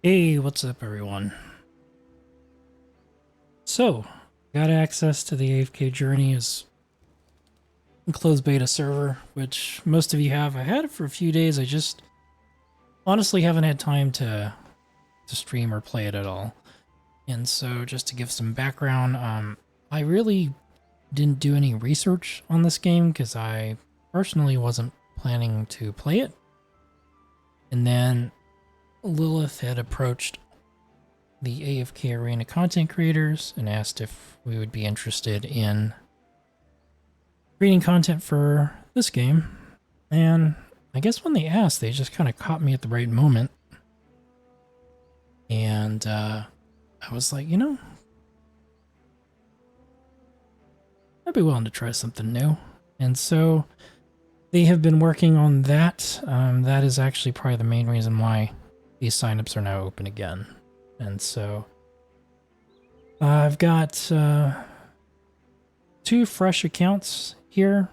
Hey, what's up, everyone? So, got access to the AFK Journey as a closed beta server, which most of you have. I had it for a few days. I just honestly haven't had time to stream or play it at all. And so, just to give some background, I really didn't do any research on this game because I personally wasn't planning to play it. And then Lilith had approached the AFK Arena content creators and asked if we would be interested in creating content for this game. And I guess when they asked, they just kind of caught me at the right moment. And I was like, I'd be willing to try something new. And so they have been working on that. That is actually probably the main reason why these signups are now open again. And so I've got two fresh accounts here.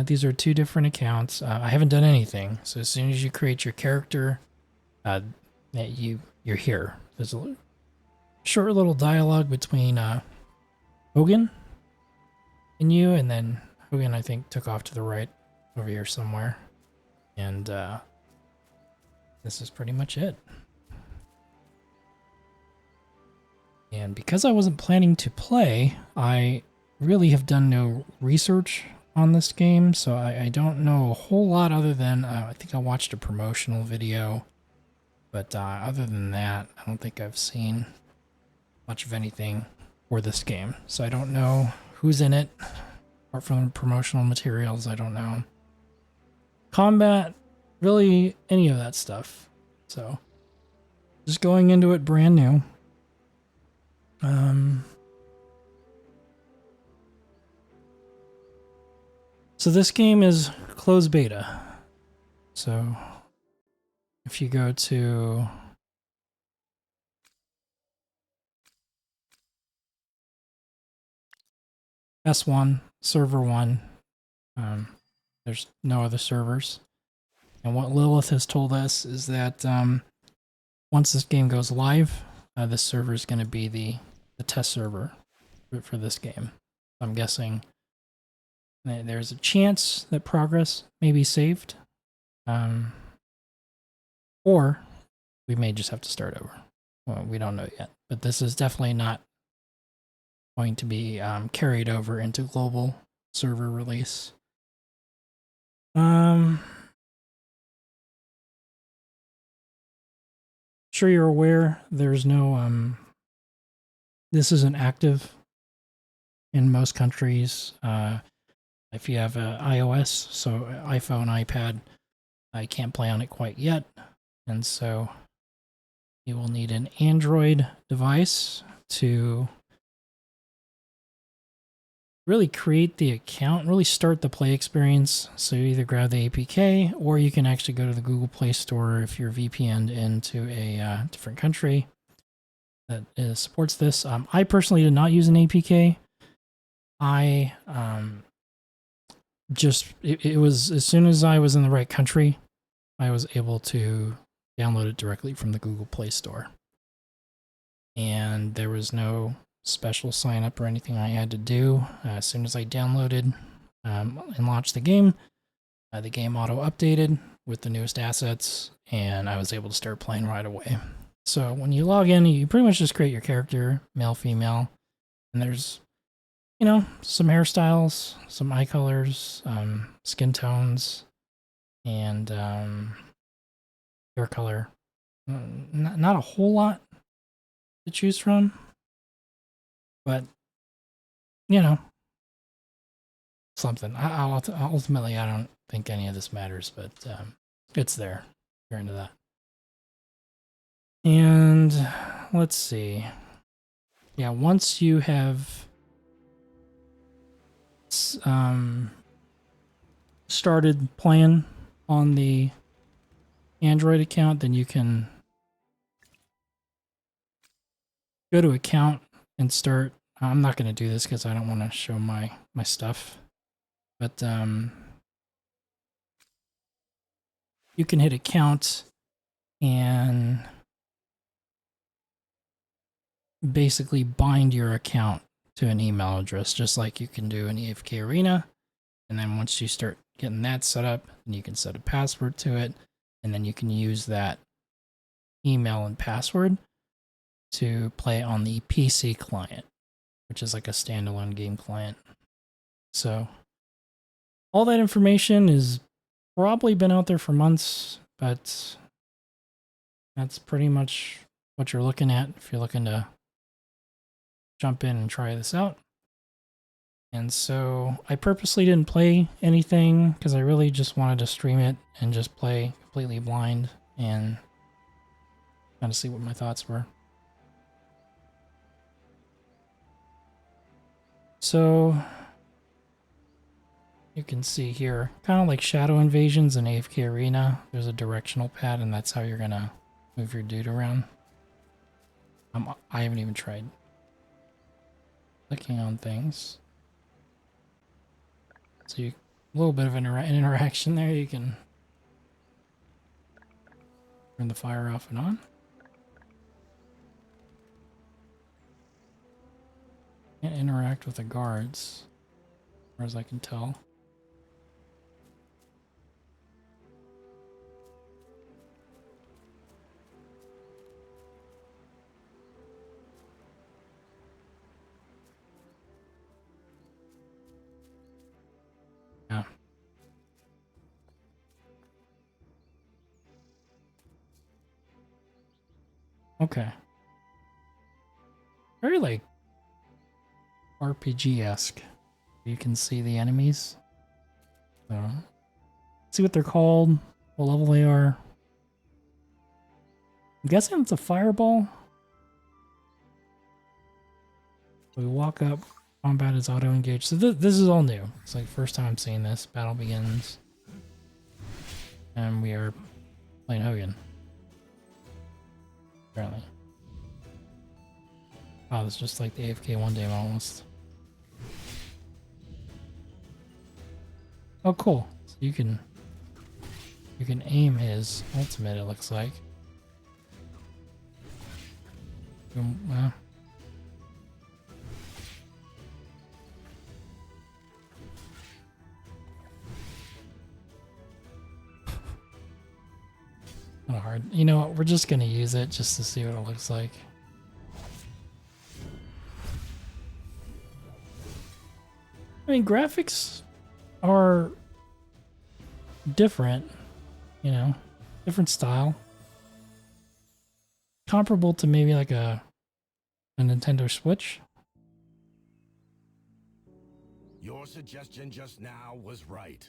These are two different accounts. I haven't done anything. So as soon as you create your character, you're here. There's a short little dialogue between Hogan and you, and then Hogan, I think, took off to the right over here somewhere. And this is pretty much it. And because I wasn't planning to play, I really have done no research on this game, so I don't know a whole lot other than I think I watched a promotional video, but other than that, I don't think I've seen much of anything for this game. So I don't know who's in it, apart from the promotional materials. I don't know combat, really any of that stuff. So just going into it brand new. So this game is closed beta. So if you go to S1, server 1, there's no other servers. And what Lilith has told us is that once this game goes live, this server is going to be the test server for this game. I'm guessing there's a chance that progress may be saved. Or we may just have to start over. Well, we don't know yet. But this is definitely not going to be carried over into global server release. Sure you're aware there's no this isn't active in most countries. If you have iOS, so iPhone, iPad, I can't play on it quite yet. And so you will need an Android device to really create the account, really start the play experience. So you either grab the APK or you can actually go to the Google Play Store if you're VPN'd into a different country that supports this. I personally did not use an APK. I it was as soon as I was in the right country, I was able to download it directly from the Google Play Store. And there was no special sign up or anything I had to do. As soon as I downloaded and launched the game auto updated with the newest assets, and I was able to start playing right away. So when you log in, you pretty much just create your character, male, female, and there's some hairstyles, some eye colors, skin tones, and hair color. Not a whole lot to choose from, but something. Ultimately, I don't think any of this matters, but it's there. You're into that. And let's see. Yeah, once you have started playing on the Android account, then you can go to account and start. I'm not going to do this because I don't want to show my stuff, but you can hit account and basically bind your account to an email address, just like you can do in AFK Arena. And then once you start getting that set up, then you can set a password to it, and then you can use that email and password to play on the PC client, which is like a standalone game client. So all that information is probably been out there for months, but that's pretty much what you're looking at if you're looking to jump in and try this out. And so I purposely didn't play anything because I really just wanted to stream it and just play completely blind and kind of see what my thoughts were. So you can see here, kind of like Shadow Invasions in AFK Arena, there's a directional pad and that's how you're going to move your dude around. I haven't even tried clicking on things. So a little bit of an interaction there. You can turn the fire off and on. Can't interact with the guards, as far as I can tell. Yeah. Okay. Very like RPG-esque. You can see the enemies. So see what they're called, what level they are. I'm guessing it's a fireball. We walk up, combat is auto-engaged. So this is all new. It's like first time I'm seeing this. Battle begins. And we are playing Hogan. Apparently. Wow, this is just like the AFK 1 demo almost. Oh, cool. So you can aim his ultimate, it looks like. Well. Kind of hard. You know what? We're just gonna use it just to see what it looks like. I mean, graphics are different, you know, different style. Comparable to maybe like a Nintendo Switch. Your suggestion just now was right.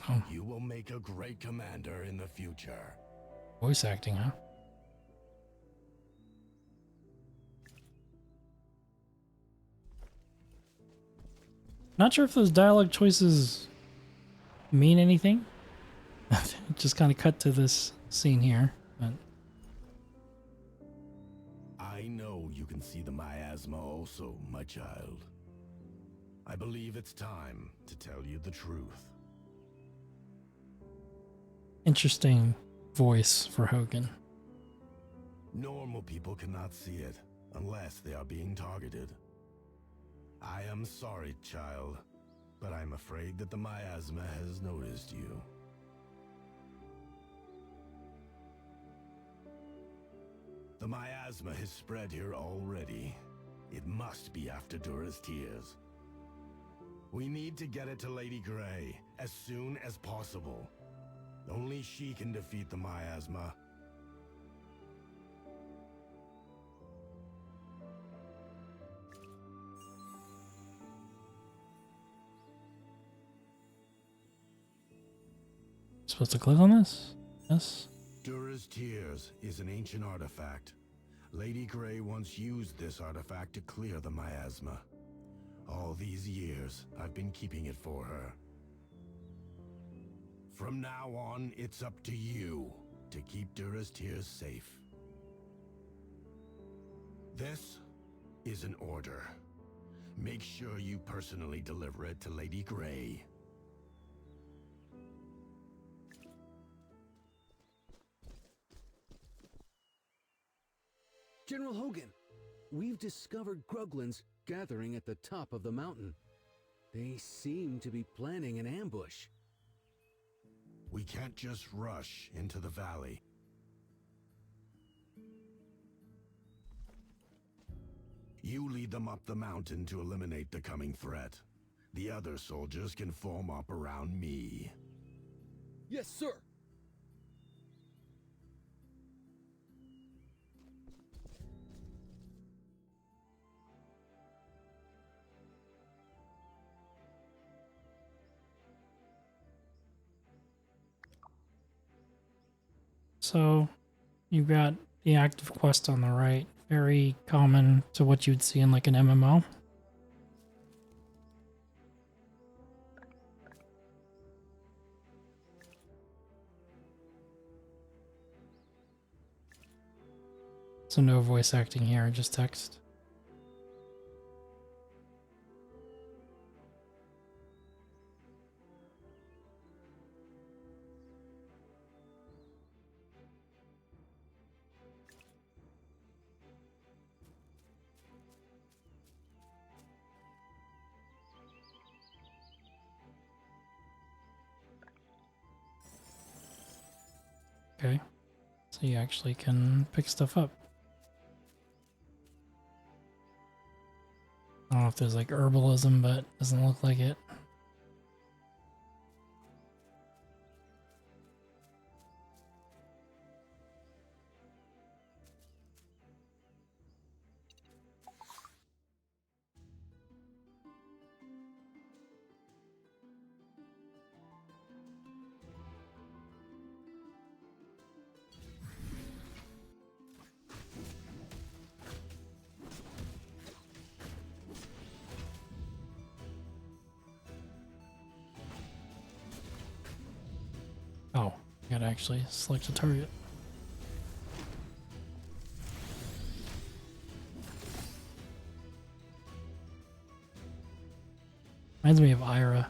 Oh, You will make a great commander in the future. voice acting, huh? Not sure if those dialogue choices mean anything. Just kind of cut to this scene here. But I know you can see the miasma also, my child. I believe it's time to tell you the truth. interesting voice for Hogan. Normal people cannot see it unless they are being targeted. I am sorry, child, but I'm afraid that the miasma has noticed you. The miasma has spread here already. It must be after Dura's tears. We need to get it to Lady Grey as soon as possible. Only she can defeat the miasma. Supposed to click on this? Yes. Dura's Tears is an ancient artifact. Lady Grey once used this artifact to clear the miasma. All these years, I've been keeping it for her. From now on, it's up to you to keep Dura's Tears safe. This is an order. Make sure you personally deliver it to Lady Grey. General Hogan, we've discovered Gruglins gathering at the top of the mountain. They seem to be planning an ambush. We can't just rush into the valley. You lead them up the mountain to eliminate the coming threat. The other soldiers can form up around me. Yes, sir. So you've got the active quest on the right, very common to what you'd see in like an MMO. So no voice acting here, just text. Okay, so you actually can pick stuff up. I don't know if there's like herbalism, but doesn't look like it. Oh, you gotta actually select a target. Reminds me of Ira.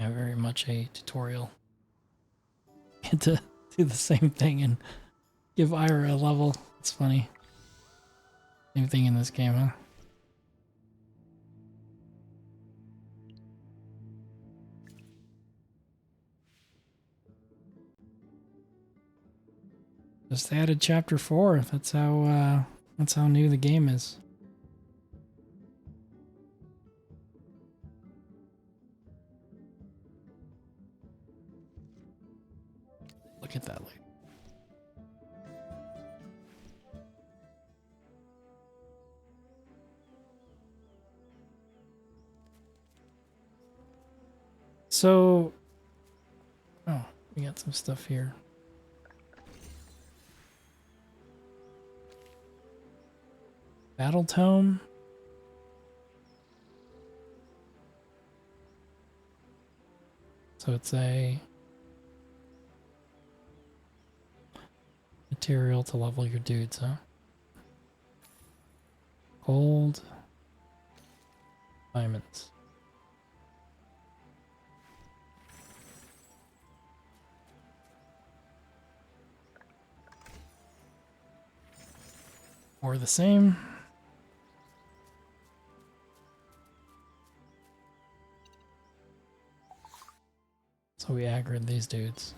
Yeah, very much a tutorial. Get to do the same thing and give Ira a level. It's funny. Same thing in this game, huh? Just added chapter 4. That's how new the game is. Look at that lady. So, oh, we got some stuff here. Battle tome. So it's a material to level your dudes, huh? Gold. Diamonds. Or the same. So we aggroed these dudes.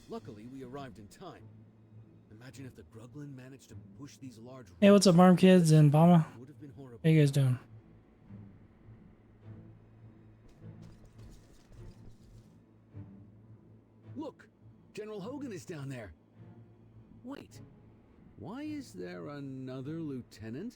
Luckily, we arrived in time. Imagine if the Gruglin managed to push these large. Hey, what's up, Marm Kids and Bama? Would have been horrible. How you guys doing? Look, General Hogan is down there. Wait, why is there another lieutenant?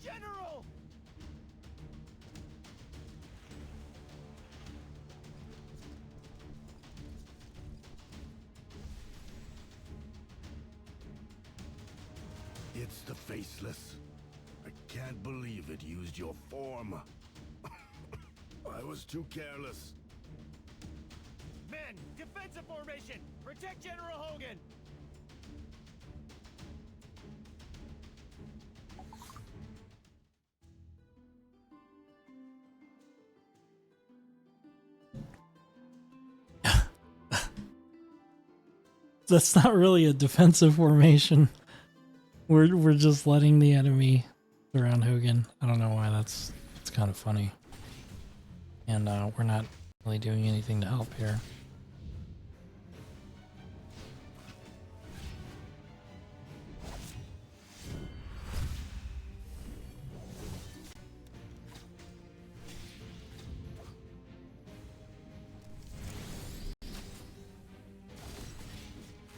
General! It's the Faceless. I can't believe it used your form. I was too careless. Men, defensive formation! Protect General Hogan! That's not really a defensive formation. We're just letting the enemy surround Hogan. I don't know why it's kind of funny. And we're not really doing anything to help here.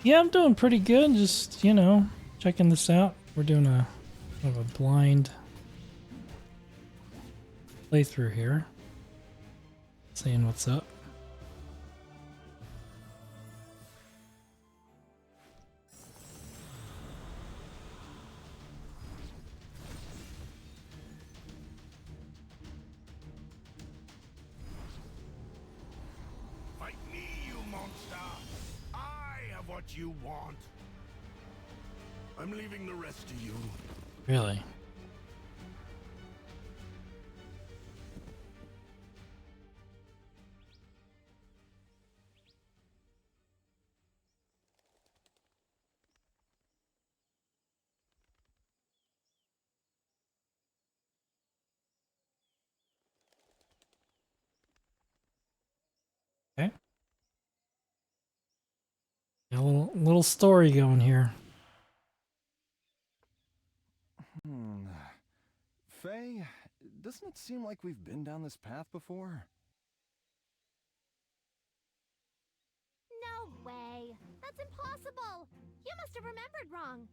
Yeah, I'm doing pretty good. Just, you know, checking this out. We're doing a kind of a blind playthrough here. Seeing what's up. Fight me, you monster! I have what you want. I'm leaving the rest to you. Really? Okay. Got a little story going here. Faye, doesn't it seem like we've been down this path before? No way! That's impossible! You must have remembered wrong.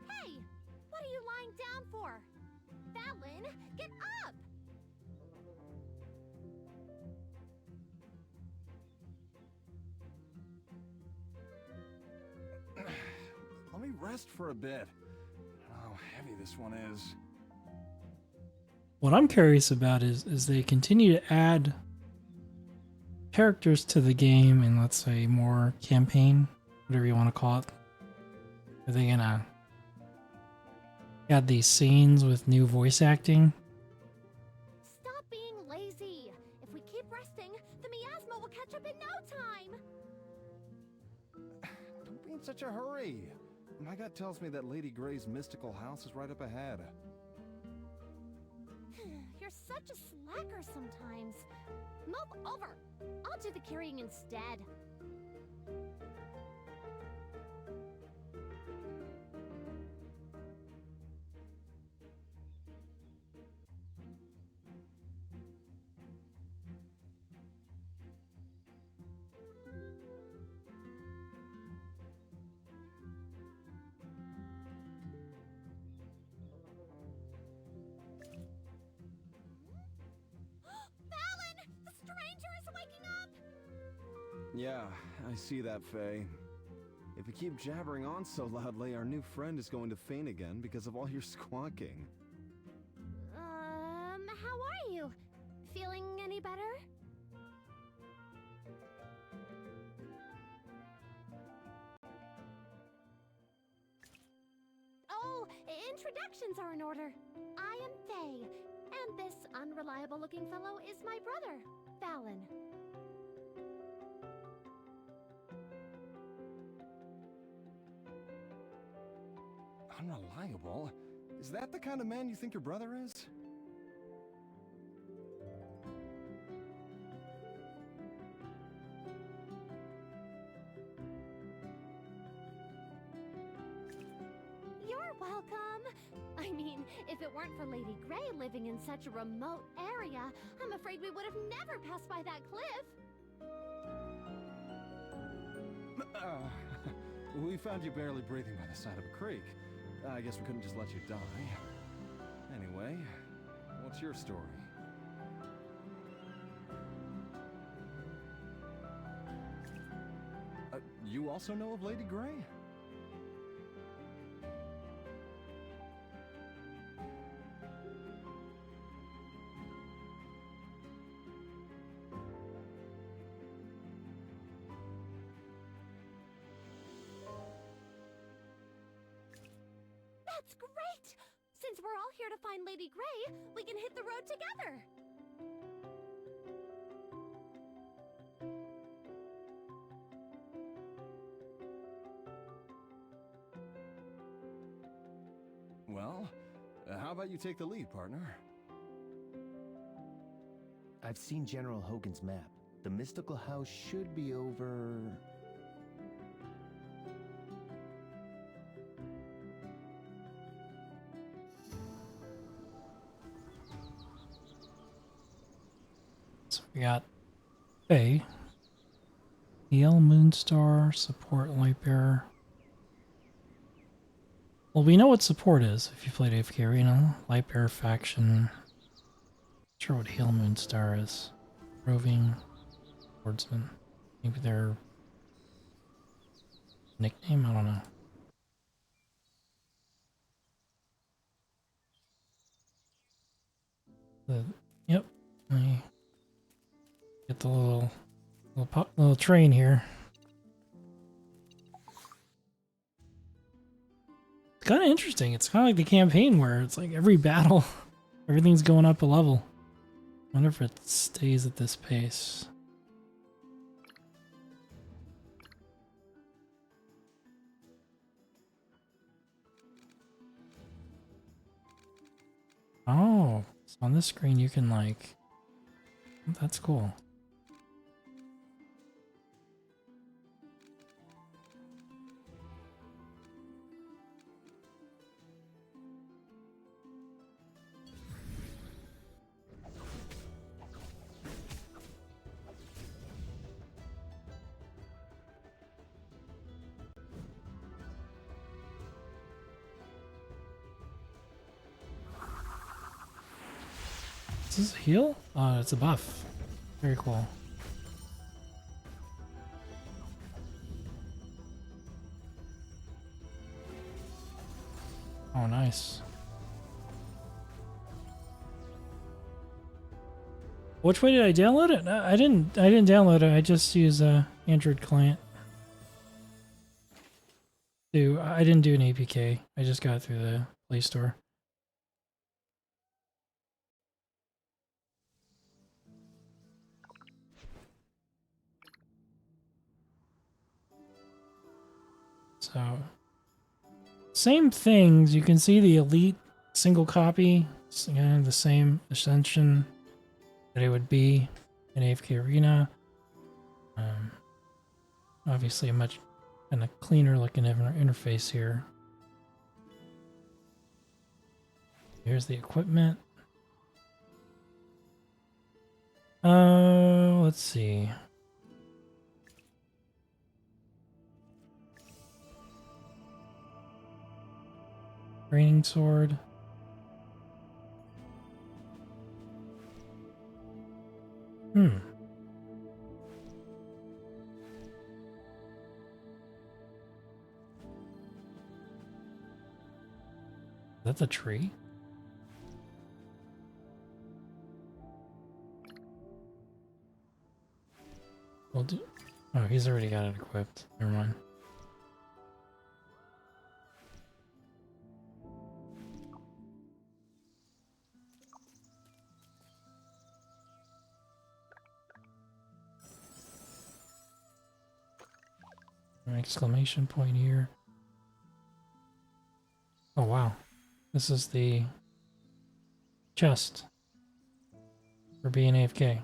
Hey! What are you lying down for? Fallon, get up! Let me rest for a bit. How heavy this one is. What I'm curious about is they continue to add characters to the game in, let's say, more campaign, whatever you want to call it. Are they gonna add these scenes with new voice acting? Stop being lazy! If we keep resting, the miasma will catch up in no time! Don't be in such a hurry. My gut tells me that Lady Grey's mystical house is right up ahead. You're such a slacker sometimes. Move over! I'll do the carrying instead. Fallon! The stranger is waking up! Yeah, I see that, Faye. If you keep jabbering on so loudly, our new friend is going to faint again because of all your squawking. How are you? Feeling any better? Oh, introductions are in order. I am Faye, and this unreliable-looking fellow is my brother, Fallon. Unreliable? Is that the kind of man you think your brother is? You're welcome. I mean, if it weren't for Lady Grey living in such a remote area, I'm afraid we would have never passed by that cliff. We found you barely breathing by the side of a creek. I guess we couldn't just let you die. Anyway, what's your story? You also know of Lady Grey? That's great! Since we're all here to find Lady Grey, we can hit the road together! Well, how about you take the lead, partner? I've seen General Hogan's map. The mystical house should be over... So we got Faye, Heal, Moonstar, Support, Lightbearer. Well, we know what support is if you played AFK Arena. Lightbearer faction. Not sure what Heal Moonstar is. Roving Swordsman. Maybe their nickname? I don't know. Yep. Let me get the little train here. It's kind of interesting. It's kind of like the campaign where it's like every battle, everything's going up a level. I wonder if it stays at this pace. Oh, so on this screen you can like... That's cool. Is this a heal? It's a buff. Very cool. Oh, nice. Which way did I download it? I didn't download it. I just use a Android client. I didn't do an APK. I just got it through the Play Store. So, same things. You can see the Elite single copy. It's again the same Ascension that it would be in AFK Arena. Obviously a much kind of cleaner looking interface here. Here's the equipment. Let's see. Training sword. That's a tree? We'll do... Oh, he's already got it equipped. Never mind. An exclamation point here. Oh wow. This is the chest for being AFK.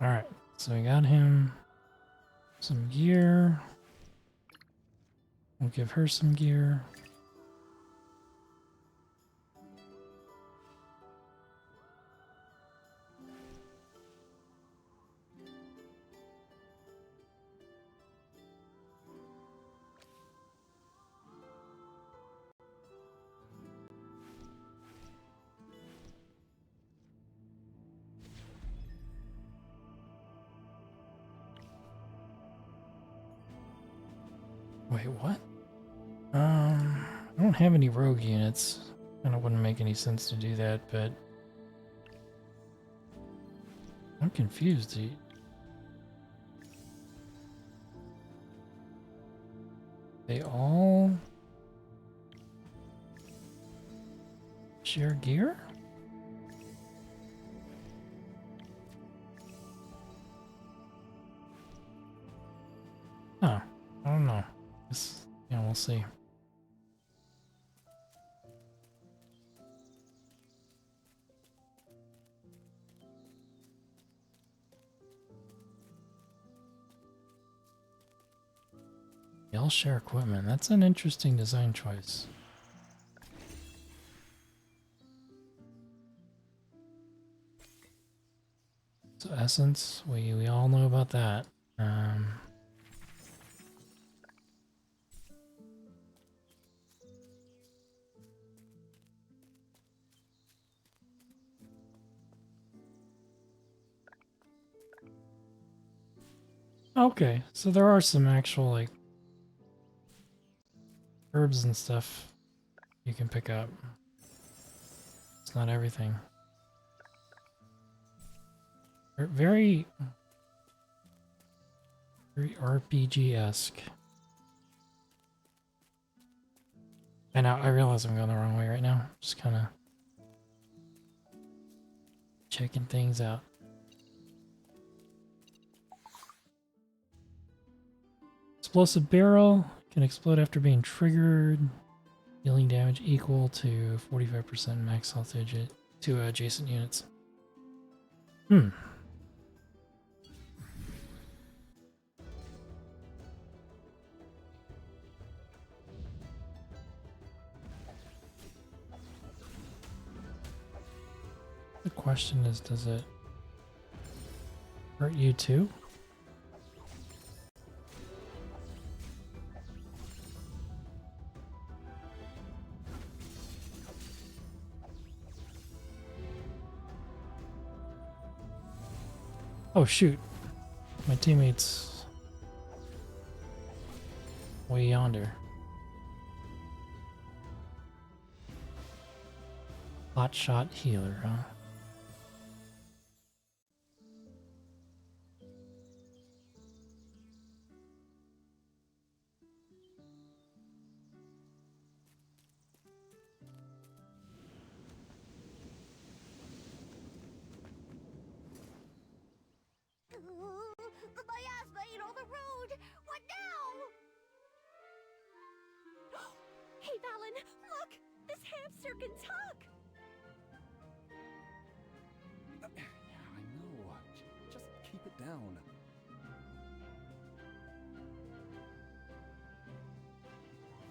Alright, so we got him some gear. We'll give her some gear. Wait, what? I don't have any rogue units. And it wouldn't make any sense to do that, but I'm confused. They all share gear? Huh. I don't know. Yeah, we'll see. They all share equipment. That's an interesting design choice. So essence, we all know about that. Okay, so there are some actual like herbs and stuff you can pick up. It's not everything. They're very RPG-esque. I know, I realize I'm going the wrong way right now. Just kind of checking things out. Explosive barrel can explode after being triggered, dealing damage equal to 45% max health to adjacent units. The question is, does it hurt you too? Oh shoot, my teammate's way yonder. Hot shot healer, huh? The miasma ate all the road. What now? Hey, Valen, look! This hamster can talk! I know. Just keep it down.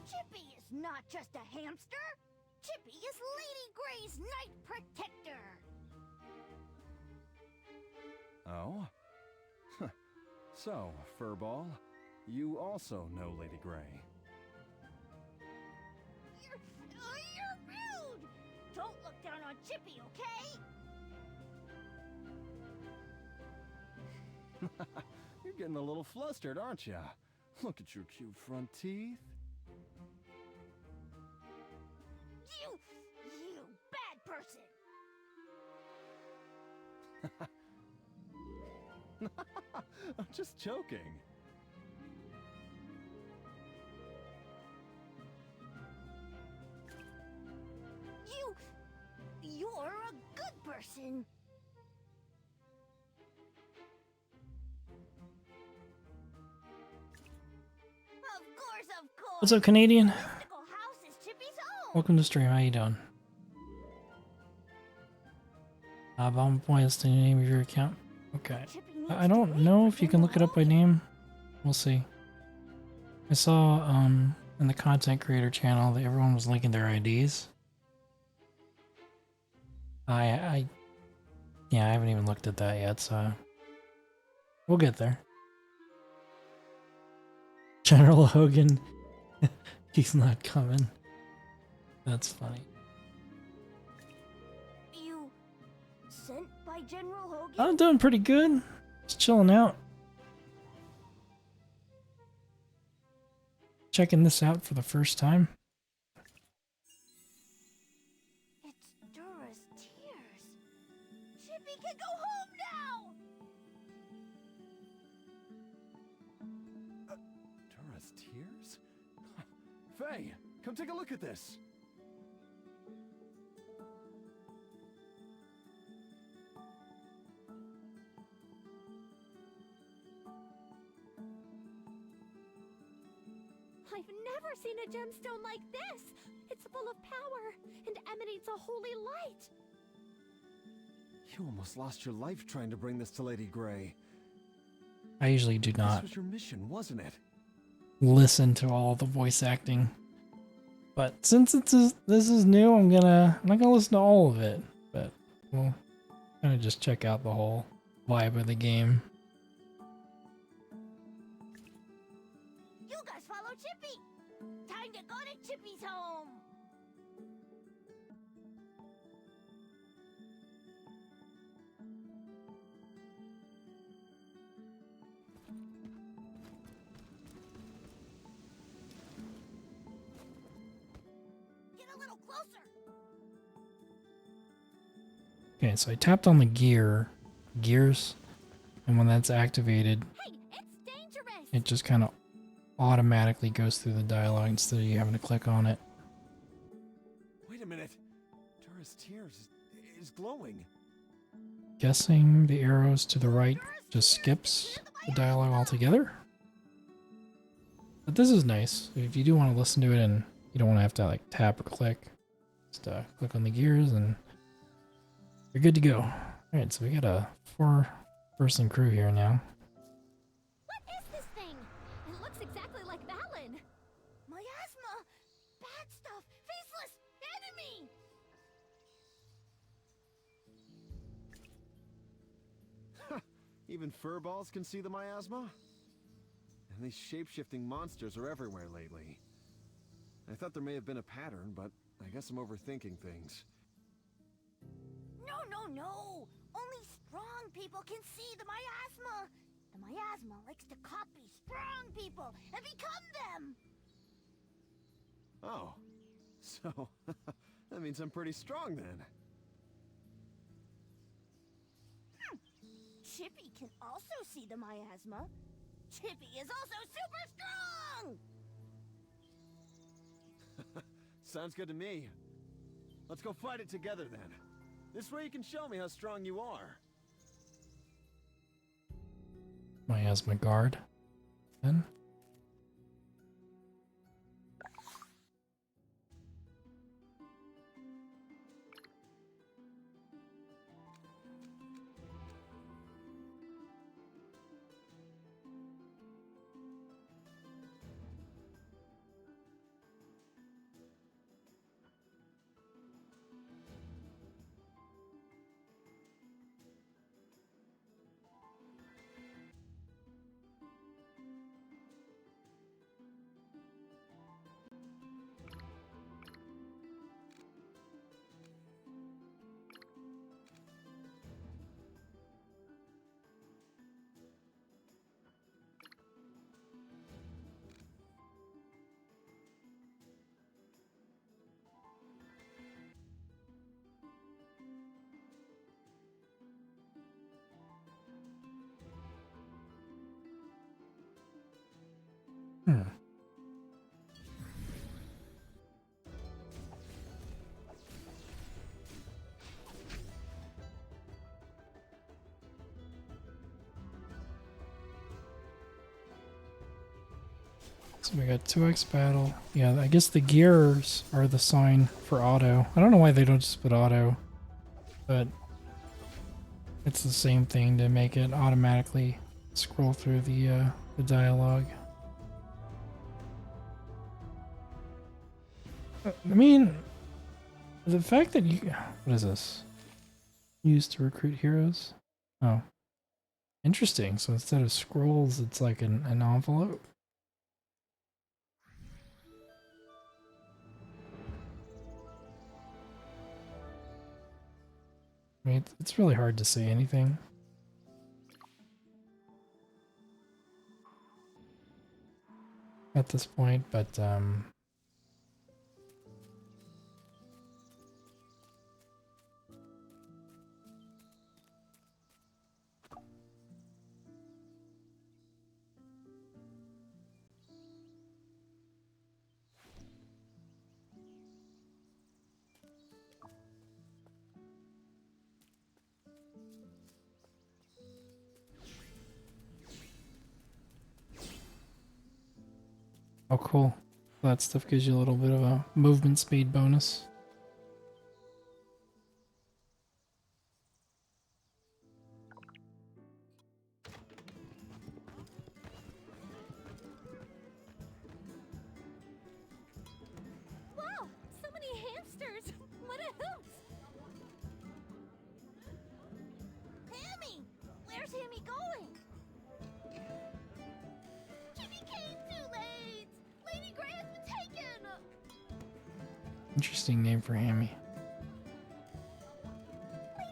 Chippy is not just a hamster! Chippy is Lady Grey's Night Protector! Oh? So, Furball, you also know Lady Grey. You're rude! Don't look down on Chippy, okay? You're getting a little flustered, aren't ya? Look at your cute front teeth. You bad person! I'm just joking. You're a good person. Of course. What's up, Canadian? Mystical House is Chippy's home. Welcome to stream. How you doing? Bomb point is the name of your account. Okay. I don't know if you can look it up by name. We'll see. I saw in the content creator channel that everyone was linking their IDs. Yeah, I haven't even looked at that yet, so we'll get there. General Hogan, he's not coming. That's funny. You sent by General Hogan? I'm doing pretty good. Just chilling out. checking this out for the first time. It's Dura's tears. Chippy can go home now! Dora's tears? Faye, come take a look at this. I've never seen a gemstone like this! It's full of power and emanates a holy light! You almost lost your life trying to bring this to Lady Grey. I usually do This not was your mission, wasn't it? listen to all the voice acting, but since this is new, I'm not gonna listen to all of it, but we'll kind of just check out the whole vibe of the game. You guys follow Chippy! Time to go to Chippy's home! Get a little closer! Okay, so I tapped on the gears, and when that's activated, Hey, it's dangerous! it just kind of automatically goes through the dialogue instead of you having to click on it. Wait a minute. Dora's tears is glowing. Guessing the arrows to the right just skips the dialogue altogether. But this is nice. If you do want to listen to it and you don't want to have to like tap or click, just click on the gears and you're good to go. Alright, so we got a 4-person crew here now. What is this thing? It looks exactly like Valen. Miasma! Bad stuff! Faceless! Enemy! Even furballs can see the miasma? And these shape-shifting monsters are everywhere lately. I thought there may have been a pattern, but I guess I'm overthinking things. No! Only strong people can see the miasma! The miasma likes to copy strong people and become them! Oh. So, that means I'm pretty strong then. Chippy can also see the miasma. Chippy is also super strong! Sounds good to me. Let's go fight it together then. This way you can show me how strong you are. Miasma guard. Then. So we got 2x battle. Yeah, I guess the gears are the sign for auto. I don't know why they don't just put auto, but it's the same thing to make it automatically scroll through the dialogue. I mean, the fact that you... What is this? Used to recruit heroes? Oh. Interesting. So instead of scrolls, it's like an envelope. I mean, it's really hard to say anything. at this point, but oh cool. That stuff gives you a little bit of a movement speed bonus. Wow, so many hamsters! What a hoot! Hammy! Where's Hammy going? Jimmy came too late! Lady Grey has been taken! Interesting name for Hammy.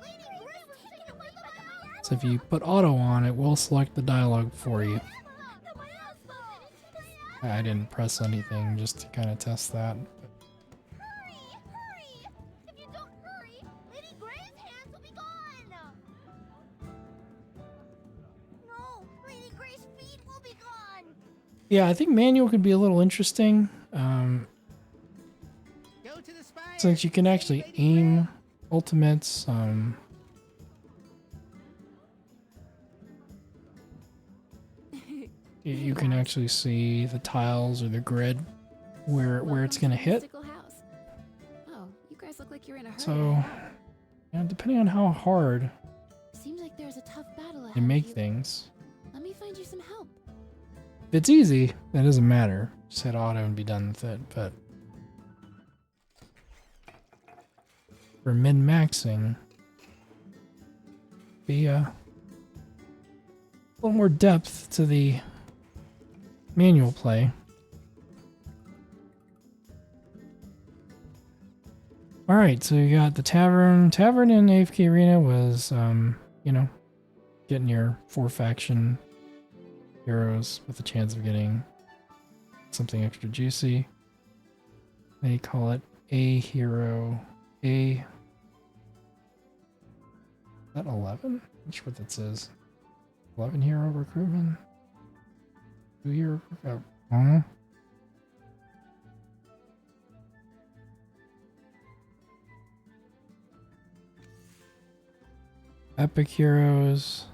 Lady Grey was taken away by the miasma! So if you put auto on, it will select the dialogue for you. The miasma! I didn't press anything just to kind of test that. Hurry! Hurry! If you don't hurry, Lady Grey's hands will be gone! No! Lady Grey's feet will be gone! Yeah, I think manual could be a little interesting. Go to the spire. Since you can actually Lady aim ultimates, you can actually see the tiles or the grid where it's gonna hit. Mystical house. Oh, you guys look like you're in a hurry. So, yeah, depending on how hard Seems like there's a tough battle ahead you of make you. things. Let me find you some help. If it's easy, that doesn't matter. Just hit auto and be done with it. But for min-maxing, be a little more depth to the manual play. All right, so you got the tavern. Tavern in AFK Arena was, you know, getting your 4-faction heroes with a chance of getting something extra juicy. They call it a hero. Is that 11? Not sure what that says. 11 hero recruitment? 2 hero? Epic heroes.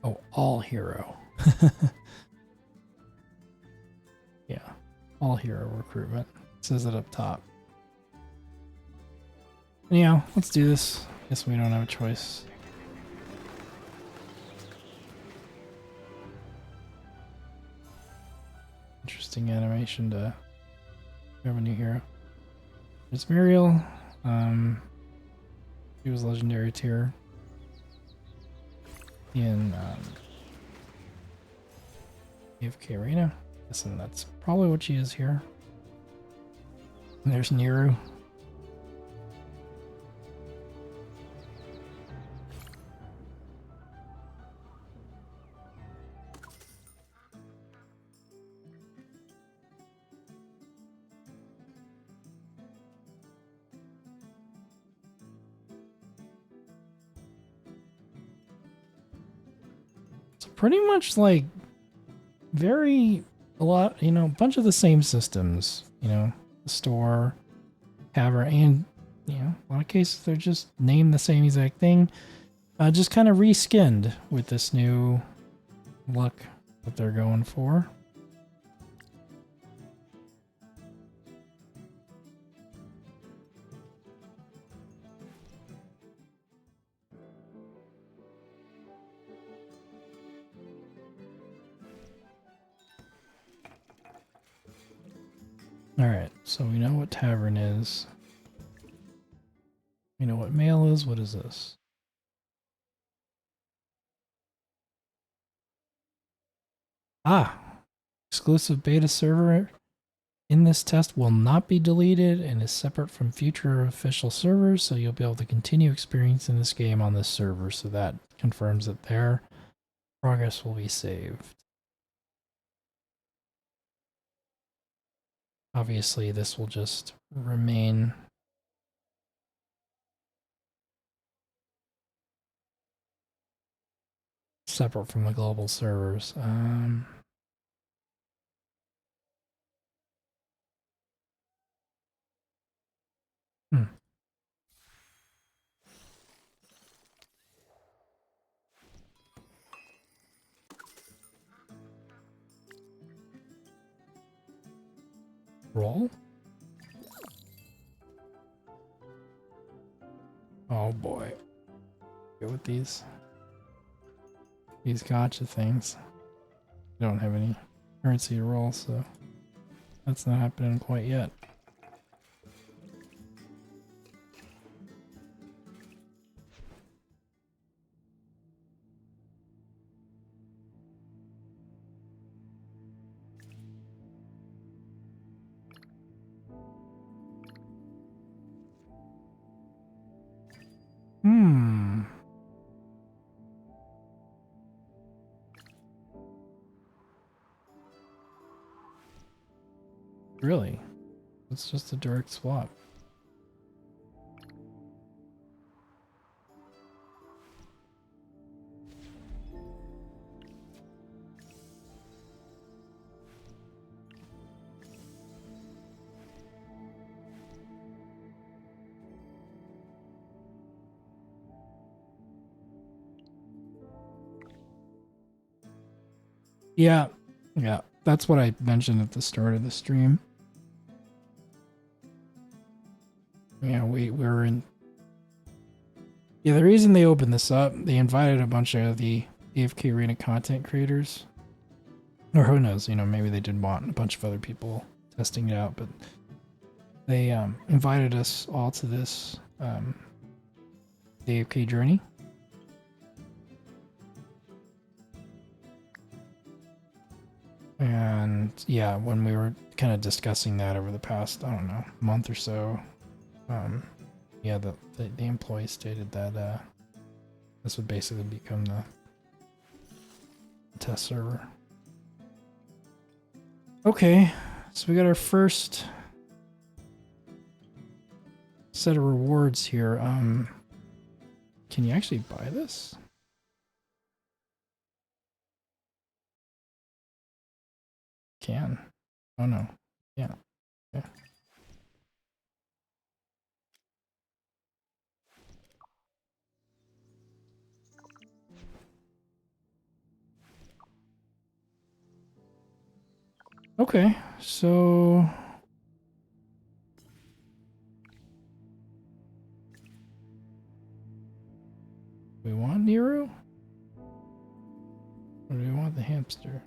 Oh, all hero. Yeah, all hero recruitment. It says it up top. Anyhow, let's do this. Guess we don't have a choice. Interesting animation to have a new hero. There's Muriel. She was legendary tier in AFK Arena. Guessing that's probably what she is here. And there's Nero. Pretty much like a lot, you know, a bunch of the same systems, you know, the store, tavern, and, you know, a lot of cases they're just named the same exact thing, just kind of reskinned with this new look that they're going for. Alright, so we know what tavern is. We know what mail is. What is this? Ah, exclusive beta server in this test will not be deleted and is separate from future official servers, so you'll be able to continue experiencing this game on this server. So that confirms that their progress will be saved. Obviously, this will just remain separate from the global servers. Hmm. Roll? Oh boy. Go with these gotcha things. I don't have any currency to roll, so that's not happening quite yet. Hmm. Really? It's just a direct swap. Yeah. Yeah. That's what I mentioned at the start of the stream. Yeah, we're in. Yeah, the reason they opened this up, they invited a bunch of the AFK Arena content creators. Or who knows, maybe they did want a bunch of other people testing it out, but they invited us all to this the AFK Journey. And yeah, when we were kind of discussing that over the past, I don't know, month or so, yeah, the employee stated that this would basically become the test server. Okay, so we got our first set of rewards here. Can you actually buy this? Can. Oh no. Yeah. Okay. Okay, so we want Nero? Or do we want the hamster?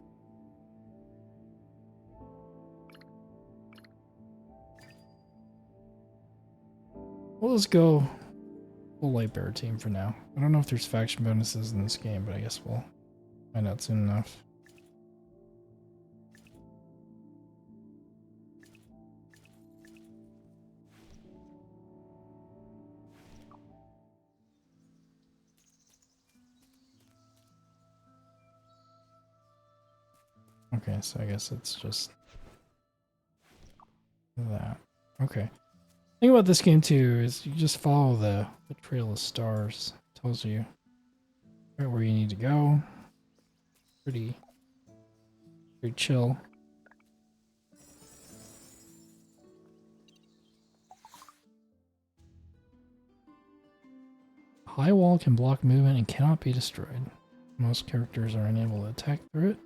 Well, let's go full light bearer team for now. I don't know if there's faction bonuses in this game, but I guess we'll find out soon enough. Okay, so I guess it's just that. Okay. The thing about this game too is you just follow the trail of stars. It tells you right where you need to go. Pretty chill. High wall can block movement and cannot be destroyed. Most characters are unable to attack through it.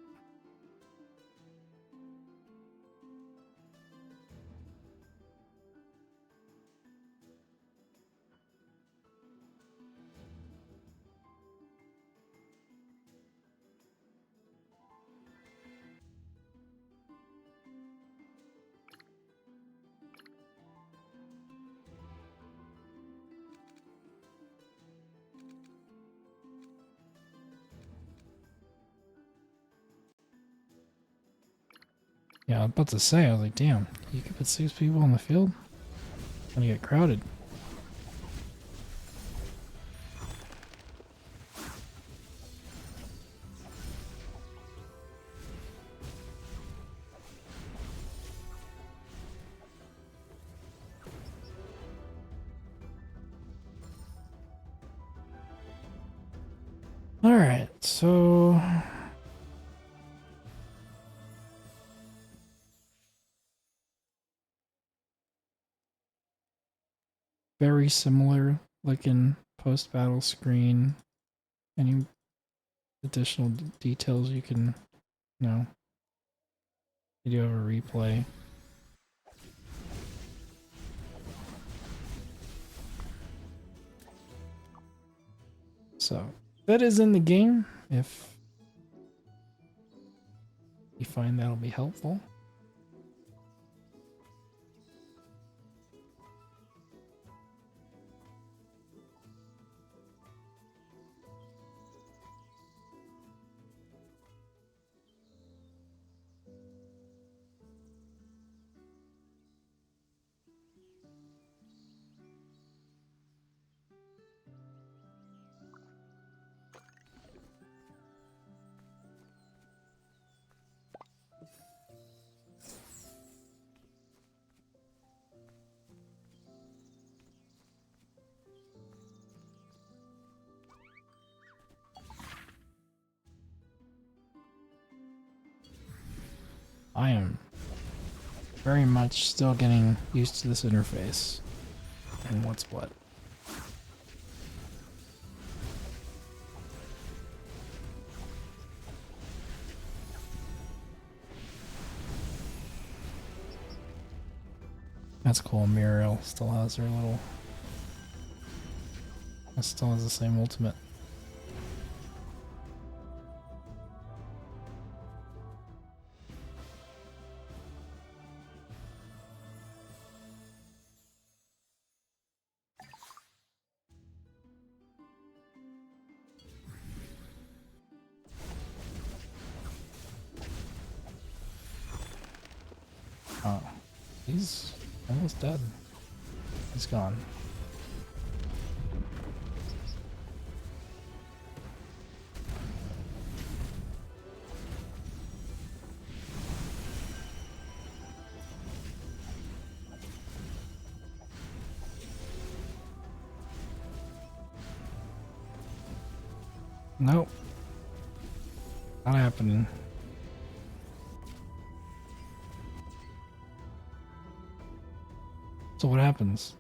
Yeah, I was about to say, I was like, damn, you could put 6 people on the field? Gonna get crowded. Alright, so very similar looking post-battle screen. Any additional details you can, you do have a replay. So that is in the game if you find that'll be helpful. I am very much still getting used to this interface and what's what. That's cool. Muriel still has her little. It still has the same ultimate. Oh, he's almost dead. He's gone. Nope. Not happening. So what happens?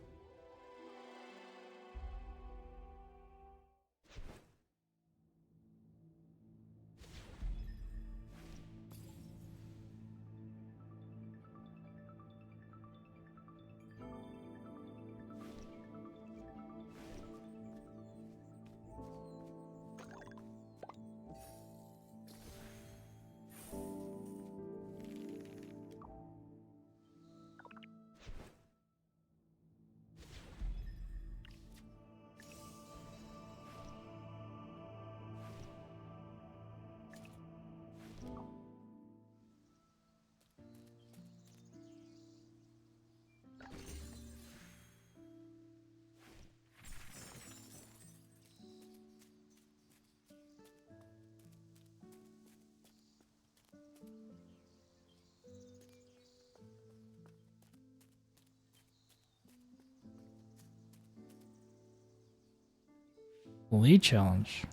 Lead challenge.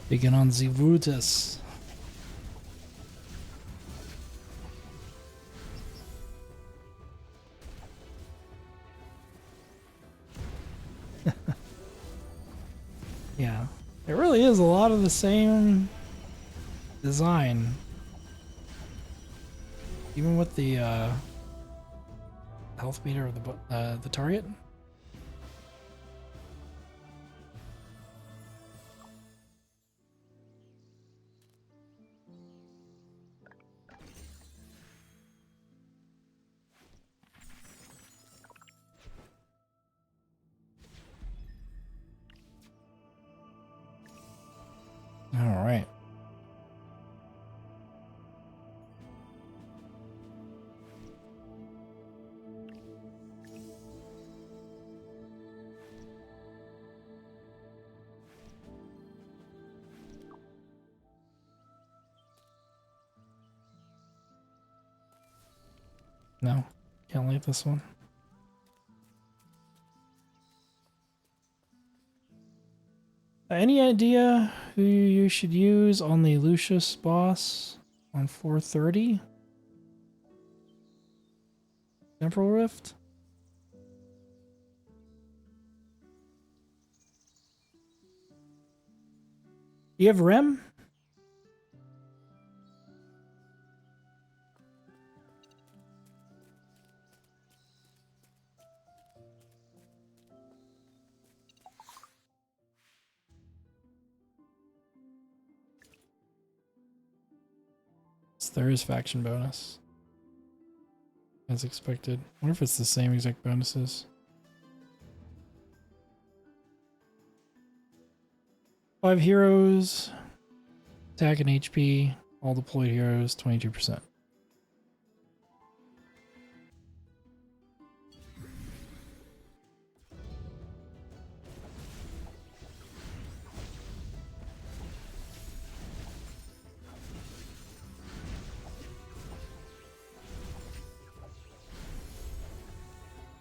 Begin on the Brutus. Yeah, it really is a lot of the same design. Even with the health meter of the target. No, can't leave this one. Any idea who you should use on the Lucius boss on 430? Temporal Rift? You have Rem? There is faction bonus. As expected. I wonder if it's the same exact bonuses. 5 heroes. Attack and HP. All deployed heroes, 22%.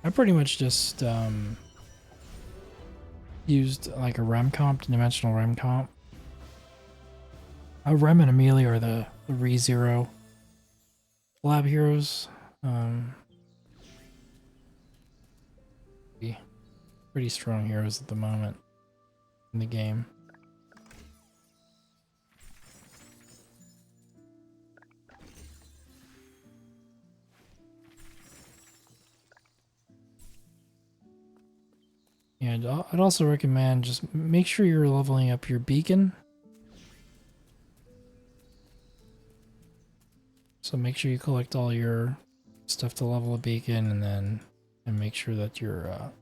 I pretty much just used like a rem comp, dimensional rem comp. Rem and Amelia are the re-zero lab heroes. Pretty strong heroes at the moment in the game. And I'd also recommend just make sure you're leveling up your beacon. So make sure you collect all your stuff to level a beacon, and make sure that your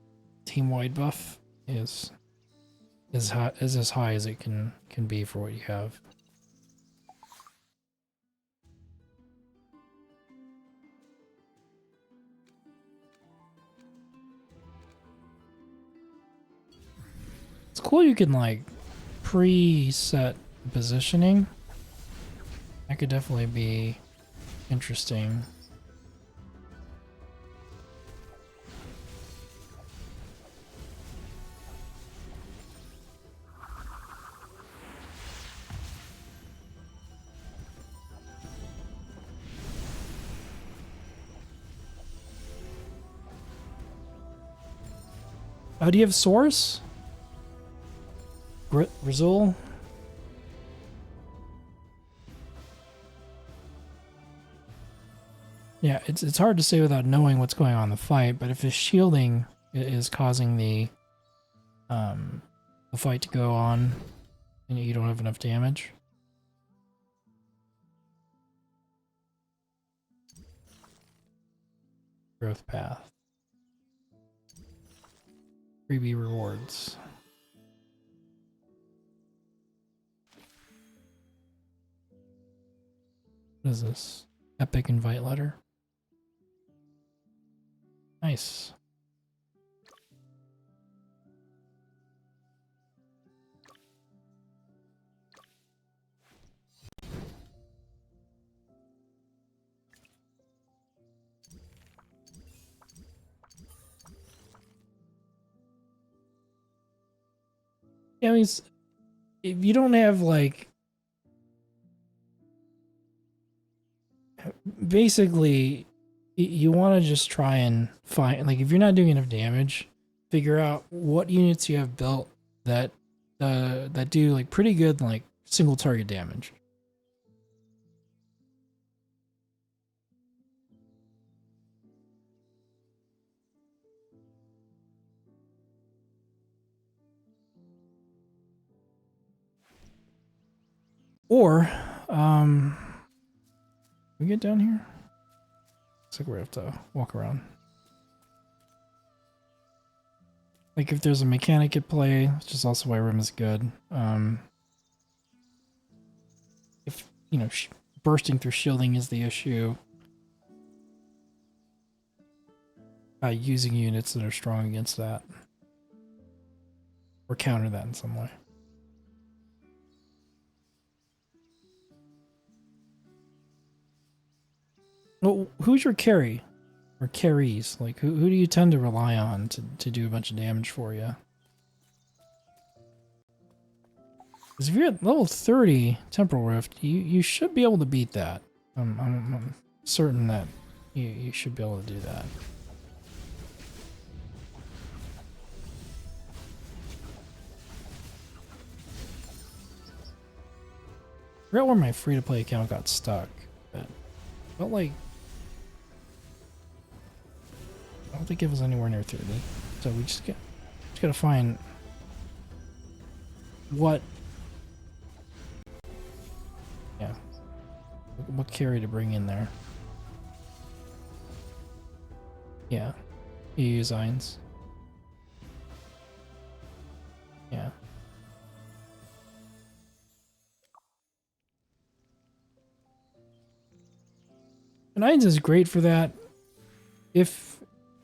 team-wide buff is as high as it can be for what you have. It's cool you can like preset positioning. That could definitely be interesting. Oh, do you have Source? Rizul? Yeah, it's hard to say without knowing what's going on in the fight, but if his shielding is causing the fight to go on and you don't have enough damage. Growth path. Freebie rewards. What is this? Epic invite letter. Nice. Yeah, I mean, if you don't have like, basically, you want to just try and find, like, if you're not doing enough damage, figure out what units you have built that do like pretty good like single target damage. Or, we get down here? Looks like we have to walk around. Like if there's a mechanic at play, which is also why Rim is good. If, you know, bursting through shielding is the issue. Using units that are strong against that. Or counter that in some way. Well, who's your carry? Or carries. Like, who do you tend to rely on to do a bunch of damage for you? Because if you're at level 30 Temporal Rift, you should be able to beat that. I'm certain that you should be able to do that. I forgot where my free-to-play account got stuck, but felt like I don't think it was anywhere near 30. So we just gotta find what carry to bring in there. Yeah. You use Irons. Yeah. And Irons is great for that if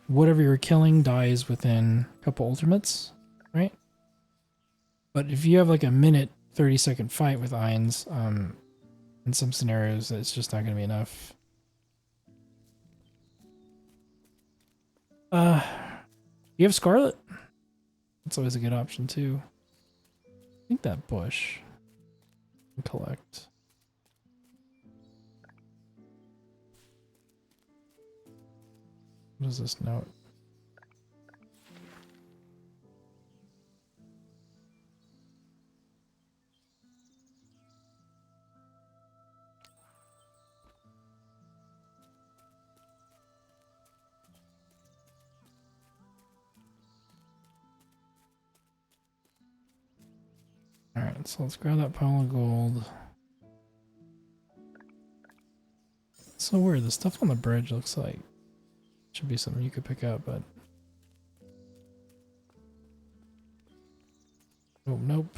whatever you're killing dies within a couple ultimates, right? But if you have like a minute 30-second fight with Irons, in some scenarios it's just not gonna be enough. You have Scarlet? That's always a good option too. I think that bush can collect. What does this note? Alright, so let's grab that pile of gold. It's so weird, the stuff on the bridge looks like should be something you could pick up, but oh nope.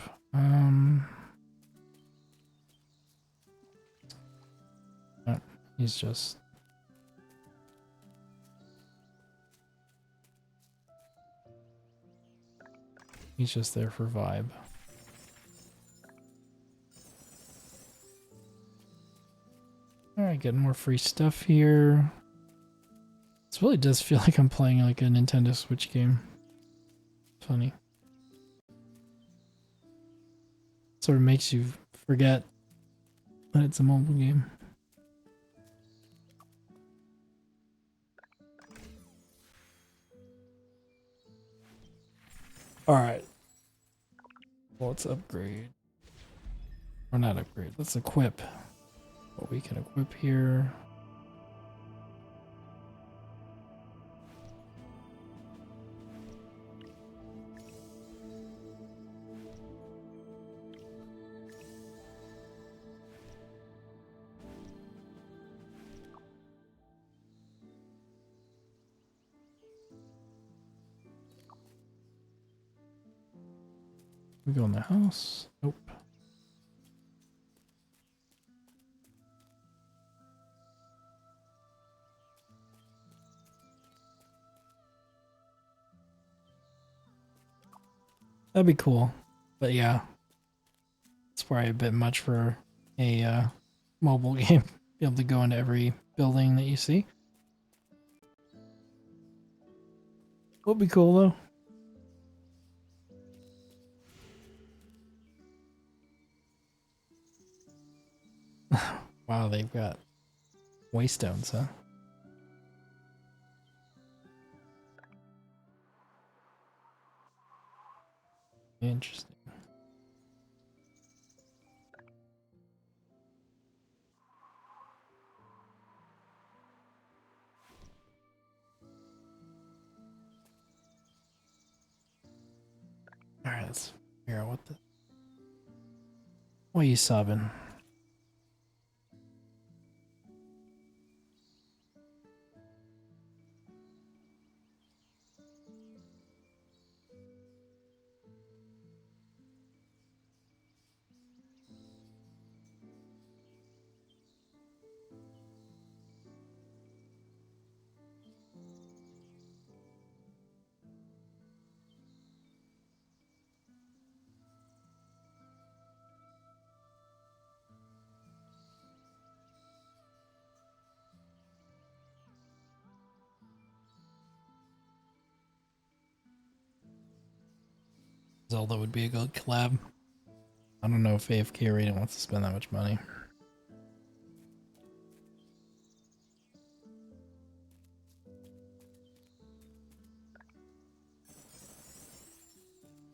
Oh, he's just there for vibe. Alright, getting more free stuff here. This really does feel like I'm playing like a Nintendo Switch game. Funny. Sort of makes you forget that it's a mobile game. Alright. Well, let's upgrade. Or not upgrade, let's equip what we can equip here. We go in the house. Nope. That'd be cool. But yeah. It's probably a bit much for a mobile game. Be able to go into every building that you see. Would be cool though. Wow, they've got waystones, huh? Interesting. Alright, let's figure out what are you subbing? Zelda would be a good collab. I don't know if AFK Arena wants to spend that much money.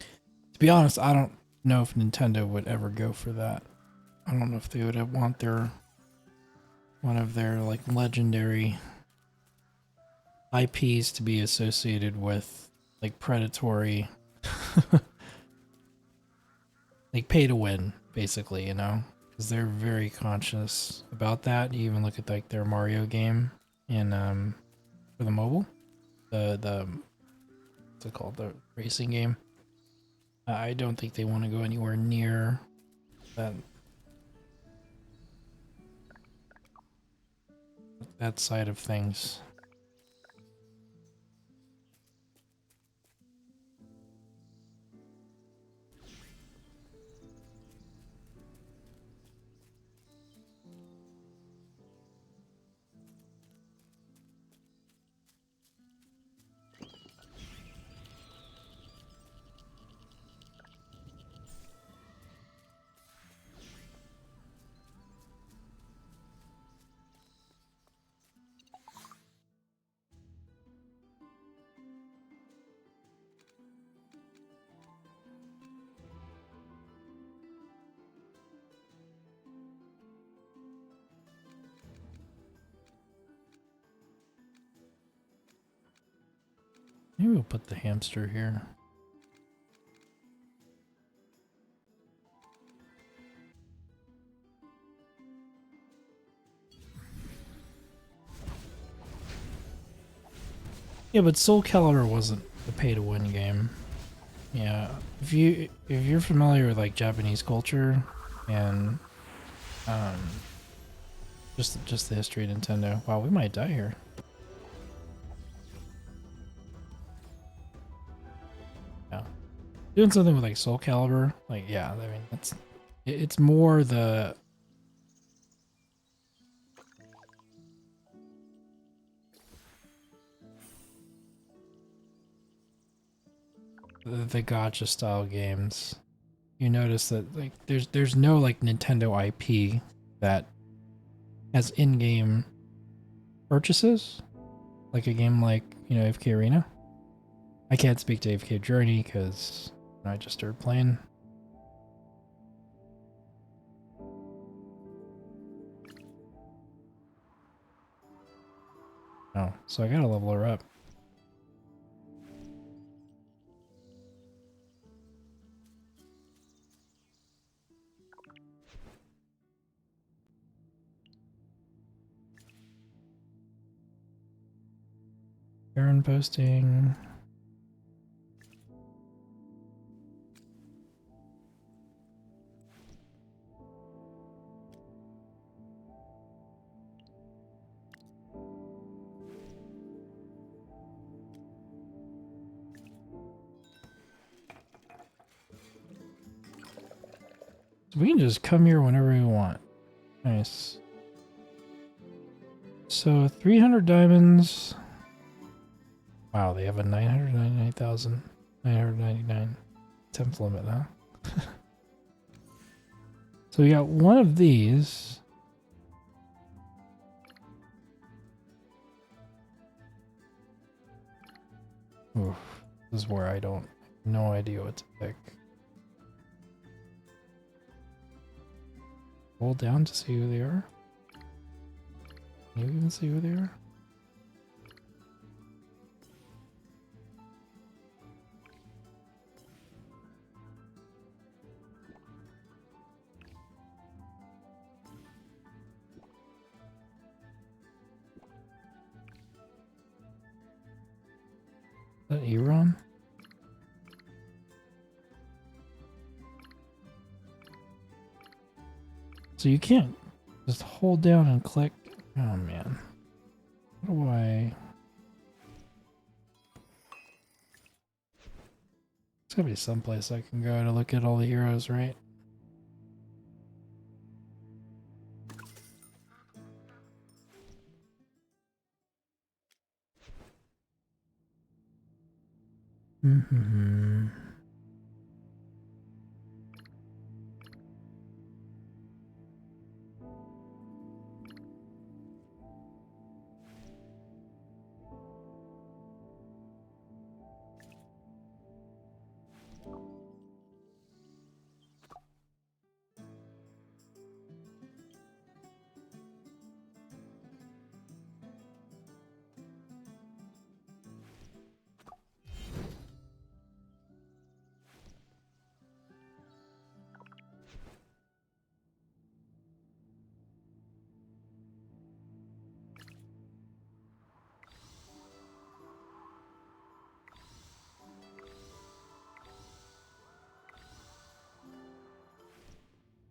To be honest, I don't know if Nintendo would ever go for that. I don't know if they would want one of their like legendary IPs to be associated with like predatory like pay to win, basically, you know? Because they're very conscious about that. You even look at like their Mario game in for the mobile. The what's it called? The racing game. I don't think they want to go anywhere near that side of things. Maybe we'll put the hamster here. Yeah, but Soul Calibur wasn't a pay-to-win game. Yeah, if you're familiar with like Japanese culture and just the history of Nintendo. Wow, we might die here. Yeah, doing something with like Soul Calibur, like yeah, I mean it's more the gacha style games. You notice that like there's no like Nintendo IP that has in-game purchases, like a game like, you know, AFK Arena. I can't speak to AFK Journey because I just started playing. Oh, so I gotta level her up. Errand posting. So we can just come here whenever we want. Nice. So 300 diamonds. Wow, they have a 999,999 temp limit, huh? So we got one of these. Oof, this is where I don't have no idea what to pick. Hold down to see who they are. Can you even see who they are? Is that Eron? So you can't just hold down and click. Oh man. How do I... There's gotta be someplace I can go to look at all the heroes, right? Mm-hmm.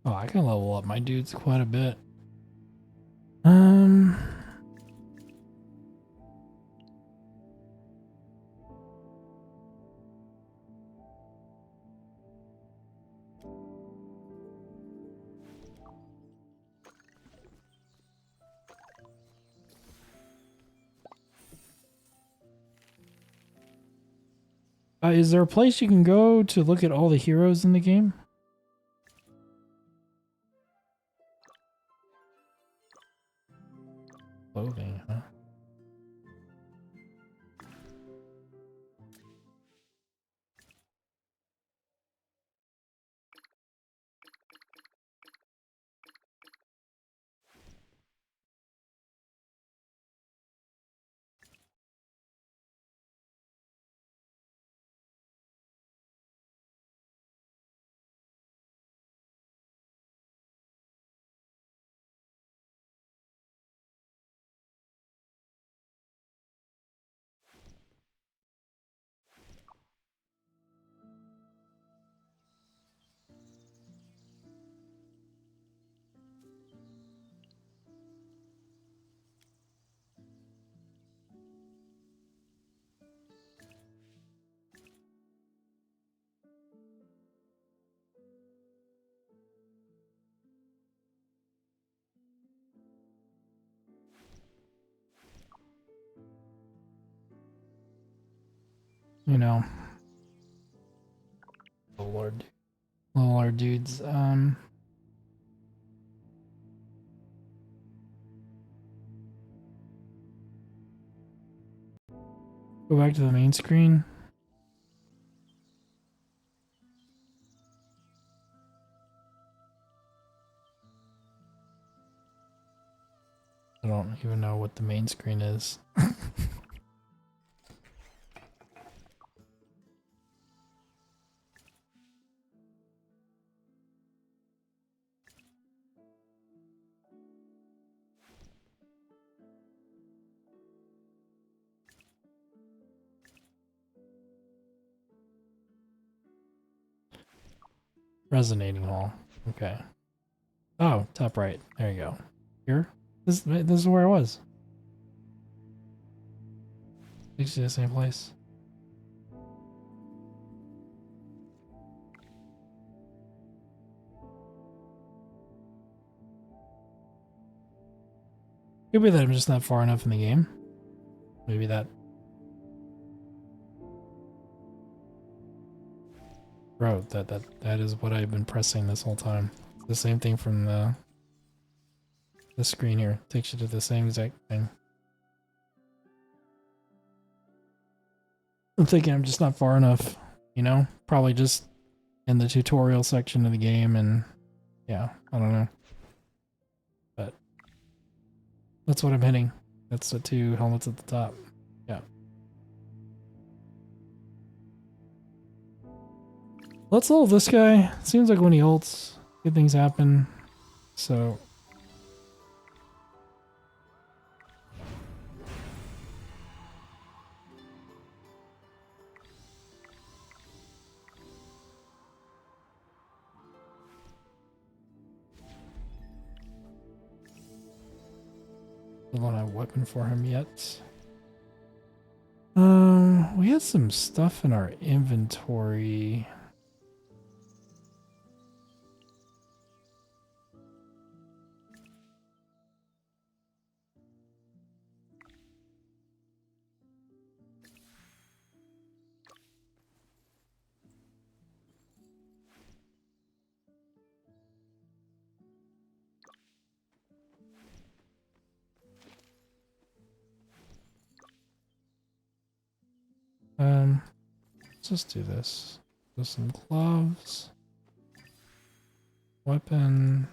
Oh, I can level up my dudes quite a bit. Um, is there a place you can go to look at all the heroes in the game? Clothing, huh? You know, oh Lord, level our dudes. Go back to the main screen. I don't even know what the main screen is. Resonating hall. Okay. Oh, top right. There you go. Here? This is where I was. Takes you to the same place. Could be that I'm just not far enough in the game. Maybe that. Bro, that is what I've been pressing this whole time. The same thing from the screen here. Takes you to the same exact thing. I'm thinking I'm just not far enough, you know? Probably just in the tutorial section of the game, and yeah, I don't know. But that's what I'm hitting. That's the 2 helmets at the top. Yeah. Let's level this guy. Seems like when he ults, good things happen. So I don't have a weapon for him yet. We had some stuff in our inventory. Let's just do this. There's some gloves. Weapon.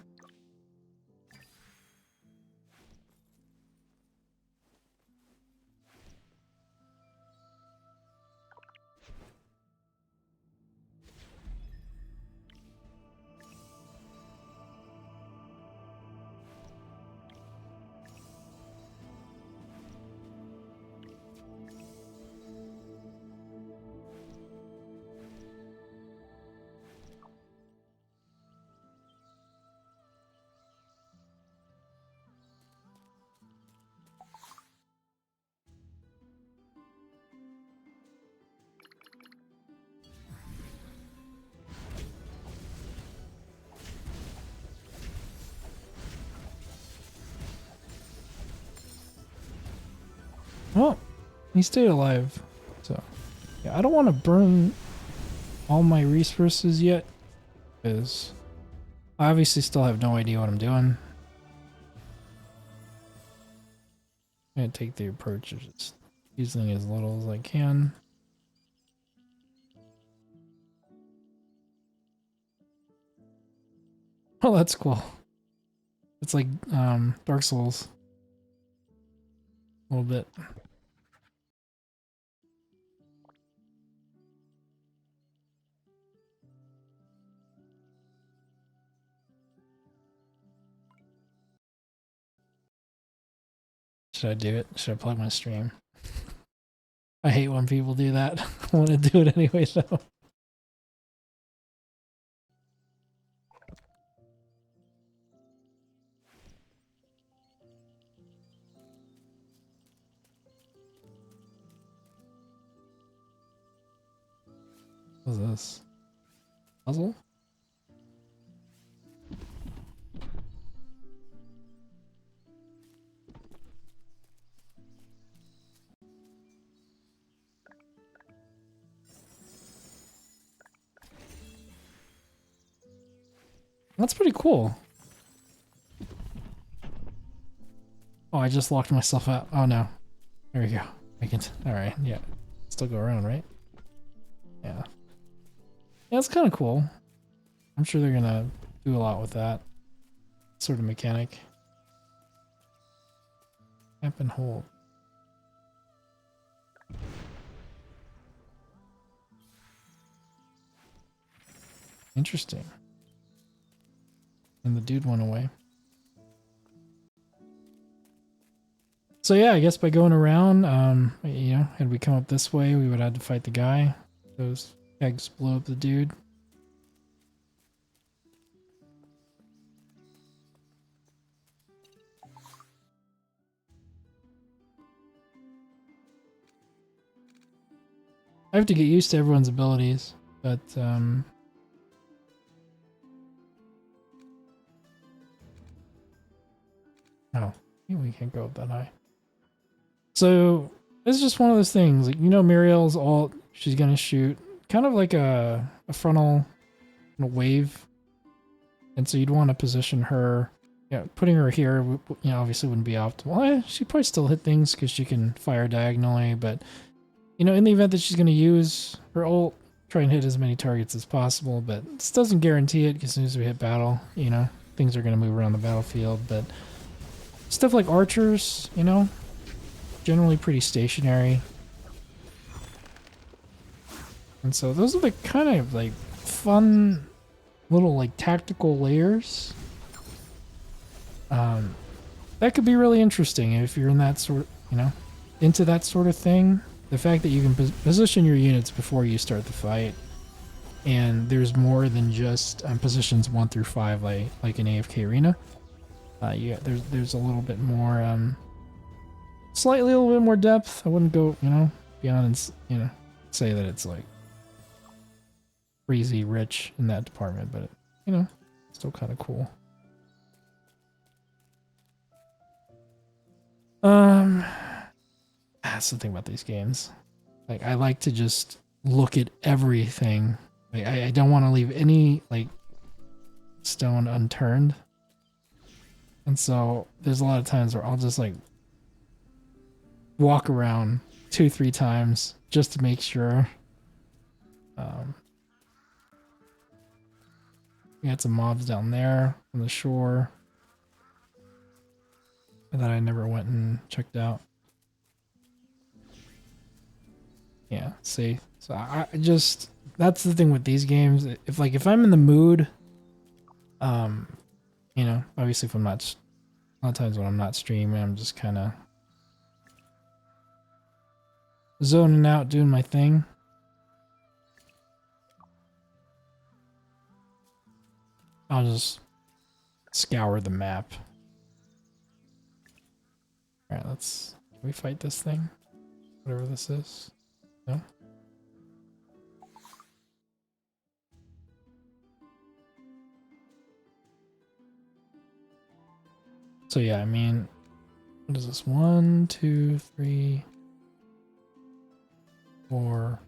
Well, he stayed alive. So, yeah, I don't want to burn all my resources yet, because I obviously still have no idea what I'm doing. I'm going to take the approach of just using as little as I can. Oh, that's cool. It's like Dark Souls. A little bit. Should I do it? Should I plug my stream? I hate when people do that. I want to do it anyway though. What's this? Puzzle? That's pretty cool. Oh, I just locked myself out. Oh no. There we go. I can. Alright, yeah. Still go around, right? Yeah. Yeah, it's kind of cool. I'm sure they're gonna do a lot with that sort of mechanic. Tap and hold. Interesting. And the dude went away. So yeah, I guess by going around, you know, had we come up this way, we would have to fight the guy. Those eggs blow up the dude. I have to get used to everyone's abilities, but oh, we can't go up that high. So it's just one of those things. Like, you know, Muriel's ult, she's gonna shoot kind of like a frontal wave, and so you'd want to position her. Yeah, putting her here, you know, obviously wouldn't be optimal. She probably still hit things because she can fire diagonally, but you know, in the event that she's going to use her ult, try and hit as many targets as possible, but this doesn't guarantee it because as soon as we hit battle, you know, things are going to move around the battlefield, but stuff like archers, you know, generally pretty stationary. And so those are the kind of like fun little like tactical layers. That could be really interesting if you're in that sort, you know, into that sort of thing. The fact that you can position your units before you start the fight, and there's more than just positions 1 through 5 like in AFK Arena. Yeah, there's a little bit more, slightly a little bit more depth. I wouldn't go, you know, beyond and, you know, say that it's like crazy rich in that department, but you know, still kind of cool. That's the thing about these games. Like, I like to just look at everything. Like, I don't want to leave any like stone unturned. And so there's a lot of times where I'll just like walk around 2-3 times just to make sure. We had some mobs down there on the shore that I never went and checked out. Yeah, see, so I just, that's the thing with these games. If I'm in the mood, you know, obviously if I'm not, a lot of times when I'm not streaming, I'm just kind of zoning out, doing my thing. I'll just scour the map. All right, can we fight this thing? Whatever this is. No? So yeah, I mean, what is this? 1, 2, 3. or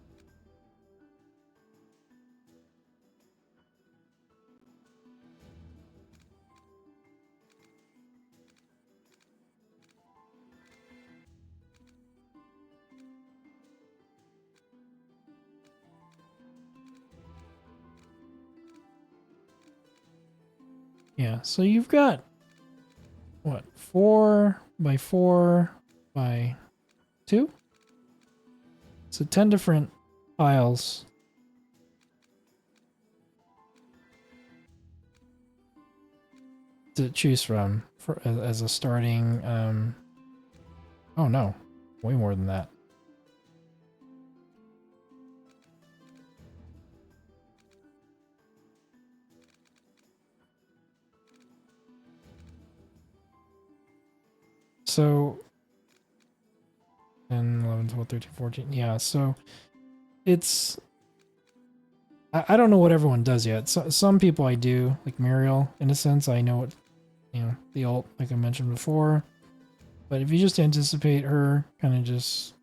yeah, so you've got what, 4 by 4 by 2? So 10 different tiles. To choose from for, as a starting, oh no, way more than that. So 10, 11, 12, 13, 14. Yeah, so it's... I don't know what everyone does yet. So, some people I do, like Muriel, in a sense. I know what, you know, the ult, like I mentioned before. But if you just anticipate her kind of just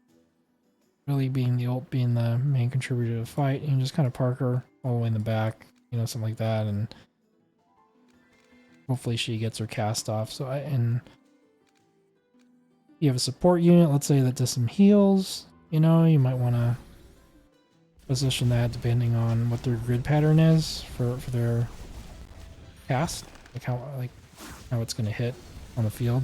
really being the ult, being the main contributor to the fight, you can just kind of park her all the way in the back, you know, something like that. And hopefully she gets her cast off. So and you have a support unit, let's say, that does some heals, you know, you might want to position that depending on what their grid pattern is for their cast, like how it's going to hit on the field.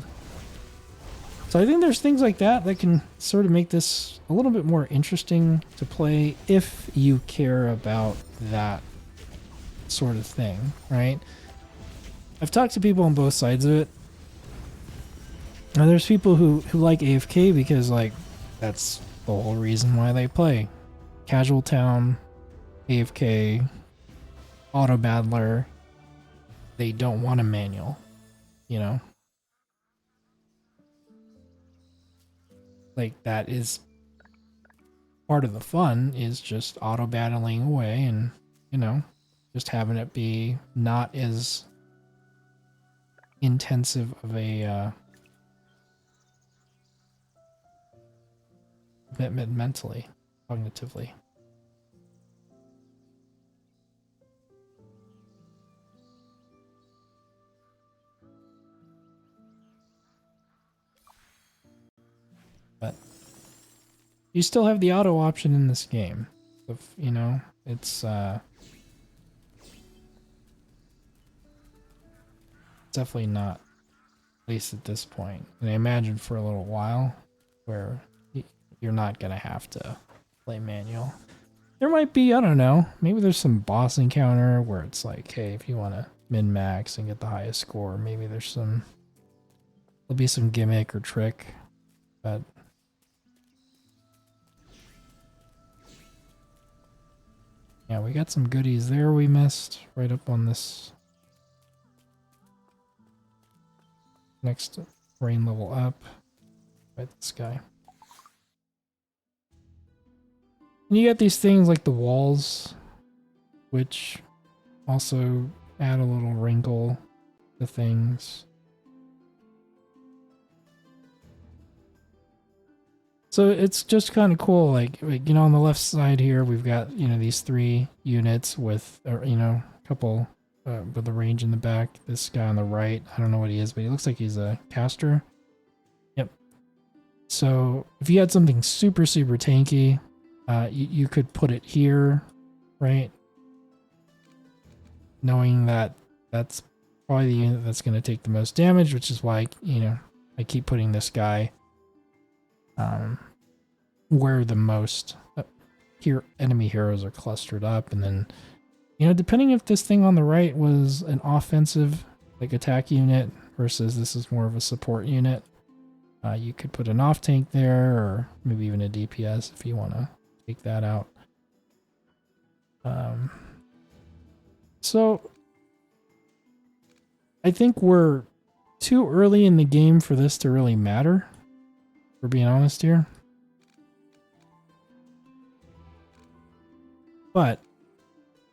So I think there's things like that that can sort of make this a little bit more interesting to play if you care about that sort of thing, right? I've talked to people on both sides of it. Now there's people who like AFK because, like, that's the whole reason why they play. Casual town, AFK, auto battler. They don't want a manual, you know? Like, that is part of the fun, is just auto battling away and, you know, just having it be not as intensive of a commitment mentally, cognitively. But you still have the auto option in this game. If, you know, it's definitely not, at least at this point. And I imagine for a little while where you're not going to have to play manual. There might be, I don't know, maybe there's some boss encounter where it's like, hey, if you want to min-max and get the highest score, maybe there'll be some gimmick or trick, but yeah, we got some goodies there we missed right up on this next rain level up. Right, this guy. And you get these things like the walls, which also add a little wrinkle to things. So it's just kind of cool, like, you know, on the left side here, we've got, you know, these 3 units with, or, you know, a couple with the range in the back. This guy on the right, I don't know what he is, but he looks like he's a caster. Yep. So if you had something super, super tanky, you could put it here, right? Knowing that that's probably the unit that's going to take the most damage, which is why, you know, I keep putting this guy where the most enemy heroes are clustered up. And then, you know, depending if this thing on the right was an offensive, like, attack unit versus this is more of a support unit, you could put an off tank there, or maybe even a DPS if you want to take that out. So I think we're too early in the game for this to really matter, for being honest here. But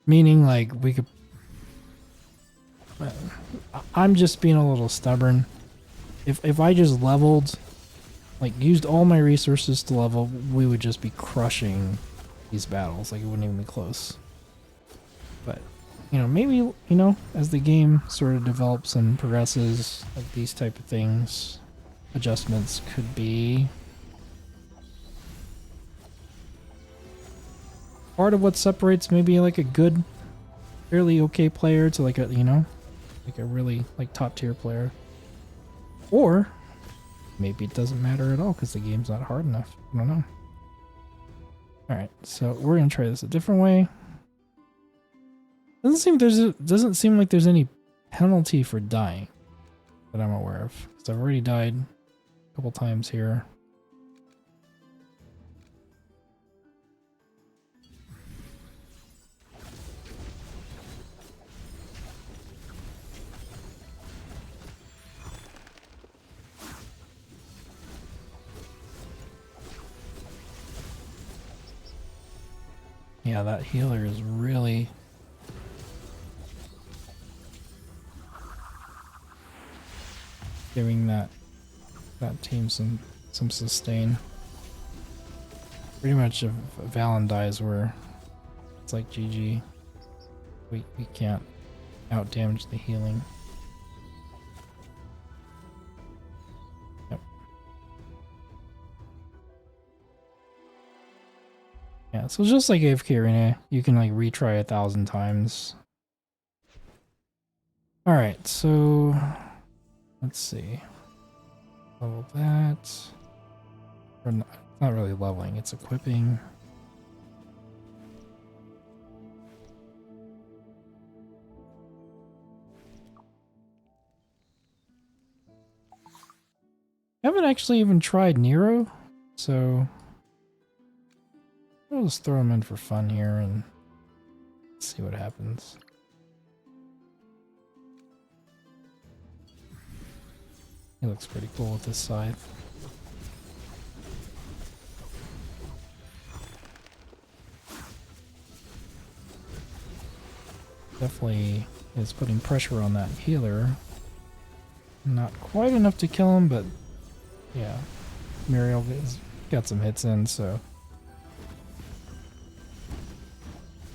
meaning, like, we could, I'm just being a little stubborn. If I just leveled like used all my resources to level, we would just be crushing these battles. Like it wouldn't even be close. But you know, maybe, you know, as the game sort of develops and progresses, like these type of things, adjustments could be part of what separates maybe like a good, fairly okay player to like a, you know, like a really like top tier player. Or maybe it doesn't matter at all because the game's not hard enough. I don't know. Alright, so we're gonna try this a different way. Doesn't seem like there's any penalty for dying that I'm aware of. Because I've already died a couple times here. Yeah, that healer is really giving that team some sustain. Pretty much if Valen dies, where it's like GG. We can't out damage the healing. Yep. Yeah, so just like AFK Arena, you can like retry 1,000 times. Alright, so let's see. Level that. Or not really leveling, it's equipping. I haven't actually even tried Nero, so I'll just throw him in for fun here and see what happens. He looks pretty cool with this scythe. Definitely is putting pressure on that healer. Not quite enough to kill him, but yeah, Muriel has got some hits in, so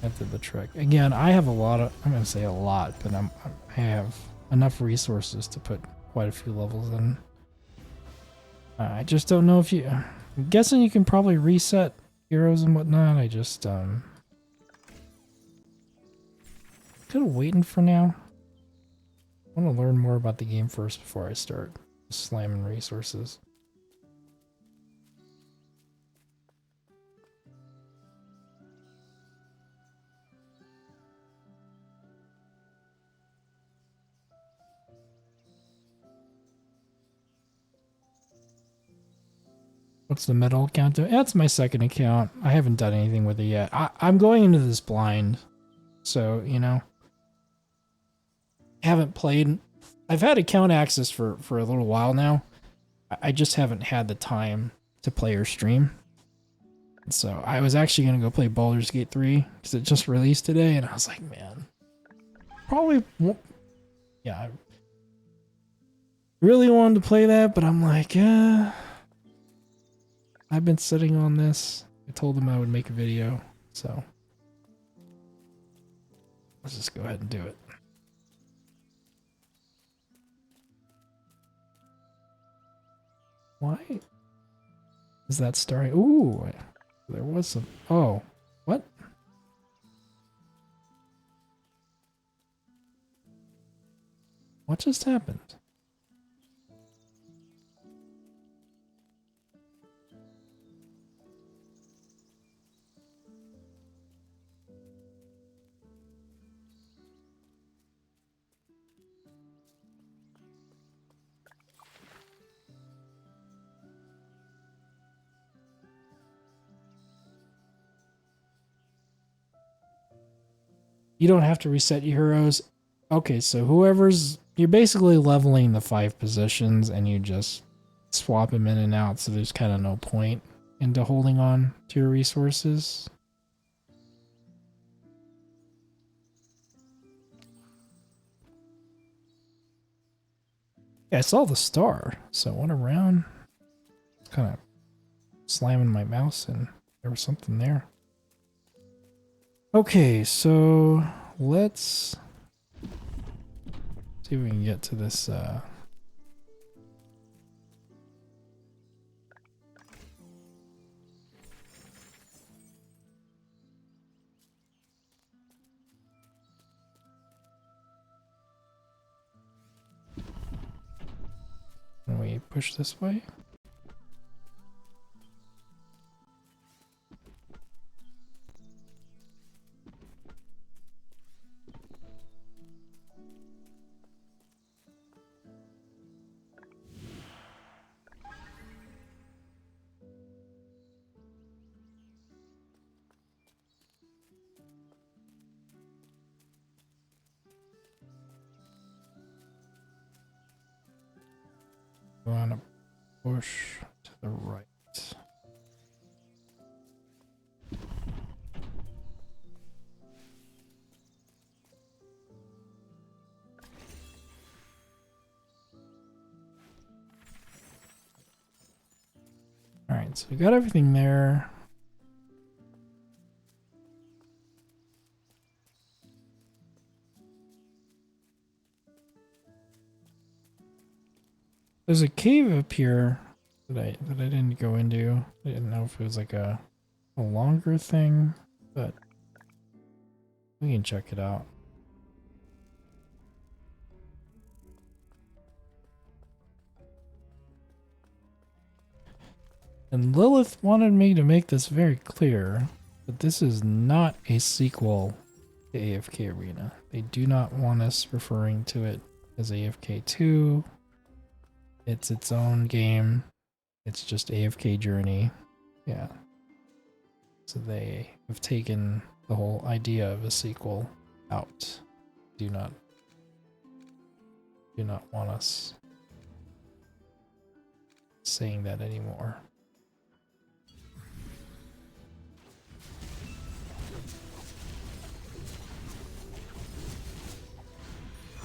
that did the trick. Again, I have a lot of, I'm gonna say a lot, but I have enough resources to put quite a few levels in. I just don't know if you, I'm guessing you can probably reset heroes and whatnot. I just kind of waiting for now. I want to learn more about the game first before I start slamming resources. What's the medal account do? That's my second account. I haven't done anything with it yet. I'm going into this blind. So, you know, haven't played. I've had account access for a little while now. I just haven't had the time to play or stream. So I was actually going to go play Baldur's Gate 3 because it just released today. And I was like, man, probably won't. Yeah, I really wanted to play that, but I'm like, I've been sitting on this. I told them I would make a video, so let's just go ahead and do it. Why is that starting? Ooh, there was some. Oh, what? What just happened? You don't have to reset your heroes. Okay, so you're basically leveling the 5 positions and you just swap them in and out, so there's kind of no point into holding on to your resources. Yeah, I saw the star, so I went around. kind of slamming my mouse and there was something there. Okay, so let's see if we can get to this can we push this way? We want to push to the right. Alright, so we got everything there. There's a cave up here that I didn't go into. I didn't know if it was like a longer thing, but we can check it out. And Lilith wanted me to make this very clear that this is not a sequel to AFK Arena. They do not want us referring to it as AFK 2. It's its own game. It's just AFK Journey. Yeah. So they have taken the whole idea of a sequel out. Do not want us saying that anymore.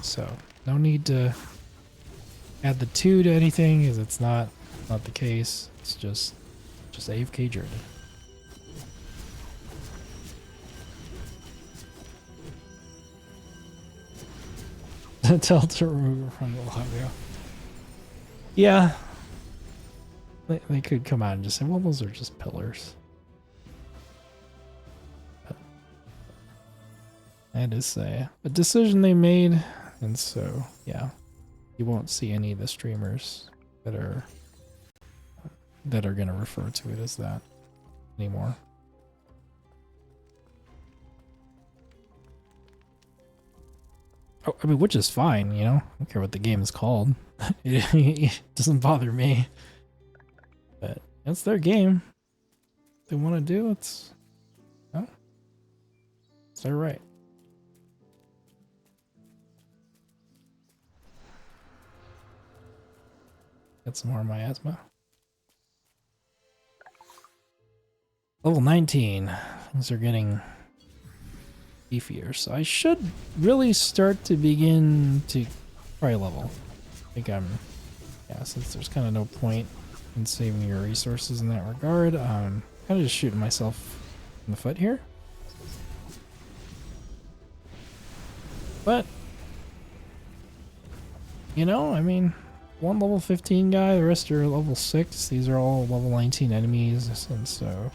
So no need to add the 2 to anything, because it's not the case. It's just AFK Journey. Tell to remove from the audio. Yeah. They could come out and just say, well, those are just pillars. But that is a decision they made, and so yeah. You won't see any of the streamers that are gonna refer to it as that anymore. Oh, I mean, which is fine, you know? I don't care what the game is called. It doesn't bother me. But it's their game. If they want to do it's their right. Get some more miasma. Level 19. Things are getting beefier, so I should really start to begin to probably level. I think since there's kind of no point in saving your resources in that regard, kind of just shooting myself in the foot here. But you know, I mean, one level 15 guy, the rest are level 6. These are all level 19 enemies, and so,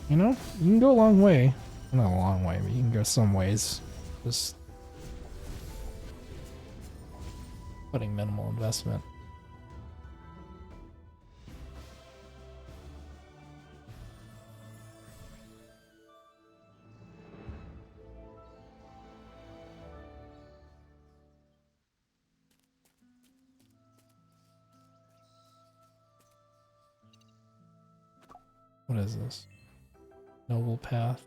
you know, you can go a long way. Not a long way, but you can go some ways. Just putting minimal investment. What is this? Noble path.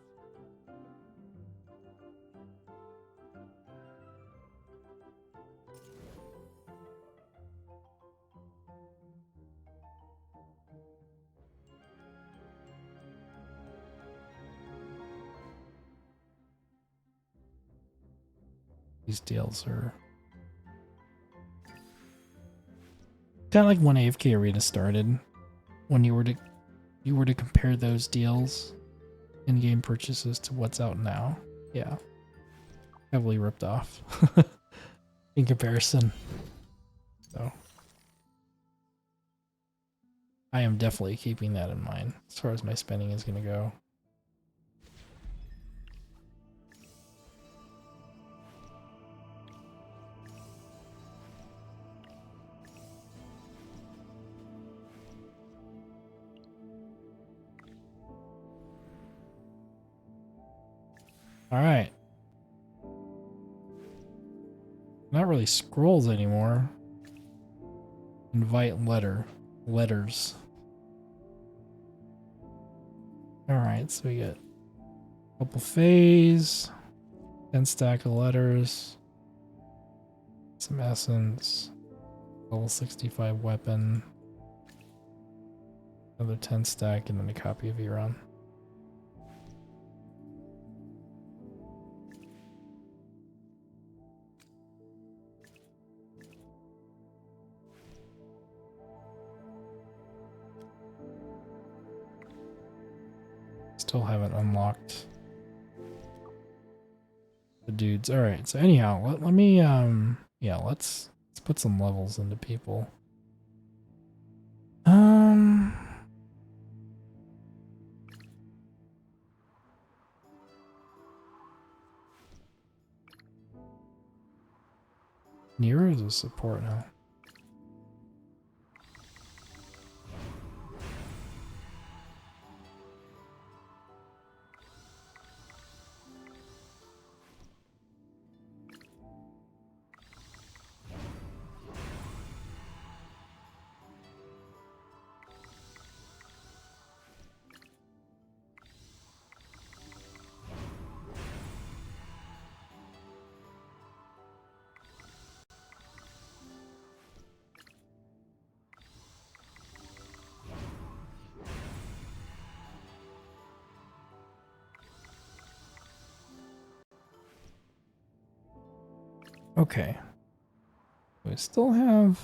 These deals are kind of like when AFK Arena started. when you were to compare those deals, in-game purchases to what's out now. Yeah, heavily ripped off in comparison. So I am definitely keeping that in mind as far as my spending is going to go. All right. Not really scrolls anymore. Invite letters. All right, so we get a couple phase, 10 stack of letters, some essence, level 65 weapon, another 10 stack, and then a copy of Euron. Still haven't unlocked the dudes. All right. So anyhow, let me yeah, let's put some levels into people. Nero is a support now. Okay. We still have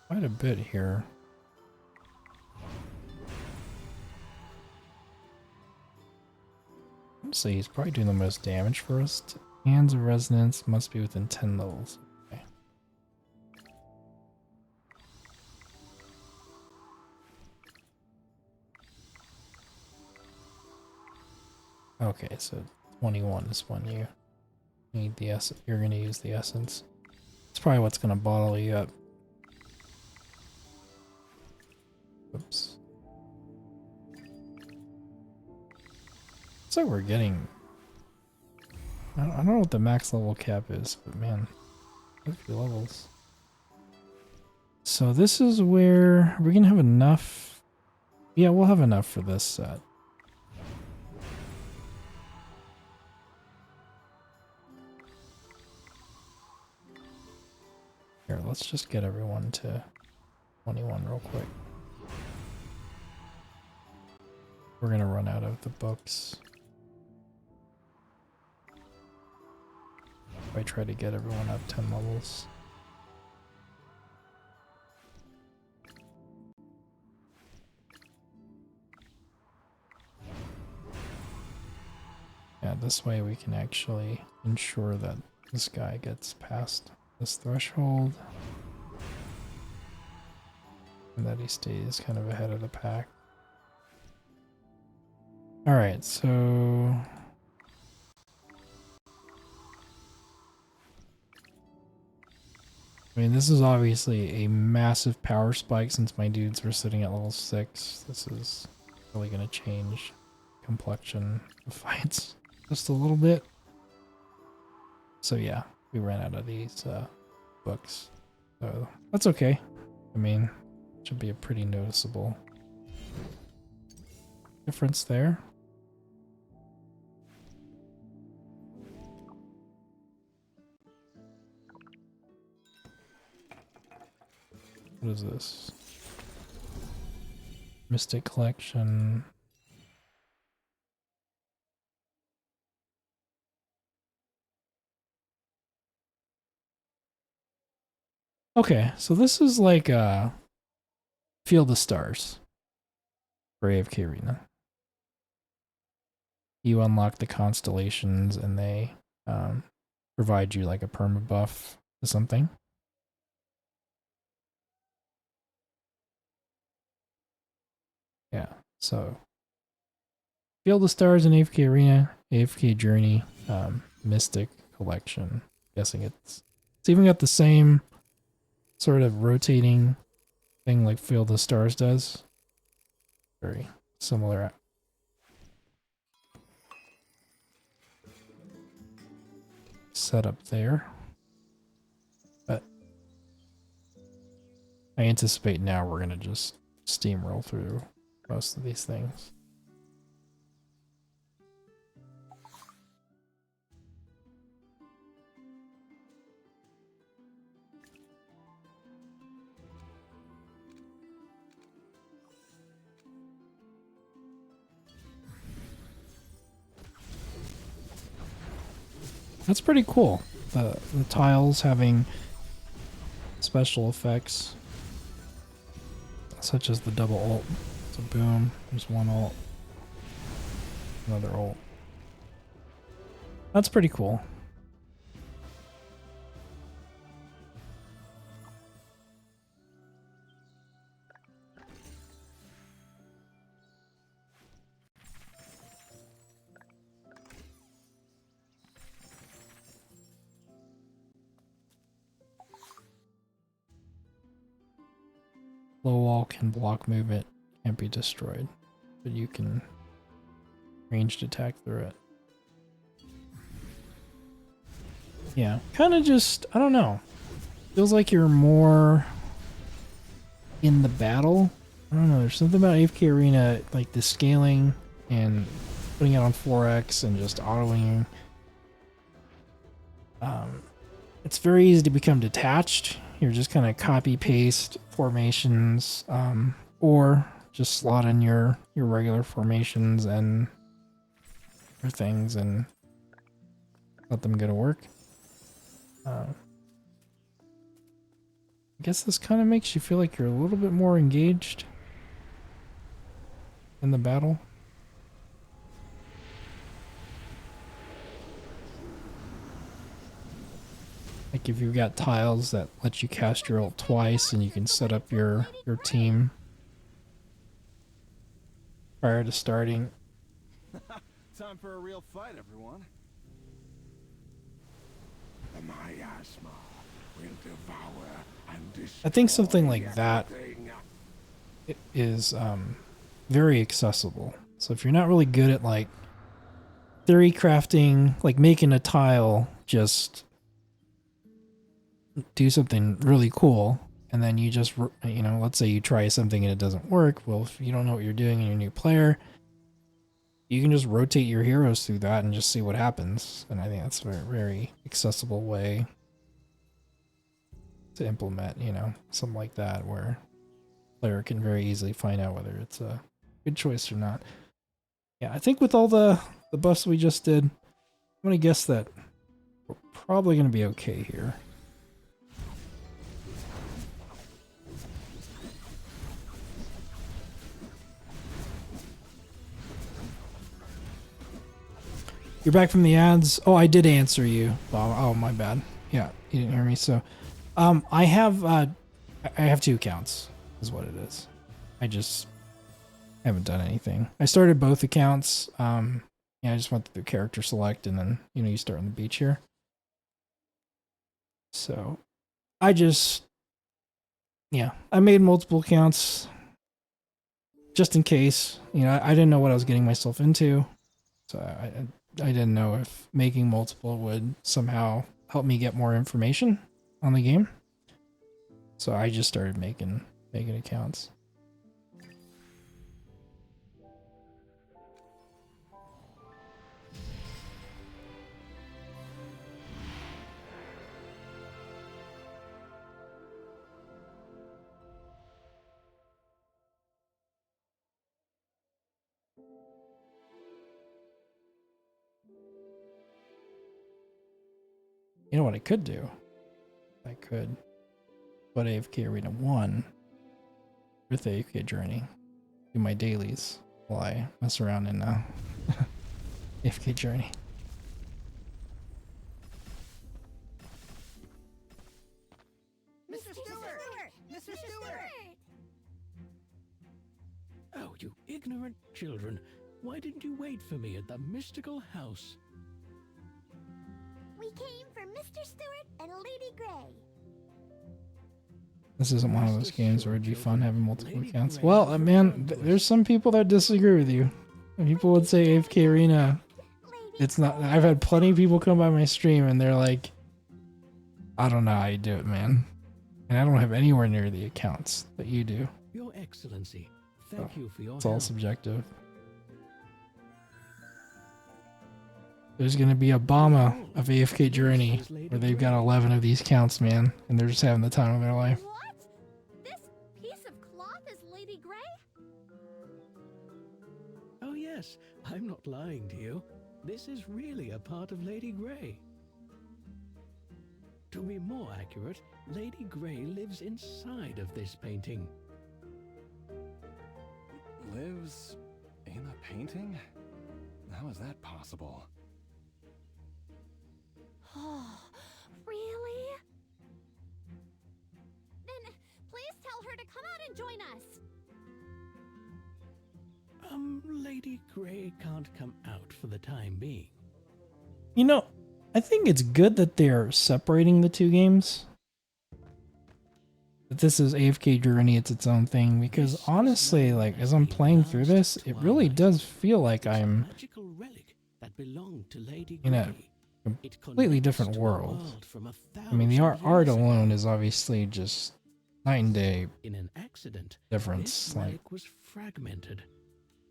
quite a bit here. I'd say he's probably doing the most damage for us. Hands of Resonance must be within 10 levels. Okay. Okay, so 21 is when you need the essence. You're going to use the essence. It's probably what's going to bottle you up. Oops. So we're getting... I don't know what the max level cap is, but man, a few levels. So this is where we're going to have enough. Yeah, we'll have enough for this set. Here, let's just get everyone to 21 real quick. We're gonna run out of the books. If I try to get everyone up 10 levels. Yeah, this way we can actually ensure that this guy gets past this threshold. And that he stays kind of ahead of the pack. Alright, so... I mean, this is obviously a massive power spike since my dudes were sitting at level 6. This is really going to change complexion of fights just a little bit. So yeah, we ran out of these books. So that's okay. I mean, it should be a pretty noticeable difference there. What is this? Mystic Collection. Okay, so this is like Field of Stars for AFK Arena. You unlock the constellations and they provide you like a perma buff to something. Yeah, so Field of Stars and AFK Arena, AFK Journey, Mystic Collection. Guessing it's even got the same sort of rotating thing like Field of Stars does. Very similar. Setup there. But I anticipate now we're gonna just steamroll through most of these things. That's pretty cool. The tiles having special effects, such as the double ult. So boom, there's one ult, another ult. That's pretty cool. Low wall can block movement, can't be destroyed, but you can ranged attack through it. Yeah, kind of just, I don't know. Feels like you're more in the battle. I don't know, there's something about AFK Arena, like the scaling and putting it on 4x and just autoing. It's very easy to become detached. You're just kind of copy paste formations, or just slot in your regular formations and your things and let them go to work. I guess this kind of makes you feel like you're a little bit more engaged in the battle. Like if you've got tiles that let you cast your ult twice and you can set up your team prior to starting. Time for a real fight, everyone. The miasma will devour and destroy. I think something like that is very accessible. So if you're not really good at like theory crafting, like making a tile just do something really cool, and then you just, you know, let's say you try something and it doesn't work. Well, if you don't know what you're doing and you're a new player, you can just rotate your heroes through that and just see what happens. And I think that's a very, very accessible way to implement, you know, something like that where player can very easily find out whether it's a good choice or not. Yeah, I think with all the buffs we just did, I'm gonna guess that we're probably gonna be okay here. You're back from the ads. Oh, I did answer you. Oh, my bad. Yeah, you didn't hear me. So, I have 2 accounts, is what it is. I just haven't done anything. I started both accounts. Yeah, I just went through character select, and then you start on the beach here. So, I made multiple accounts just in case. I didn't know what I was getting myself into, so I didn't know if making multiple would somehow help me get more information on the game. So I just started making accounts. You know what I could do? I could but AFK Arena 1 with AFK Journey. Do my dailies while I mess around in AFK Journey. Mr. Stewart! Mr. Stewart! Oh, you ignorant children. Why didn't you wait for me at the mystical house? We came for Mr. Stewart and Lady Grey. This isn't one of those games where it'd be fun having multiple accounts. Well, man, there's some people that disagree with you. People would say AFK Arena, it's not. I've had plenty of people come by my stream and they're like, I don't know how you do it, man. And I don't have anywhere near the accounts that you do. Your Excellency, thank you for your It's all help. subjective. There's gonna be a Obama of AFK Journey where they've got 11 of these counts, man, and they're just having the time of their life. What? This piece of cloth is Lady Grey? Oh yes, I'm not lying to you. This is really a part of Lady Grey. To be more accurate, Lady Grey lives inside of this painting. Lives in a painting? How is that possible? Oh, really? Then please tell her to come out and join us. Lady Grey can't come out for the time being. You know, I think it's good that they're separating the two games. That this is AFK Journey, it's its own thing, because honestly, like, as I'm playing through this, it really does feel like I'm Magical relic that belonged to Lady in a Grey. It completely connects different to a world. from a I mean, the thousand art years ago. alone is obviously just night and day In an accident, difference. this Like, relic was fragmented.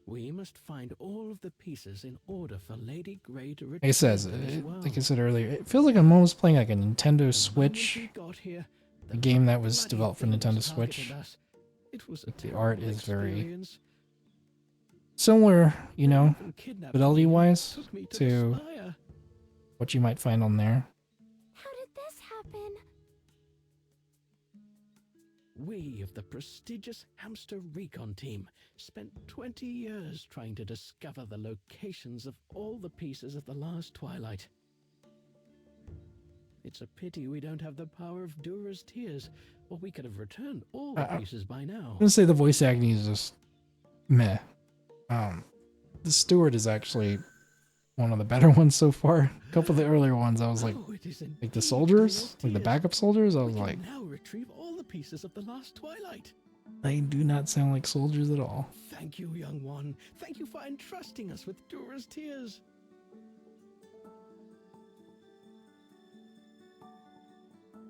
We must find all of the pieces in order for Lady Grey to return like I said, to this world. like I said earlier, it feels like I'm almost playing like a Nintendo The Switch, moment we got here, a the game that was bloody developed for things Nintendo targeted Switch. us. It was a Like, the art terrible is very experience. similar, you know, Even kidnapped fidelity me, wise took me to the spire. what you might find on there. How did this happen? We of the prestigious Hamster Recon Team spent 20 years trying to discover the locations of all the pieces of the last Twilight. It's a pity we don't have the power of Dura's tears, or we could have returned all the pieces by now. I'm gonna say the voice acting is just meh. The Steward is actually one of the better ones so far. A couple of the earlier ones, I was like, Oh, it is like the indeed soldiers, real like the tears. backup soldiers, I We was can like, now retrieve all the pieces of the last Twilight. they do not sound like soldiers at all. Thank you, young one. Thank you for entrusting us with Dura's tears.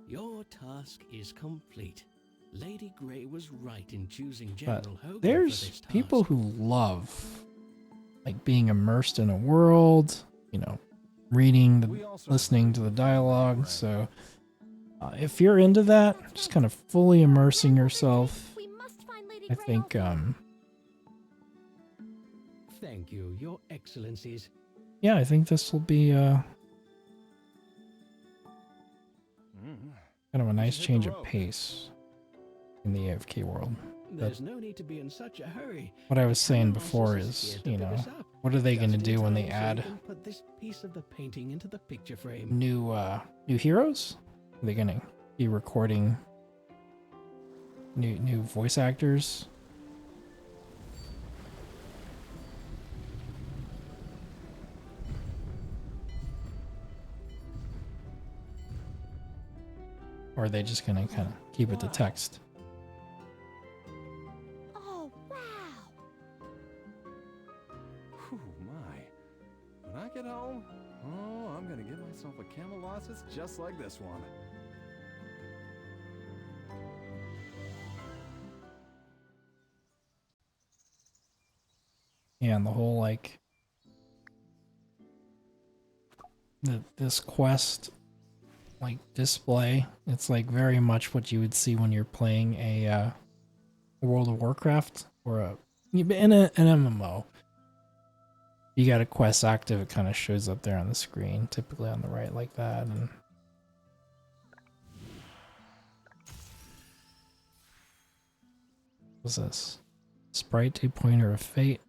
Your task is complete. Lady Grey was right in choosing But General Hogan for there's this task. people who love like being immersed in a world, you know, reading, listening to the dialogue. So if you're into that, just kind of fully immersing yourself, We must find Lady I Grey think also. Thank you, Your Excellencies. yeah, I think this will be kind of a nice hit the change of road. pace in the AFK world. There's no need to be in such a hurry. What I was saying Someone else before is is, here to you pick know, us up. what are they going to Just in do when they time so we add can put this piece of the painting into the picture frame. new heroes? Are they going to be recording new voice actors? Or are they just going to kind of keep it to text? Oh, wow. Whew, my. When I get home, oh, I'm gonna get myself a Camelossus just like this one. Yeah, and the whole like this quest like display, it's like very much what you would see when you're playing a World of Warcraft or an MMO. You got a quest active, it kind of shows up there on the screen, typically on the right like that. And What's this? Sprite 2 pointer of fate.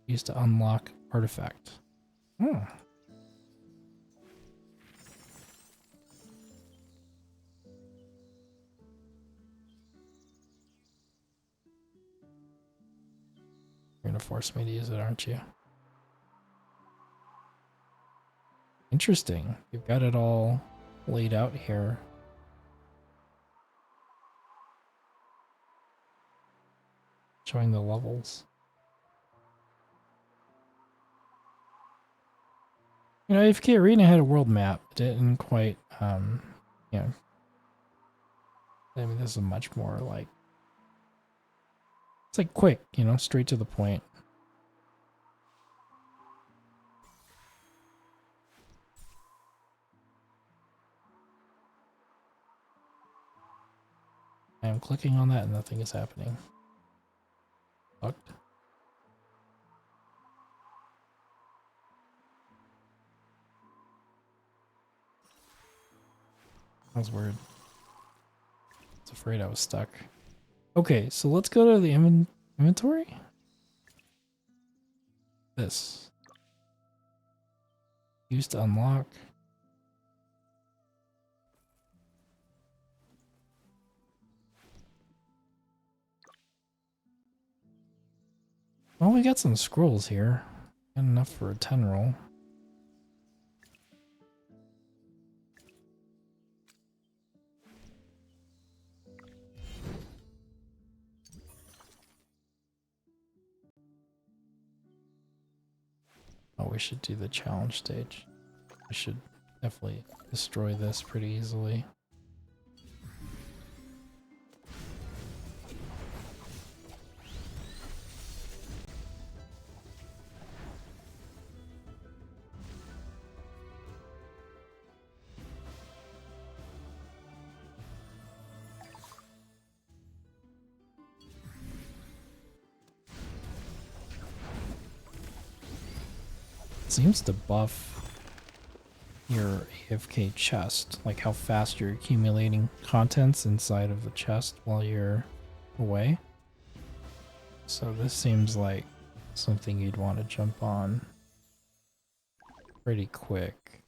Used to unlock artifact. Oh. You're gonna force me to use it, aren't you? Interesting. You've got it all laid out here. Showing the levels. You know, AFK Arena had a world map. It didn't quite, you know. I mean, this is much more like... It's like quick, you know, straight to the point. I am clicking on that and nothing is happening. Fucked. That was weird. I was afraid I was stuck. Okay, so let's go to the inventory. This. Used to unlock. Well, we got some scrolls here. Got enough for a 10 roll. Oh, we should do the challenge stage. We should definitely destroy this pretty easily. Seems to buff your AFK chest, like how fast you're accumulating contents inside of the chest while you're away. So this seems like something you'd want to jump on pretty quick.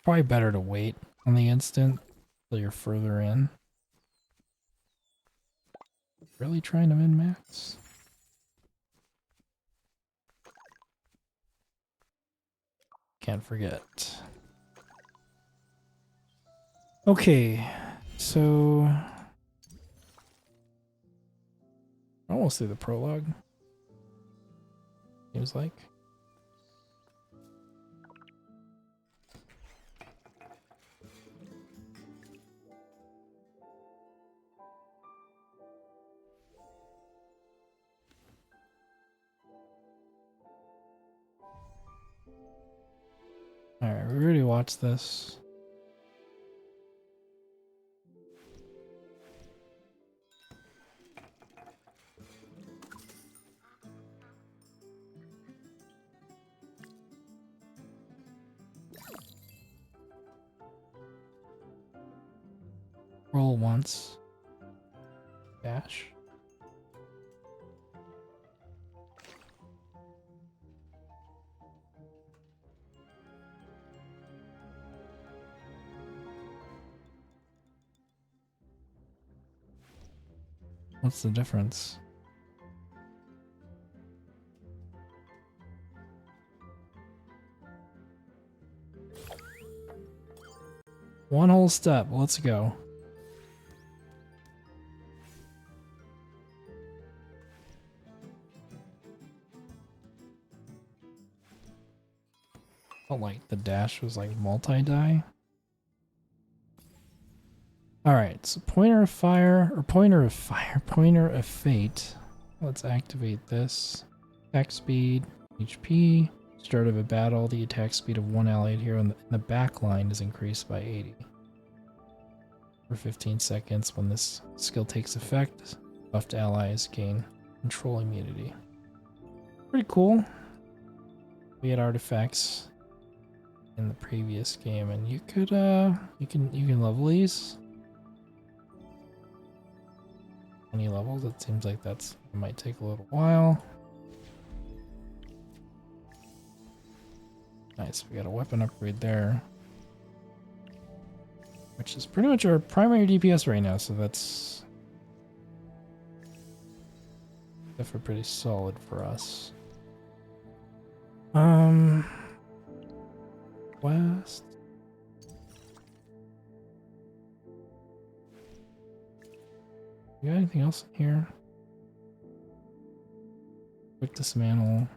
Probably better to wait on the instant till you're further in. Really trying to min-max? Can't forget. Okay, so... almost through the prologue. Seems like. Alright, we already watched this. Roll once. Dash. What's the difference? One whole step. Let's go. Felt like the dash was like multi-die. Alright, so pointer of fire, or pointer of fire, pointer of fate. Let's activate this. Attack speed, HP. Start of a battle, the attack speed of one allied hero in the back line is increased by 80. For 15 seconds, when this skill takes effect, buffed allies gain control immunity. pretty cool. We had artifacts in the previous game, and you could you can level these. Any levels? It seems like it might take a little while. Nice, we got a weapon upgrade there, which is pretty much our primary DPS right now, so that's definitely pretty solid for us. West. You got anything else in here? Quick dismantle.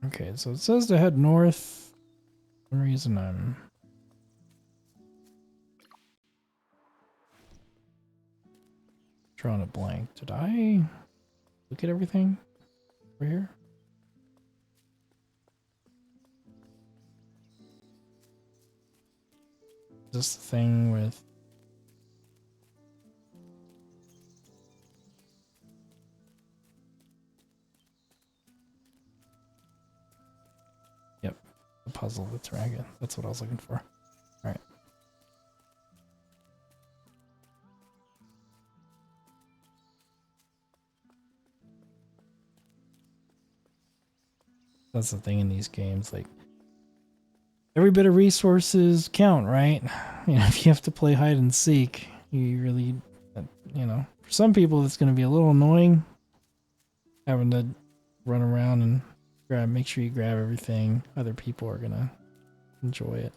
Okay, so it says to head north. For some reason I'm drawing a blank. Did I look at everything over here? Is this the thing with... Yep, the puzzle with dragon. That's what I was looking for. Alright. That's the thing in these games, like, every bit of resources count, right? You know, if you have to play hide and seek, you really, you know, for some people it's going to be a little annoying having to run around and make sure you grab everything. Other people are going to enjoy it.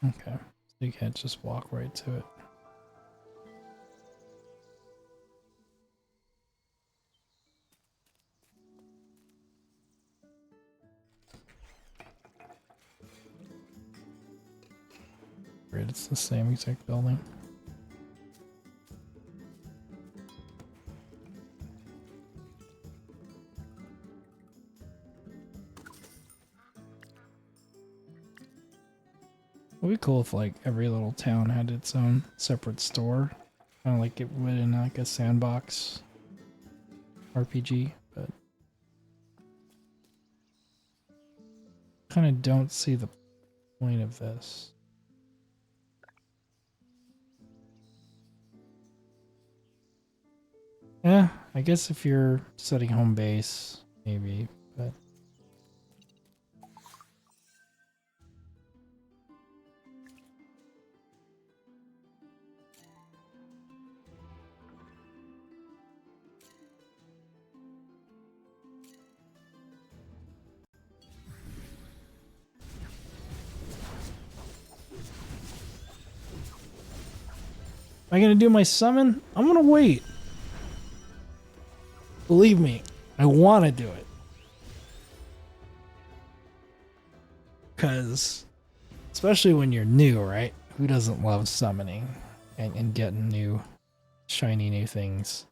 Okay, so you can't just walk right to it. Great, it's the same exact building. It'd be cool if like every little town had its own separate store, kind of like it would in like a sandbox RPG, but kind of don't see the point of this. Yeah, I guess if you're setting home base, maybe, but am I gonna do my summon? I'm gonna wait. Believe me, I want to do it. Because, especially when you're new, right? Who doesn't love summoning and getting new, shiny new things?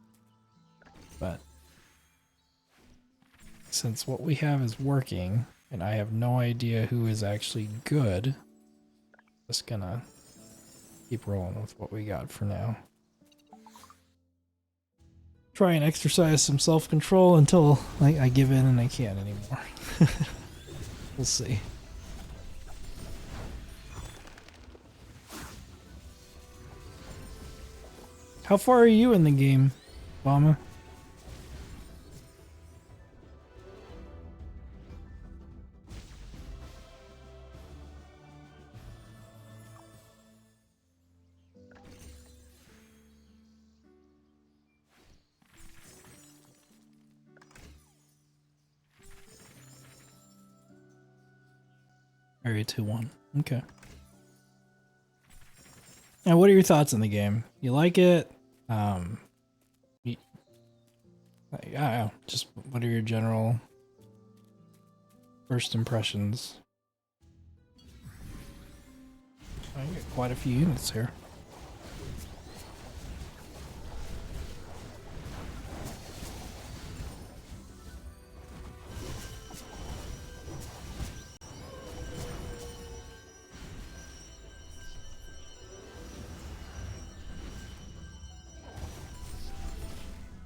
But since what we have is working, and I have no idea who is actually good, just gonna keep rolling with what we got for now. Try and exercise some self-control until I give in and I can't anymore. We'll see. How far are you in the game, Obama? Area 2-1. Okay. Now, what are your thoughts on the game? You like it? You, I don't know. Just what are your general first impressions? I get quite a few units here.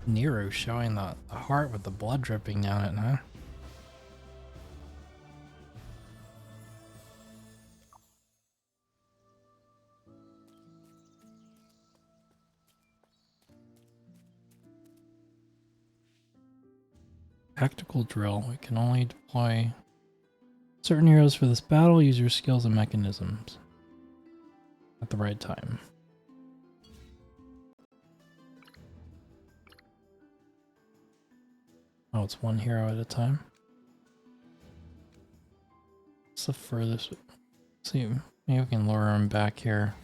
Nero showing the heart with the blood dripping down it, huh? Tactical drill. We can only deploy certain heroes for this battle. Use your skills and mechanisms at the right time. Oh, it's one hero at a time. What's the furthest? See, maybe we can lure him back here.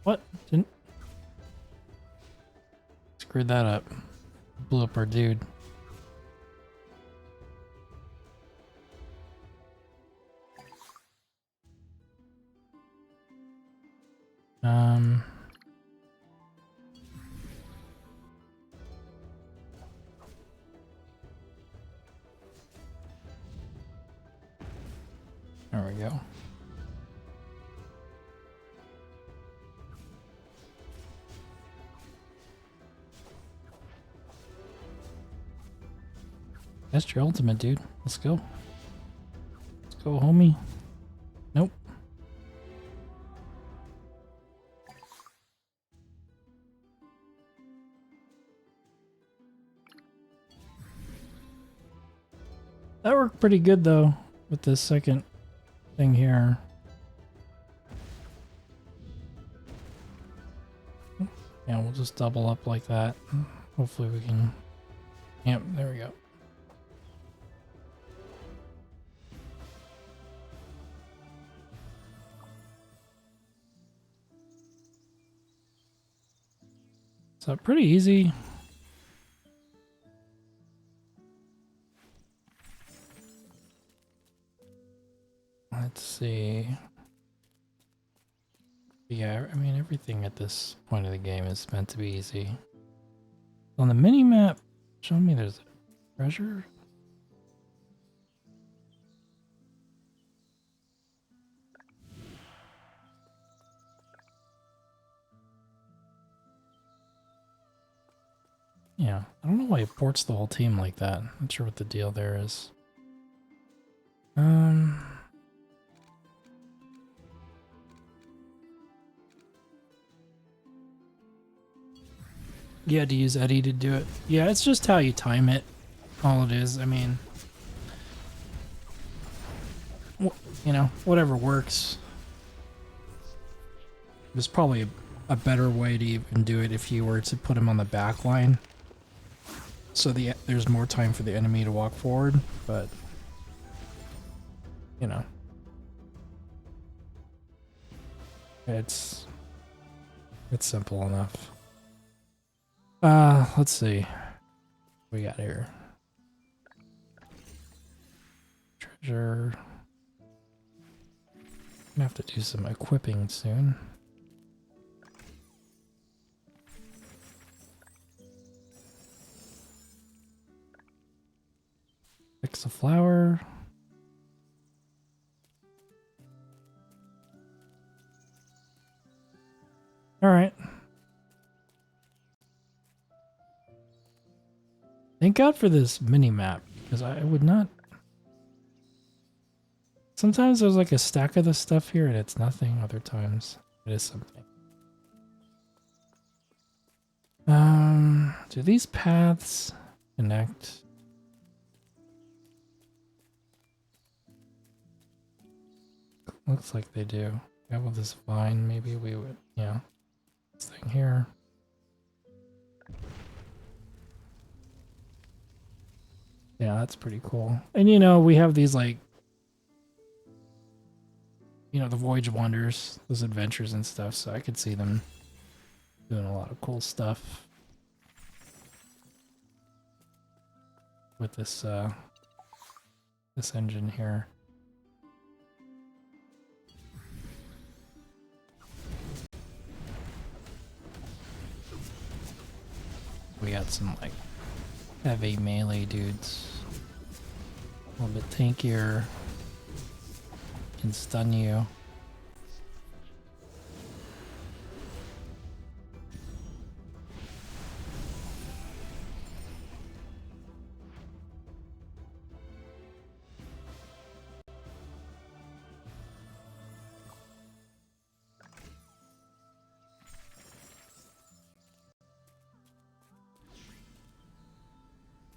What? Didn't screwed that up. Blew up our dude. There we go. That's your ultimate, dude. Let's go. Let's go, homie. Nope. That worked pretty good, though, with this second thing here. Yeah, we'll just double up like that. Hopefully we can... Yep, there we go. So pretty easy. Let's see. Yeah, I mean, everything at this point of the game is meant to be easy. On the mini-map, show me there's a treasure. Yeah, I don't know why it ports the whole team like that. I'm not sure what the deal there is. You had to use Eddie to do it. Yeah, it's just how you time it. All it is. I mean, you know, whatever works. There's probably a better way to even do it if you were to put him on the back line. So there's more time for the enemy to walk forward, but you know, it's simple enough. Let's see. What we got here? Treasure. Gonna have to do some equipping soon. Fix a flower. All right. Thank God for this mini map, because I would not. Sometimes there's like a stack of this stuff here and it's nothing. Other times it is something. Do these paths connect? Looks like they do. Yeah, with this vine, maybe we would, yeah. This thing here. Yeah, that's pretty cool. And you know, we have these like, you know, the Voyage Wonders, those adventures and stuff, so I could see them doing a lot of cool stuff with this this engine here. We got some like heavy melee dudes. A little bit tankier. Can stun you.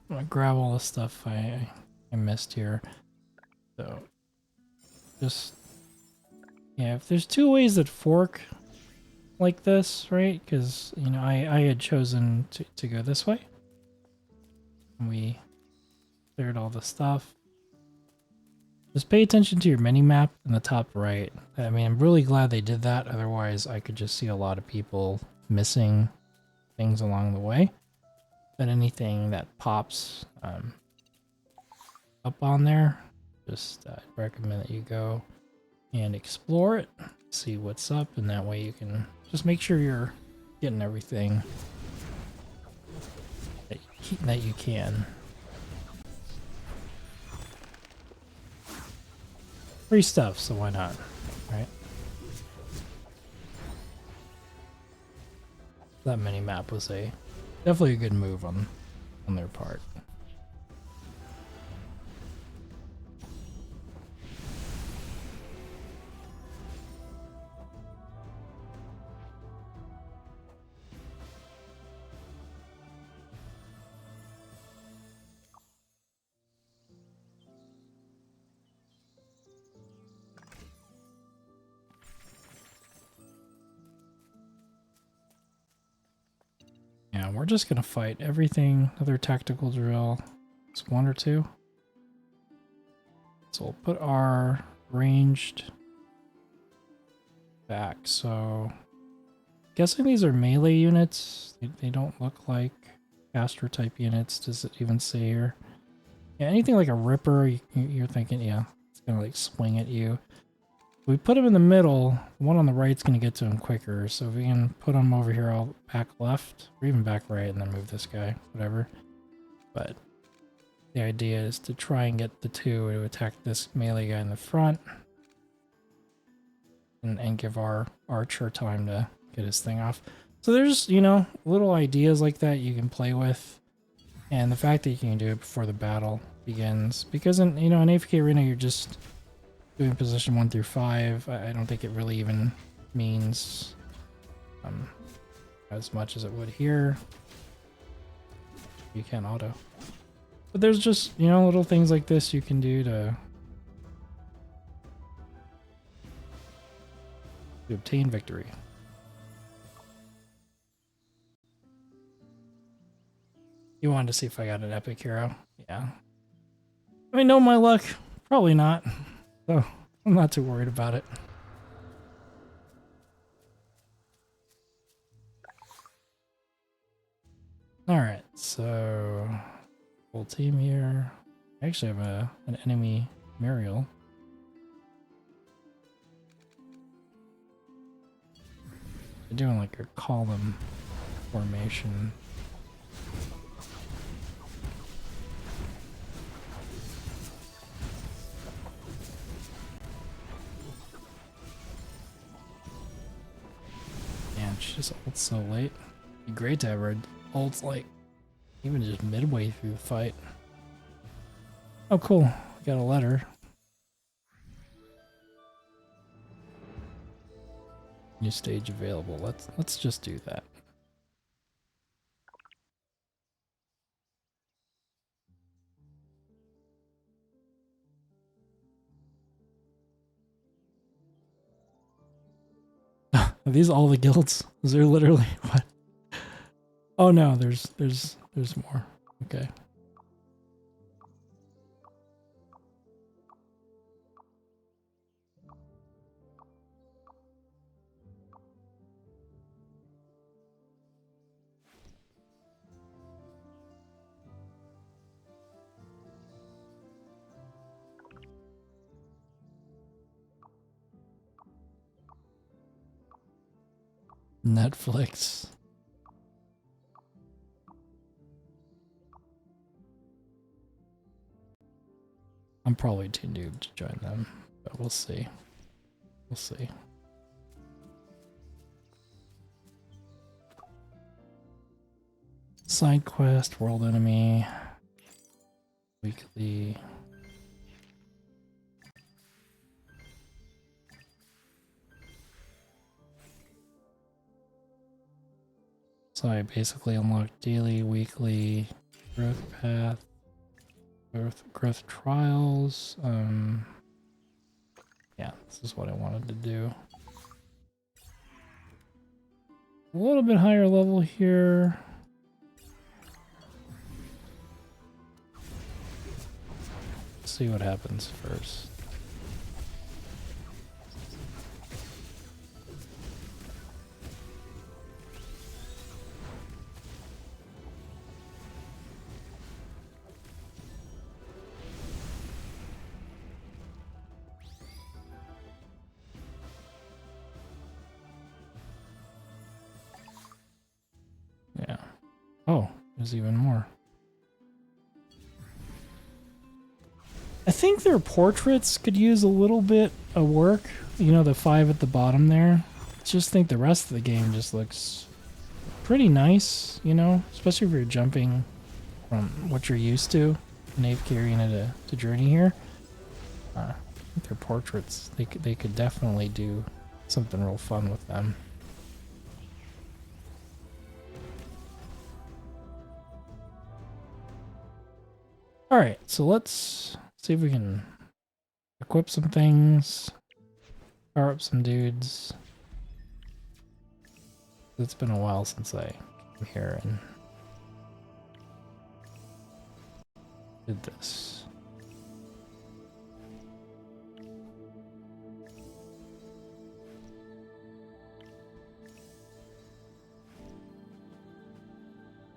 I'm gonna grab all the stuff I missed here. So just yeah, if there's two ways that fork like this, right? Because you know I had chosen to go this way. And we cleared all the stuff. Just pay attention to your mini map in the top right. I mean, I'm really glad they did that. Otherwise, I could just see a lot of people missing things along the way. But anything that pops up on there, just recommend that you go and explore it, see what's up, and that way you can just make sure you're getting everything that you can. Free stuff, so why not, right? That mini map was definitely a good move on their part. Yeah, we're just gonna fight everything. Another tactical drill. It's one or two. So we'll put our ranged back. So guessing these are melee units. They don't look like caster type units. Does it even say here? Yeah, anything like a ripper, you're thinking, yeah, it's gonna like swing at you. We put him in the middle, the one on the right's going to get to him quicker, so if we can put him over here all back left, or even back right, and then move this guy, whatever. But the idea is to try and get the two to attack this melee guy in the front, and give our archer time to get his thing off. So there's, you know, little ideas like that you can play with, and the fact that you can do it before the battle begins, because in, you know, in AFK Arena you're just doing position 1 through 5, I don't think it really even means as much as it would here. You can auto. But there's just, you know, little things like this you can do to obtain victory. You wanted to see if I got an epic hero? Yeah. I mean, know my luck? Probably not. So, I'm not too worried about it. Alright, so full team here. I actually have an enemy Muriel. They're doing like a column formation. Man, she just ults so late. It'd be great to have her ults like even just midway through the fight. Oh cool, we got a letter. New stage available. Let's just do that. Are these all the guilds? Is there literally what? Oh no, there's more. Okay. Netflix. I'm probably too noob to join them, but we'll see. We'll see. Side quest, world enemy, weekly. So I basically unlock daily, weekly, growth path, growth trials. Yeah, this is what I wanted to do. A little bit higher level here. See what happens first. Yeah. Oh, there's even more. I think their portraits could use a little bit of work. You know, the 5 at the bottom there. Just think the rest of the game just looks pretty nice, you know? Especially if you're jumping from what you're used to in AFK Arena to Journey here. I think their portraits, they could definitely do something real fun with them. Alright, so let's see if we can equip some things, power up some dudes. It's been a while since I came here and did this.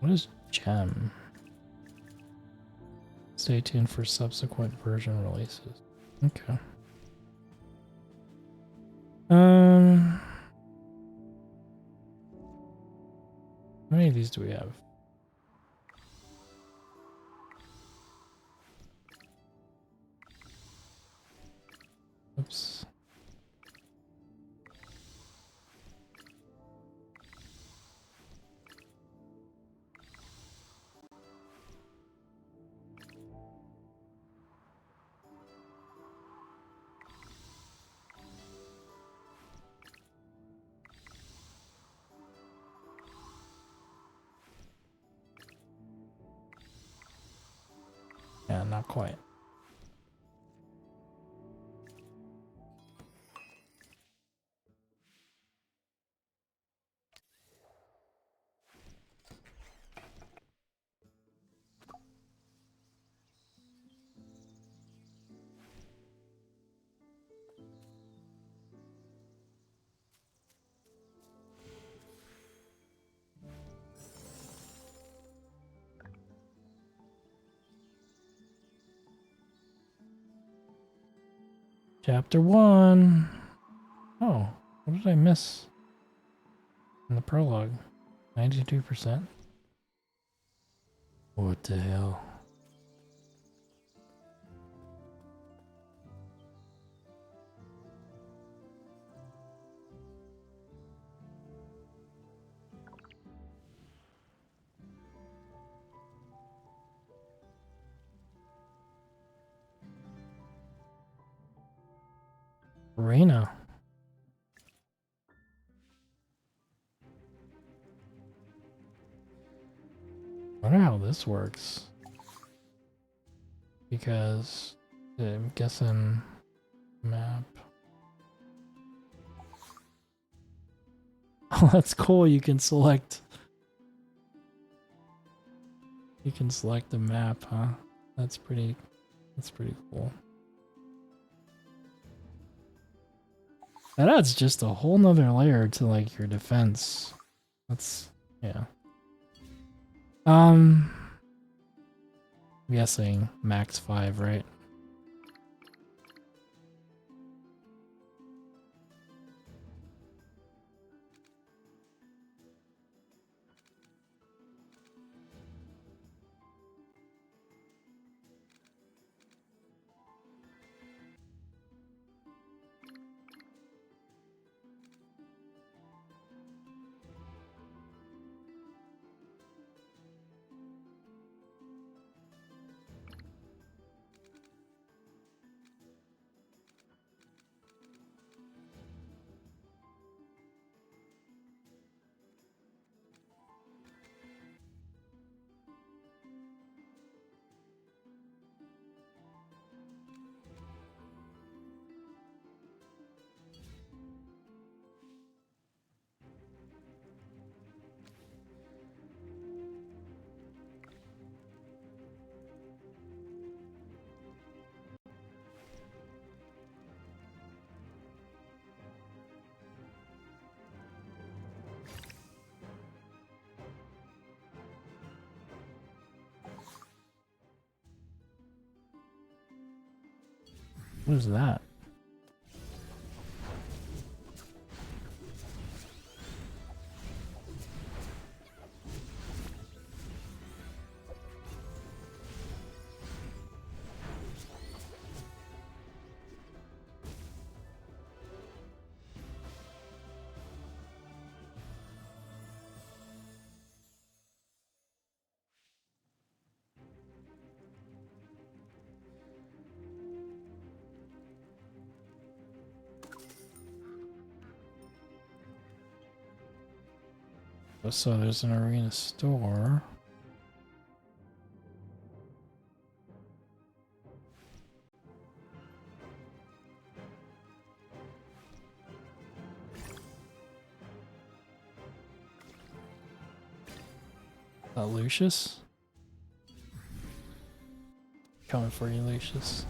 What is gem? Stay tuned for subsequent version releases. Okay. How many of these do we have? Oops. Yeah, not quite. Chapter 1. Oh, what did I miss in the prologue? 92%? What the hell? Arena. I wonder how this works. Because I'm guessing map. Oh, that's cool. You can select. You can select the map, huh? That's pretty cool. That adds just a whole nother layer to like your defense. That's yeah. I'm guessing max 5, right? What is that? So there's an arena store. Lucius? Coming for you, Lucius.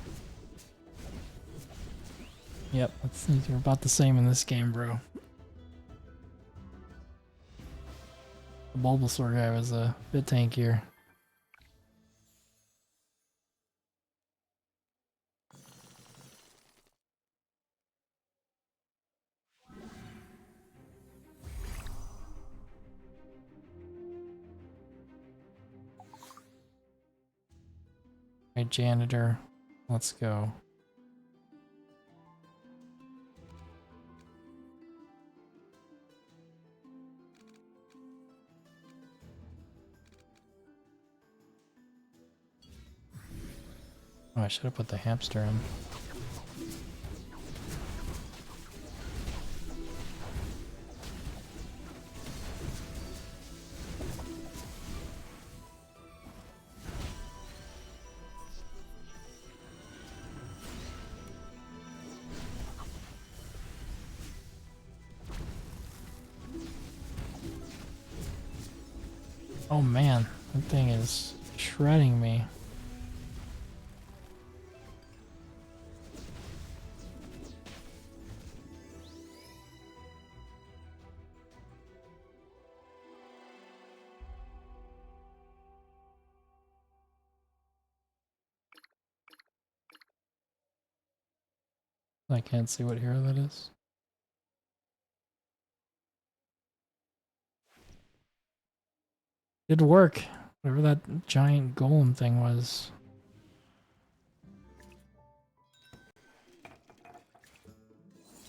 Yep, they're about the same in this game, bro. The Bulbasaur guy was a bit tankier. Hey, janitor, let's go. Oh, I should have put the hamster in. Oh man, that thing is shredding me. I can't see what hero that is. Did work. Whatever that giant golem thing was.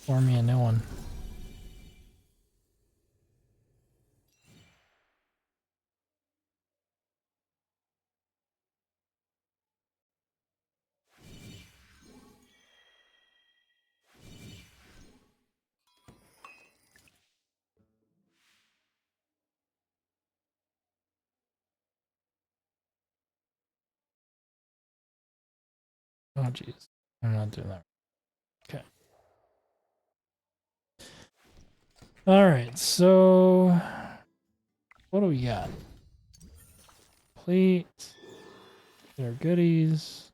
Pour me a new one. Oh jeez. I'm not doing that. Okay. Alright, so what do we got? Plate. Get our goodies.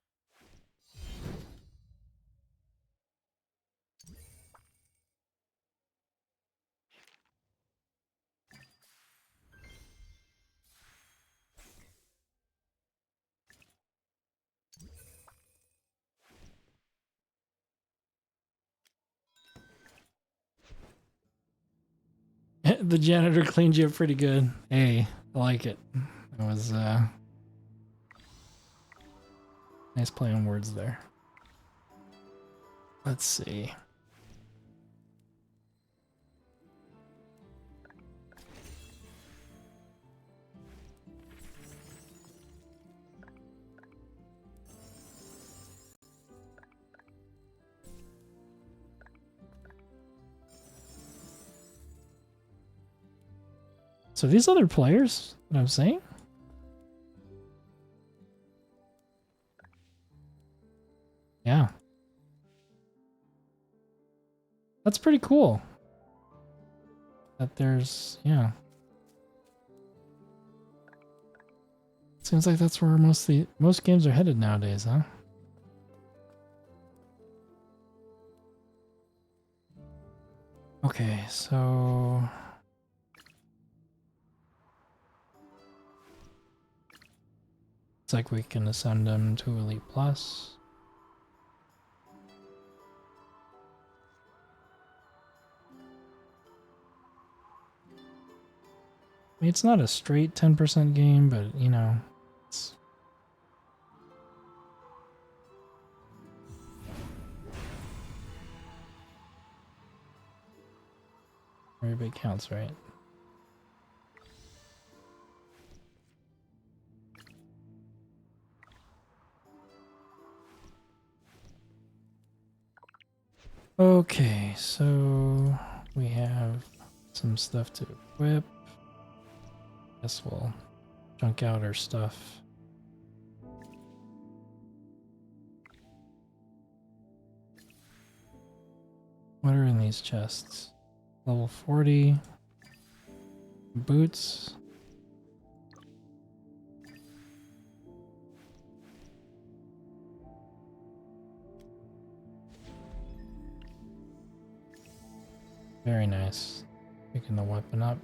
The janitor cleaned you up pretty good. Hey, I like it. It was nice play on words there. Let's see. So these other players, what I'm saying? Yeah. That's pretty cool. That there's, yeah. Seems like that's where most games are headed nowadays, huh? Okay, so it's like we can ascend them to Elite Plus. mean, it's not a straight 10% game, but you know, it's every bit counts, right? Okay, so we have some stuff to equip. Guess we'll junk out our stuff. What are in these chests? Level 40. Boots. Very nice. Picking the weapon up.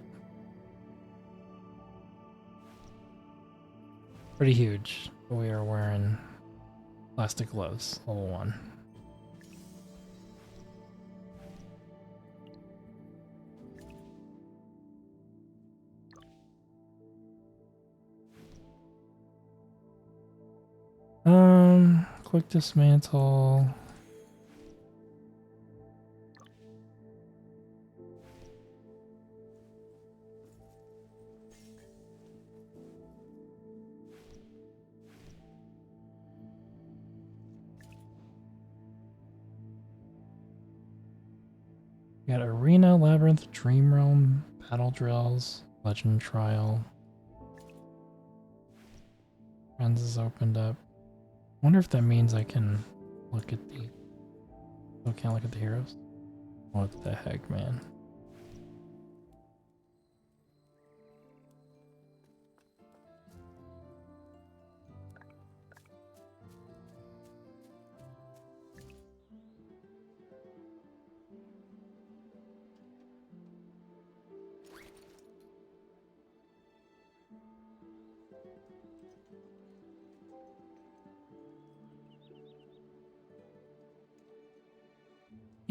Pretty huge. But we are wearing plastic gloves, level 1. Quick dismantle. We got Arena, Labyrinth, Dream Realm, Battle Drills, Legend Trial. Friends is opened up. Wonder if that means I can look at the... Oh, can't look at the heroes? What the heck, man?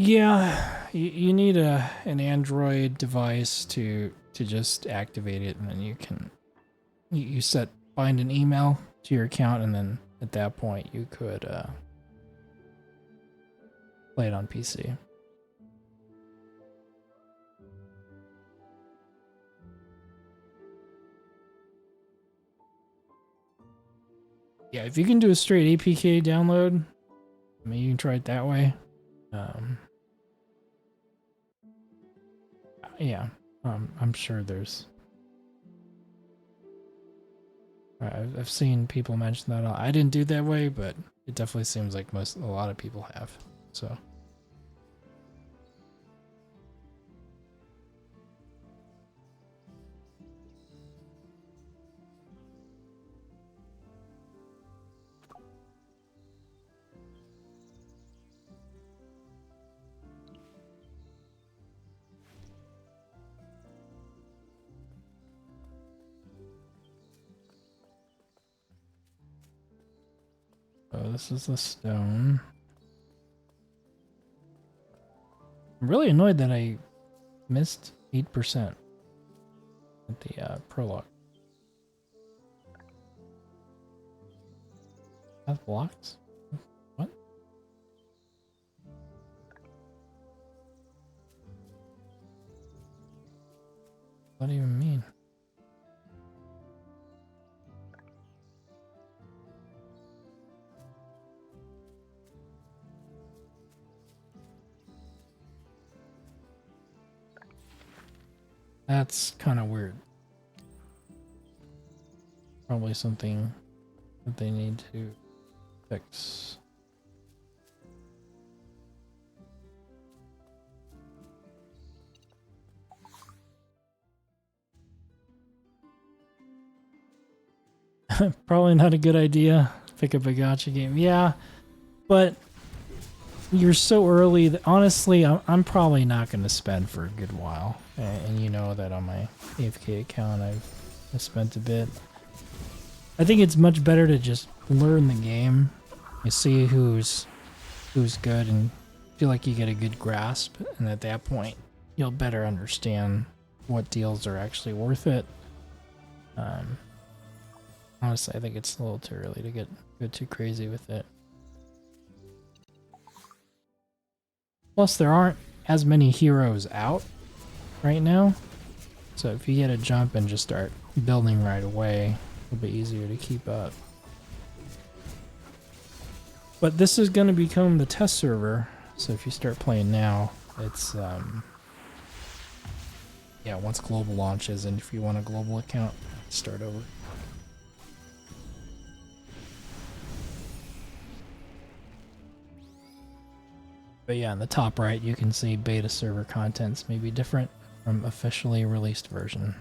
Yeah, you need an Android device to just activate it, and then you can you find an email to your account, and then at that point you could play it on PC. Yeah, if you can do a straight APK download, I mean, you can try it that way. Yeah, I'm sure there's... I've seen people mention that. I didn't do it that way, but it definitely seems like a lot of people have. So... Oh, this is the stone. I'm really annoyed that I missed 8% at the prologue. That's blocked? What? What do you even mean? That's kind of weird. Probably something that they need to fix. Probably not a good idea. Pick up a gacha game. Yeah, but you're so early that honestly, I'm probably not going to spend for a good while. And you know that on my AFK account, I've spent a bit. I think it's much better to just learn the game. You see who's good and feel like you get a good grasp. And at that point, you'll better understand what deals are actually worth it. Honestly, I think it's a little too early to get too crazy with it. Plus, there aren't as many heroes out right now. So if you get a jump and just start building right away, it'll be easier to keep up. But this is going to become the test server. So if you start playing now, it's, yeah, once global launches, and if you want a global account, start over. But yeah, in the top right, you can see beta server contents may be different from officially released version.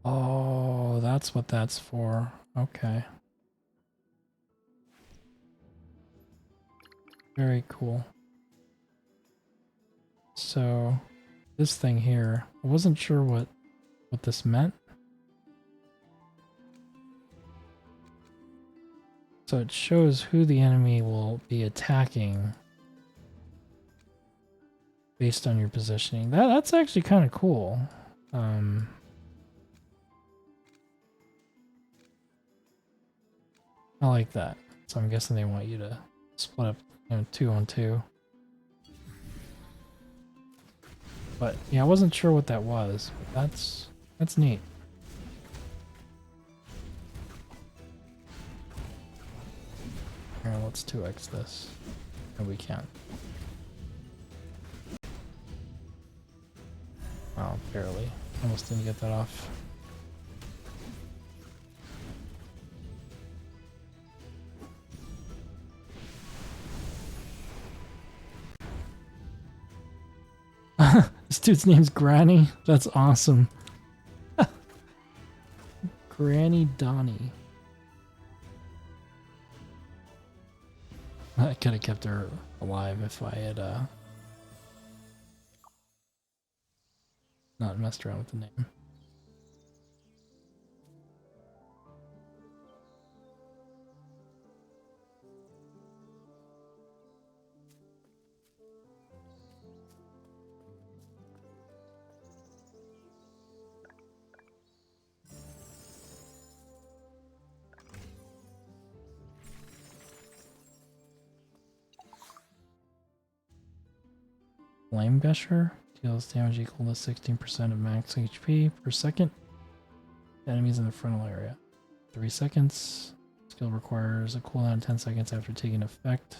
Oh, that's what that's for. Okay. Very cool. So, this thing here, I wasn't sure what this meant. So it shows who the enemy will be attacking based on your positioning. That's actually kind of cool. I like that. So I'm guessing they want you to split up, 2-on-2. But yeah, I wasn't sure what that was. But that's neat. Here, let's 2x this. No, we can't. Oh, barely. Almost didn't get that off. This dude's name's Granny. That's awesome. Granny Donnie. I could have kept her alive if I had not messed around with the name. Flame Gusher deals damage equal to 16% of max HP per second. Enemies in the frontal area. 3 seconds. Skill requires a cooldown of 10 seconds after taking effect.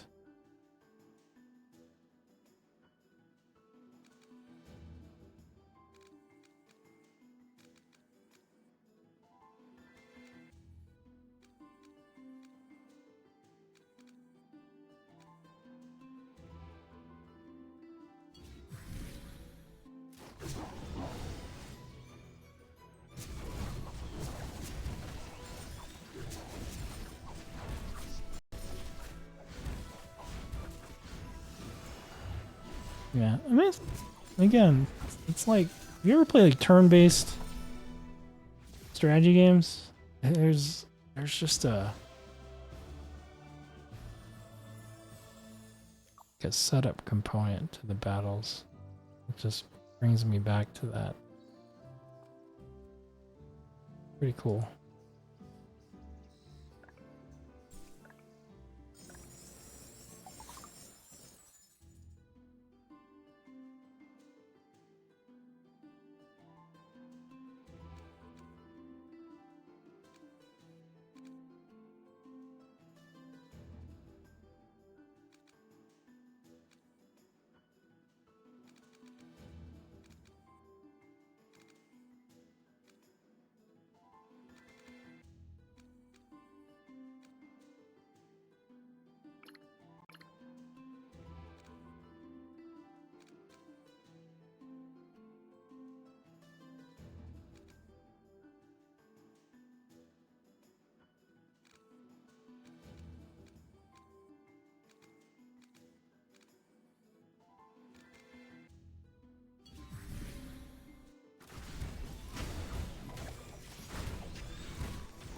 Yeah, I mean, again, it's like, have you ever played like turn-based strategy games? There's just a setup component to the battles. It just brings me back to that. Pretty cool.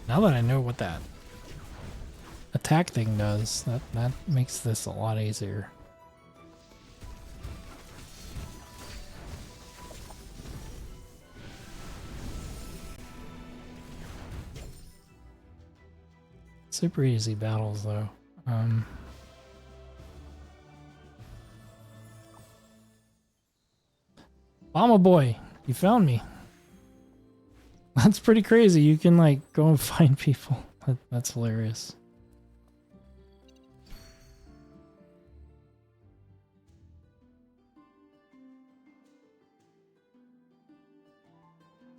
Now that I know what that attack thing does, that makes this a lot easier. Super easy battles though. Mama boy, you found me. That's pretty crazy. You can like go and find people. That's hilarious.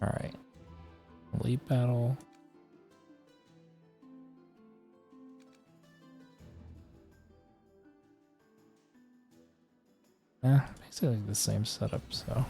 All right. Elite battle. Basically the same setup, so.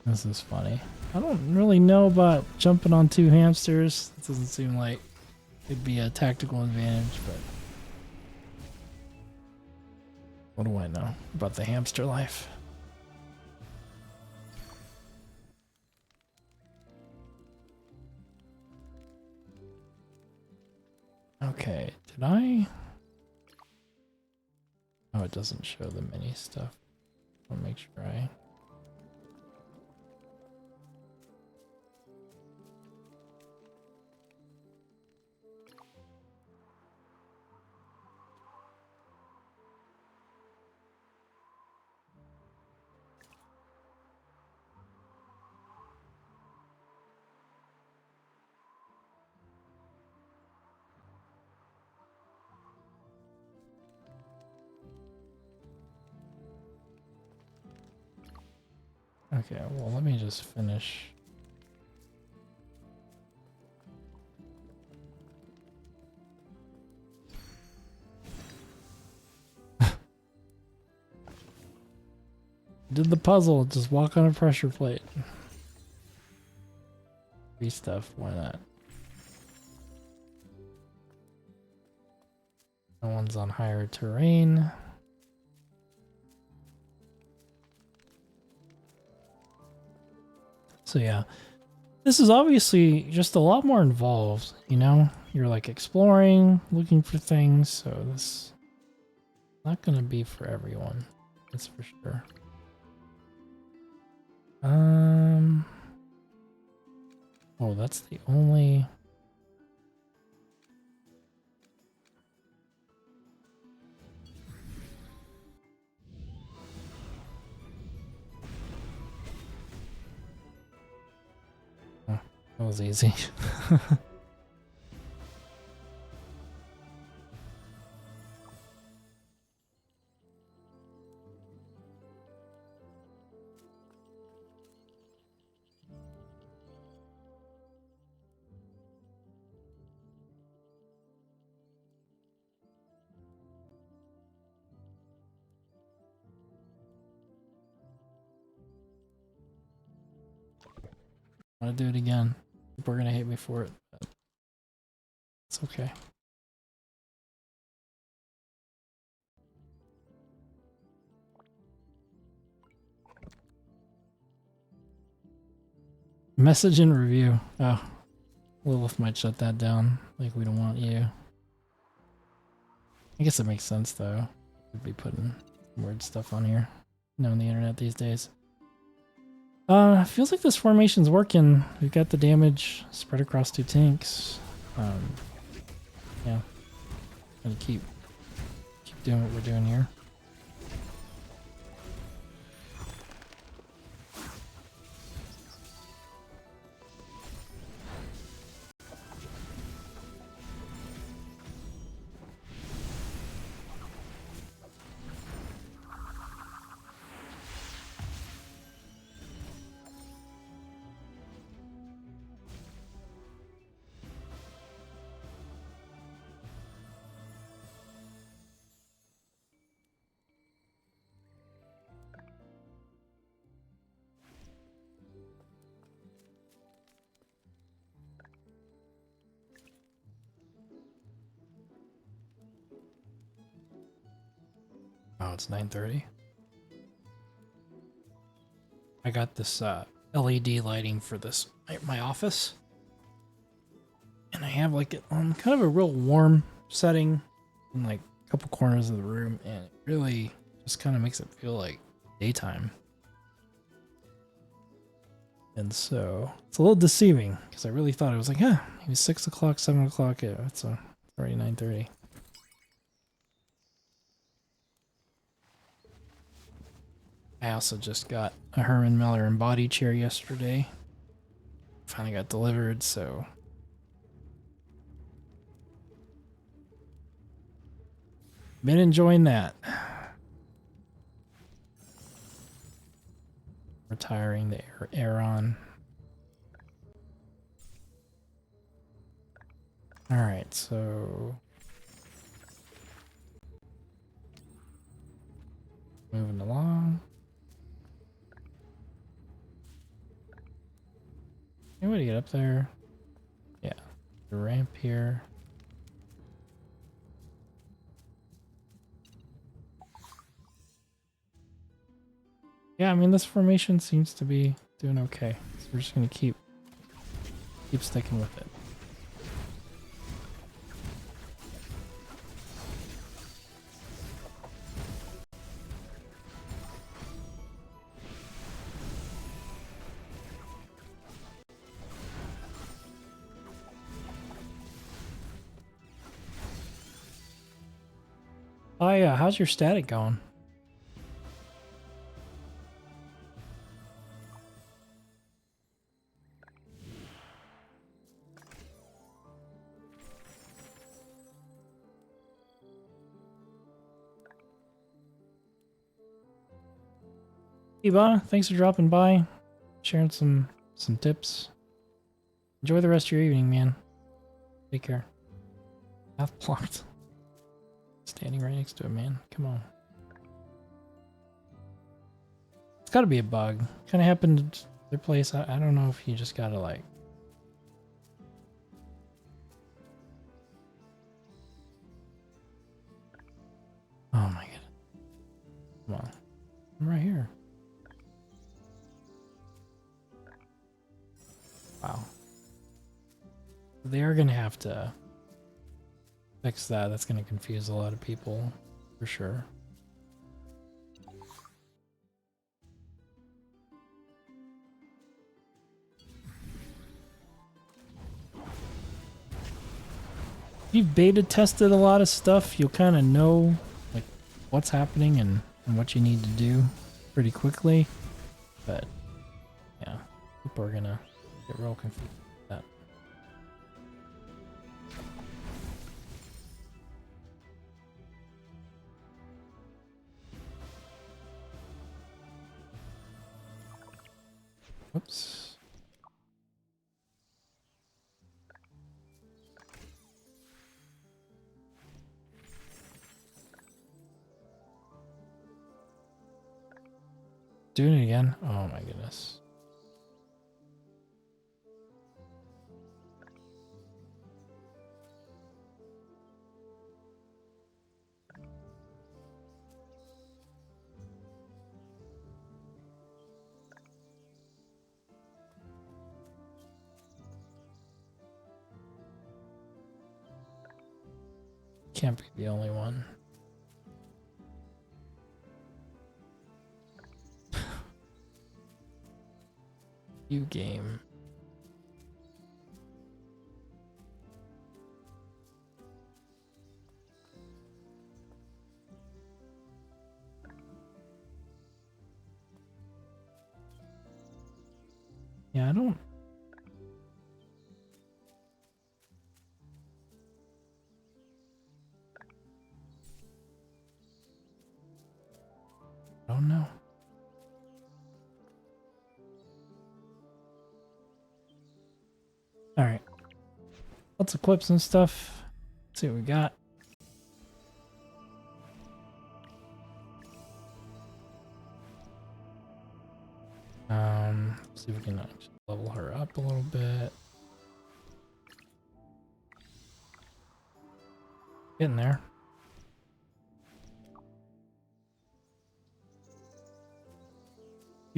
This is funny. I don't really know about jumping on two hamsters. It doesn't seem like it'd be a tactical advantage, but what do I know about the hamster life? Okay, did I? Oh, it doesn't show the mini stuff. I'll make sure I... Okay, well, let me just finish. Did the puzzle, just walk on a pressure plate. Free stuff, why not? No one's on higher terrain. So yeah, this is obviously just a lot more involved, you know? You're like exploring, looking for things, so this is not gonna be for everyone, that's for sure. Oh, that's the only... Oh, that was easy. I want to do it again. People are gonna hate me for it, but it's okay. Message and review. Oh, Lilith might shut that down. Like, we don't want you. I guess it makes sense though. We'd be putting weird stuff on here. On the internet these days. Feels like this formation's working. We've got the damage spread across two tanks. Yeah. Gonna keep doing what we're doing here. it's 9:30. I got this LED lighting for this my office, and I have like it on kind of a real warm setting in like a couple corners of the room, and it really just kind of makes it feel like daytime. And so it's a little deceiving because I really thought it was like, maybe 6 o'clock, 7 o'clock. Yeah, it's already 9:30. I also just got a Herman Miller embody chair yesterday. Finally got delivered, so been enjoying that. Retiring the Aeron. Alright, so moving along. Any way to get up there? Yeah, the ramp here. Yeah, I mean this formation seems to be doing okay. So we're just gonna keep sticking with it. Oh yeah, how's your static going? Eba, thanks for dropping by, sharing some tips. Enjoy the rest of your evening, man. Take care. Path blocked. Standing right next to it, man. Come on. It's gotta be a bug. Kinda happened to their place. I don't know if you just gotta like... Oh my god. Come on. I'm right here. Wow. They are gonna have to fix that. That's gonna confuse a lot of people, for sure. You've beta tested a lot of stuff, you'll kind of know like what's happening and what you need to do pretty quickly. But yeah, people are gonna get real confused with that. Whoops. Doing it again? Oh my goodness. Can't be the only one. You game. Yeah, I don't know. Alright. Let's equip some stuff. See what we got. See if we can actually level her up a little bit. Getting there.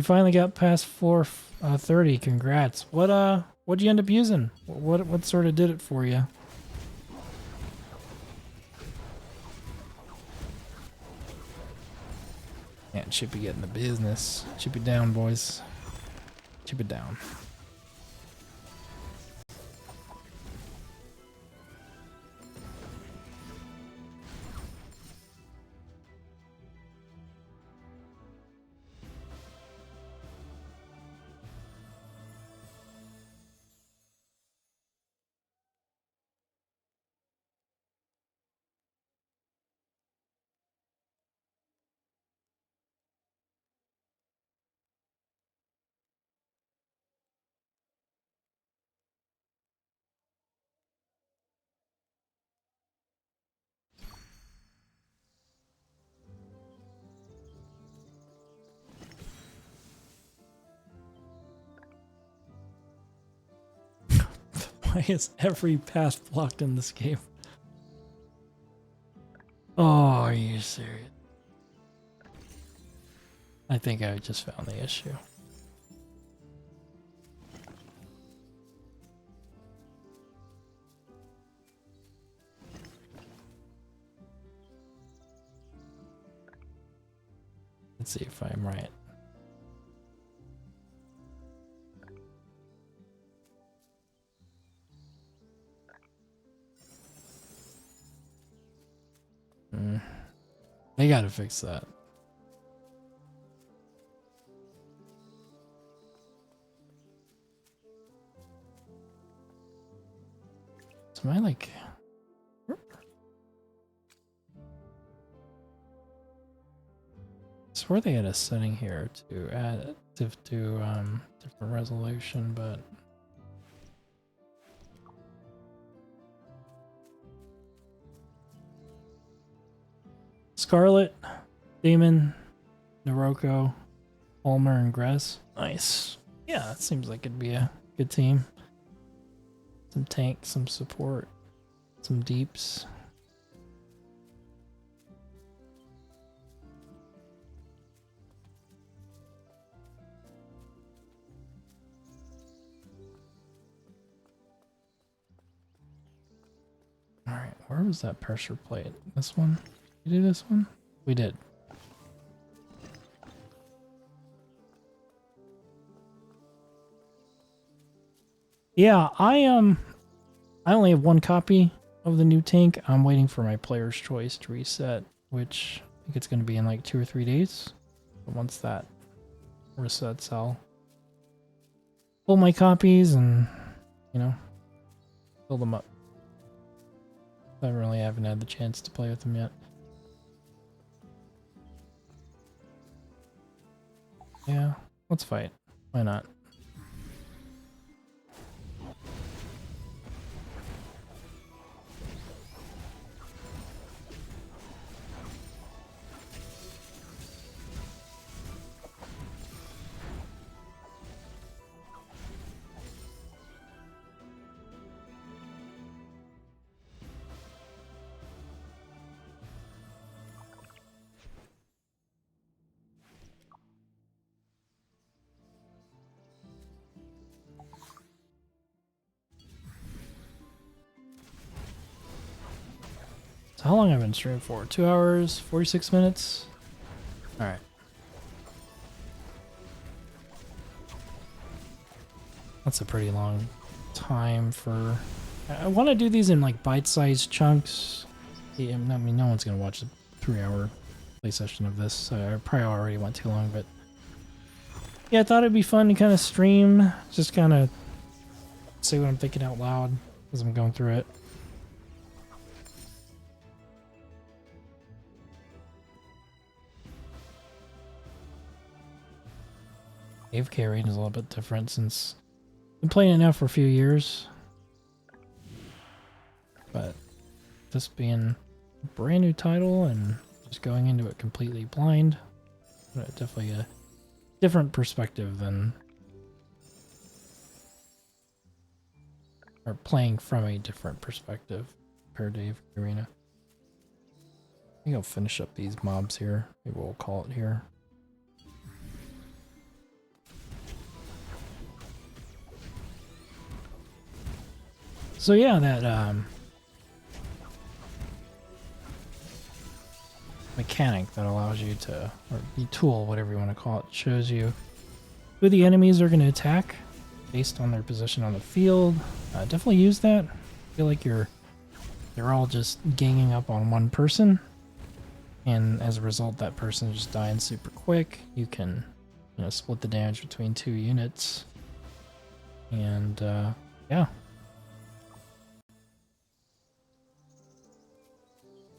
You finally got past 430. Congrats. What'd you end up using? What sort of did it for you? Man, Chippy getting the business. Chip it down, boys. Chip it down. Why is every path blocked in this game? Oh, are you serious? I think I just found the issue. Let's see if I'm right. They gotta fix that. So am I like... I swear they had a setting here to add to different resolution, but Scarlet, Damon, Naroko, Ulmer, and Gress. Nice. Yeah, that seems like it'd be a good team. Some tank, some support, some deeps. Alright, where was that pressure plate? This one? You do this one? We did. Yeah, I only have one copy of the new tank. I'm waiting for my player's choice to reset, which I think it's going to be in like 2 or 3 days. But once that resets, I'll pull my copies and, you know, fill them up. I really haven't had the chance to play with them yet. Yeah, let's fight. Why not? So how long have I been streaming for? 2 hours, 46 minutes? Alright. That's a pretty long time for... I want to do these in like bite-sized chunks. Yeah, I mean, no one's going to watch a 3-hour play session of this. So I probably already went too long, but... Yeah, I thought it'd be fun to kind of stream. Just kind of say what I'm thinking out loud as I'm going through it. AFK rating is a little bit different since I've been playing it now for a few years. But this being a brand new title and just going into it completely blind, definitely a different perspective than... or playing from a different perspective compared to AFK Arena. I think I'll finish up these mobs here. Maybe we'll call it here. So yeah, that mechanic that allows you to, or the tool, whatever you want to call it, shows you who the enemies are going to attack based on their position on the field. Definitely use that. I feel like they're all just ganging up on one person, and as a result, that person just dying super quick. You can, you know, split the damage between 2 units, and yeah,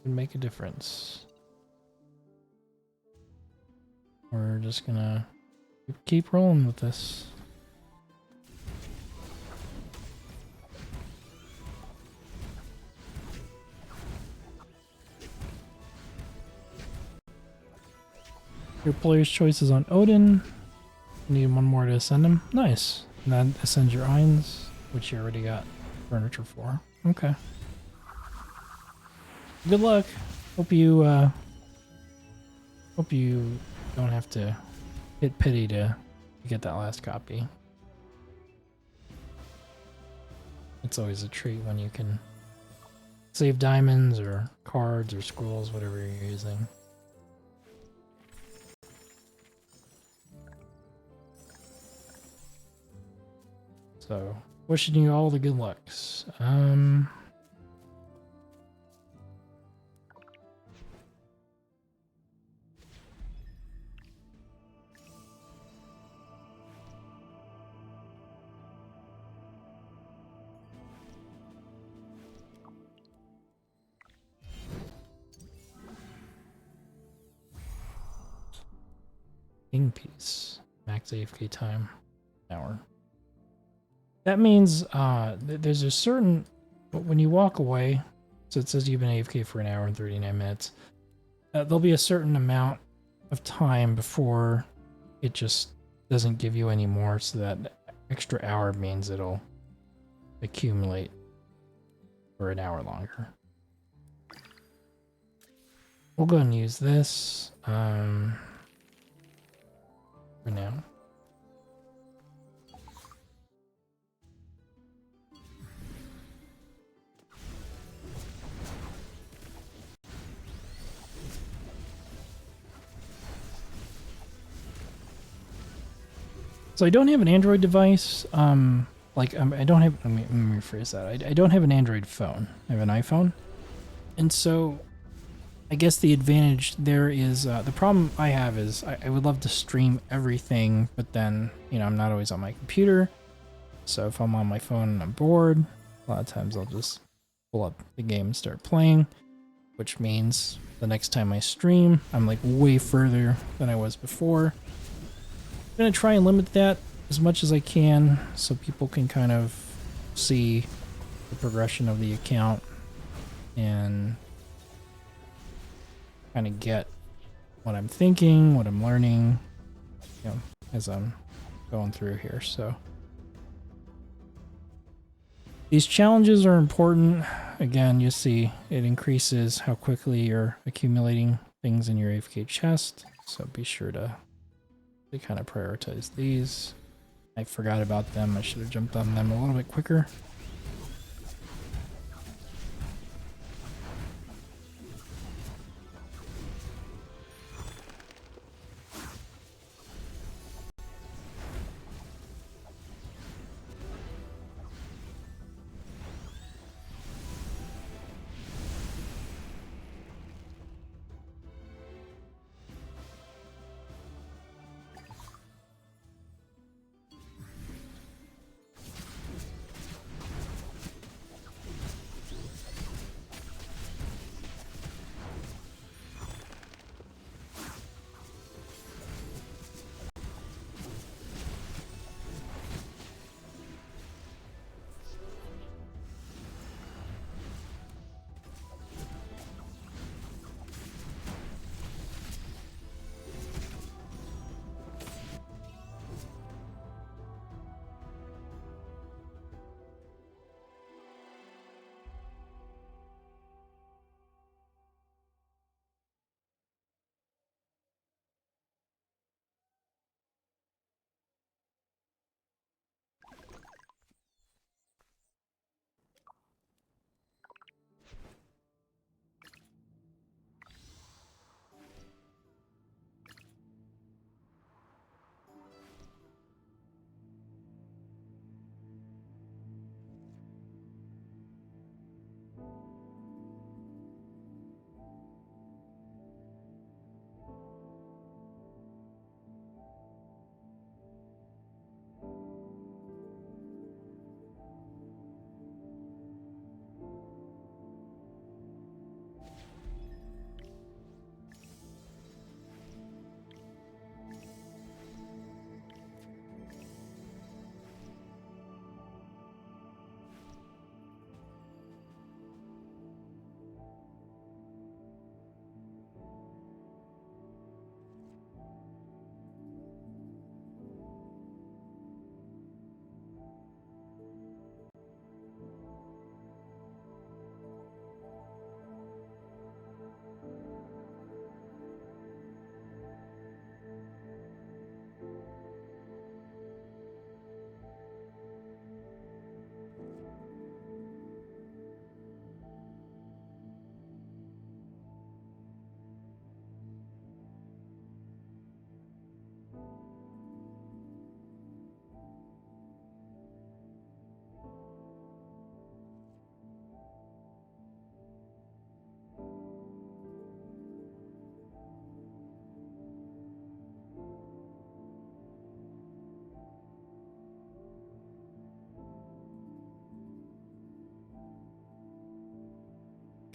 can make a difference. We're just gonna keep rolling with this. Your player's choice is on Odin. You need 1 more to ascend him. Nice. And that ascends your Eins, which you already got furniture for. Okay. Good luck. Hope you don't have to hit pity to get that last copy. It's always a treat when you can save diamonds or cards or scrolls, whatever you're using. So, wishing you all the good lucks. King piece. Max AFK time. Hour. That means there's a certain, when you walk away, so it says you've been AFK for 1 hour and 39 minutes, there'll be a certain amount of time before it just doesn't give you any more, so that extra hour means it'll accumulate for 1 hour longer. We'll go ahead and use this for now. So I don't have an Android device. I don't have. Let me rephrase that. I don't have an Android phone. I have an iPhone, and so I guess the advantage there is the problem I have is I would love to stream everything, but then I'm not always on my computer. So if I'm on my phone and I'm bored, a lot of times I'll just pull up the game and start playing, which means the next time I stream, I'm like way further than I was before. I'm going to try and limit that as much as I can so people can kind of see the progression of the account and kind of get what I'm thinking, what I'm learning, as I'm going through here. So these challenges are important. Again, you see it increases how quickly you're accumulating things in your AFK chest. So be sure to kind of prioritize these. I forgot about them. I should have jumped on them a little bit quicker.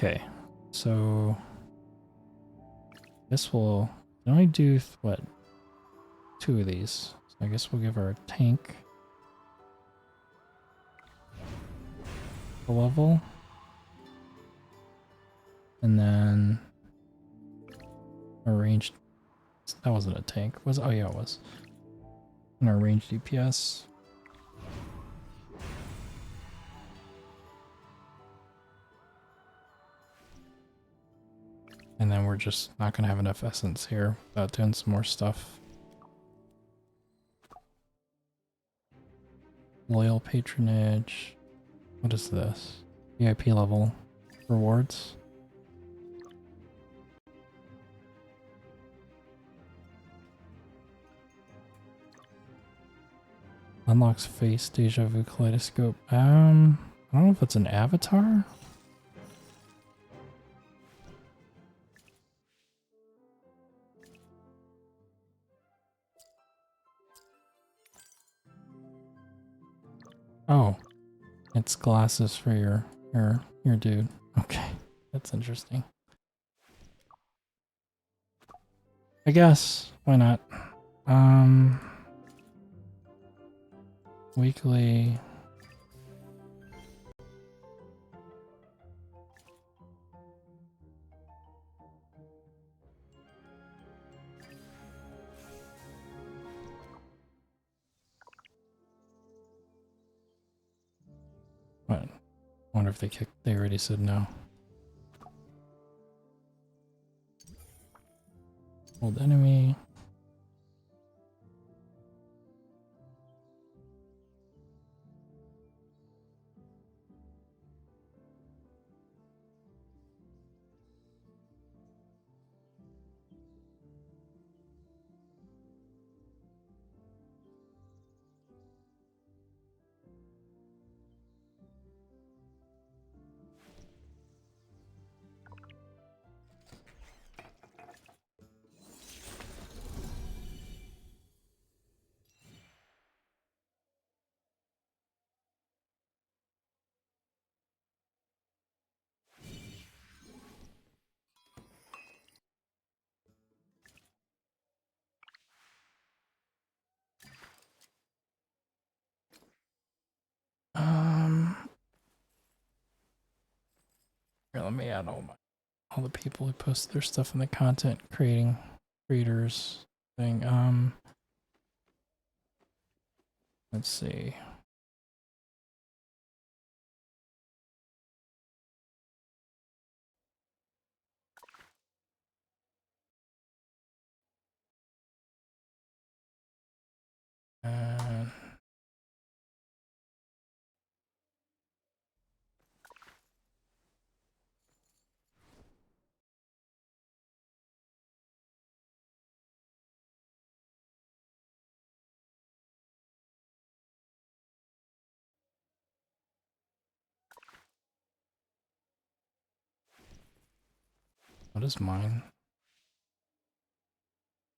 Okay, so this will only do what, 2 of these. So I guess we'll give our tank a level, and then our ranged. That wasn't a tank. Was oh yeah, it was. And our ranged DPS. And then we're just not gonna have enough essence here without doing some more stuff. Loyal patronage. What is this? VIP level rewards. Unlocks face deja vu kaleidoscope. I don't know if it's an avatar. Oh, it's glasses for your dude. Okay, that's interesting. I guess why not? Weekly. What? I wonder if they already said no. Old enemy. Here, let me add all the people who post their stuff in the content creators thing. Let's see. What is mine?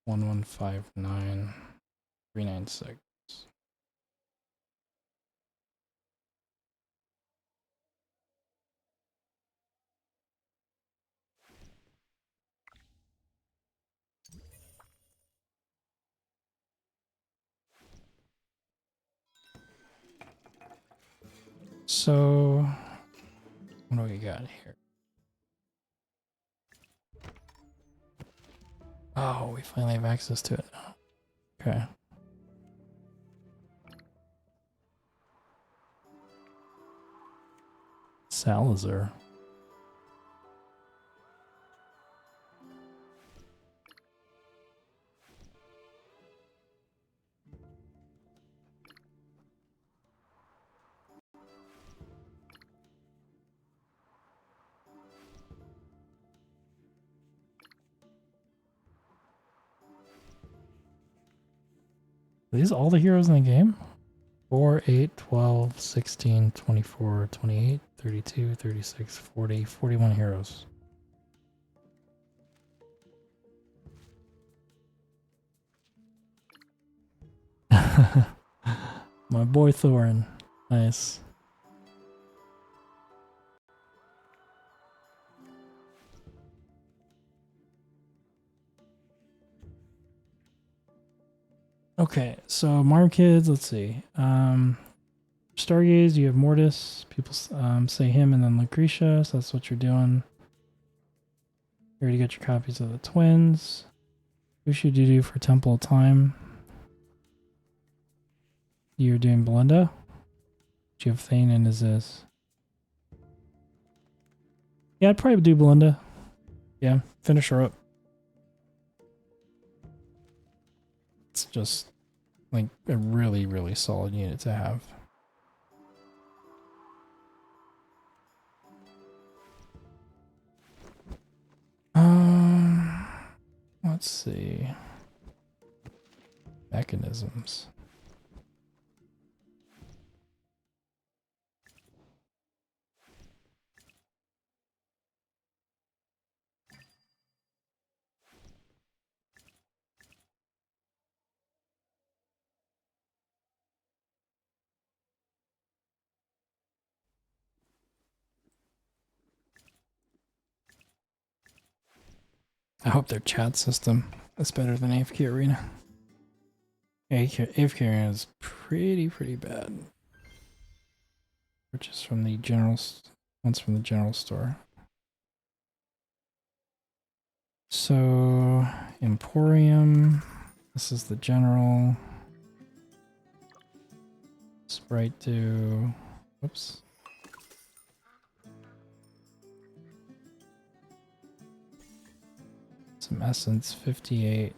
1159396. So, what do we got here? Oh, we finally have access to it now. Okay. Salazar. Are these all the heroes in the game? 4, 8, 12, 16, 24, 28, 32, 36, 40, 41 heroes. My boy Thorin. Nice. Okay, so Marm Kids, let's see. Stargaze, you have Mortis. People say him and then Lucretia, so that's what you're doing. You already got your copies of the twins. Who should you do for Temple of Time? You're doing Belinda? Do you have Thane and is this? Yeah, I'd probably do Belinda. Yeah, finish her up. It's just like a really, really solid unit to have. Let's see. Mechanisms. I hope their chat system is better than AFK Arena. AFK Arena is pretty bad. Purchase from the once from the general store. So Emporium. This is the general. Sprite to. Whoops. Some essence, 58.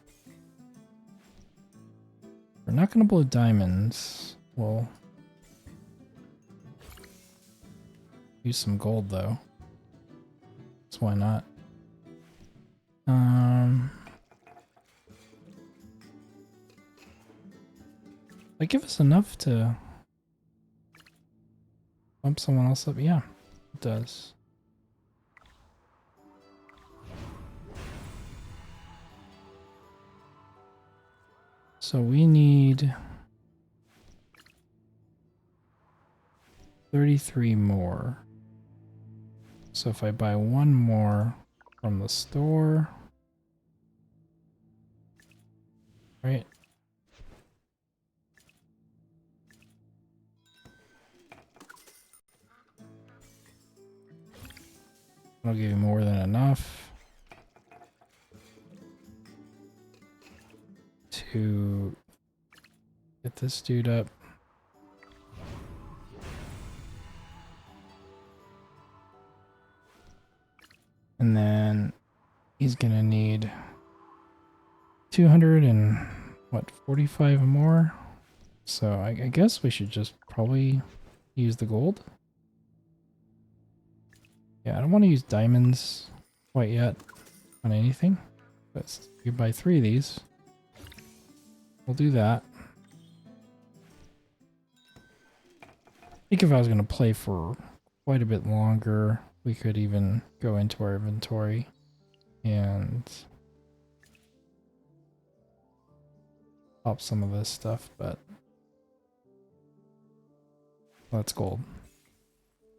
We're not gonna blow diamonds. We'll use some gold though. So why not? They give us enough to bump someone else up. Yeah, it does. So we need 33 more. So if I buy one more from the store, right? I'll give you more than enough to get this dude up. And then he's gonna need 200 and what, 45 more? So I guess we should just probably use the gold. Yeah, I don't want to use diamonds quite yet on anything. But you buy 3 of these. We'll do that. I think if I was going to play for quite a bit longer, we could even go into our inventory and pop some of this stuff, but that's gold.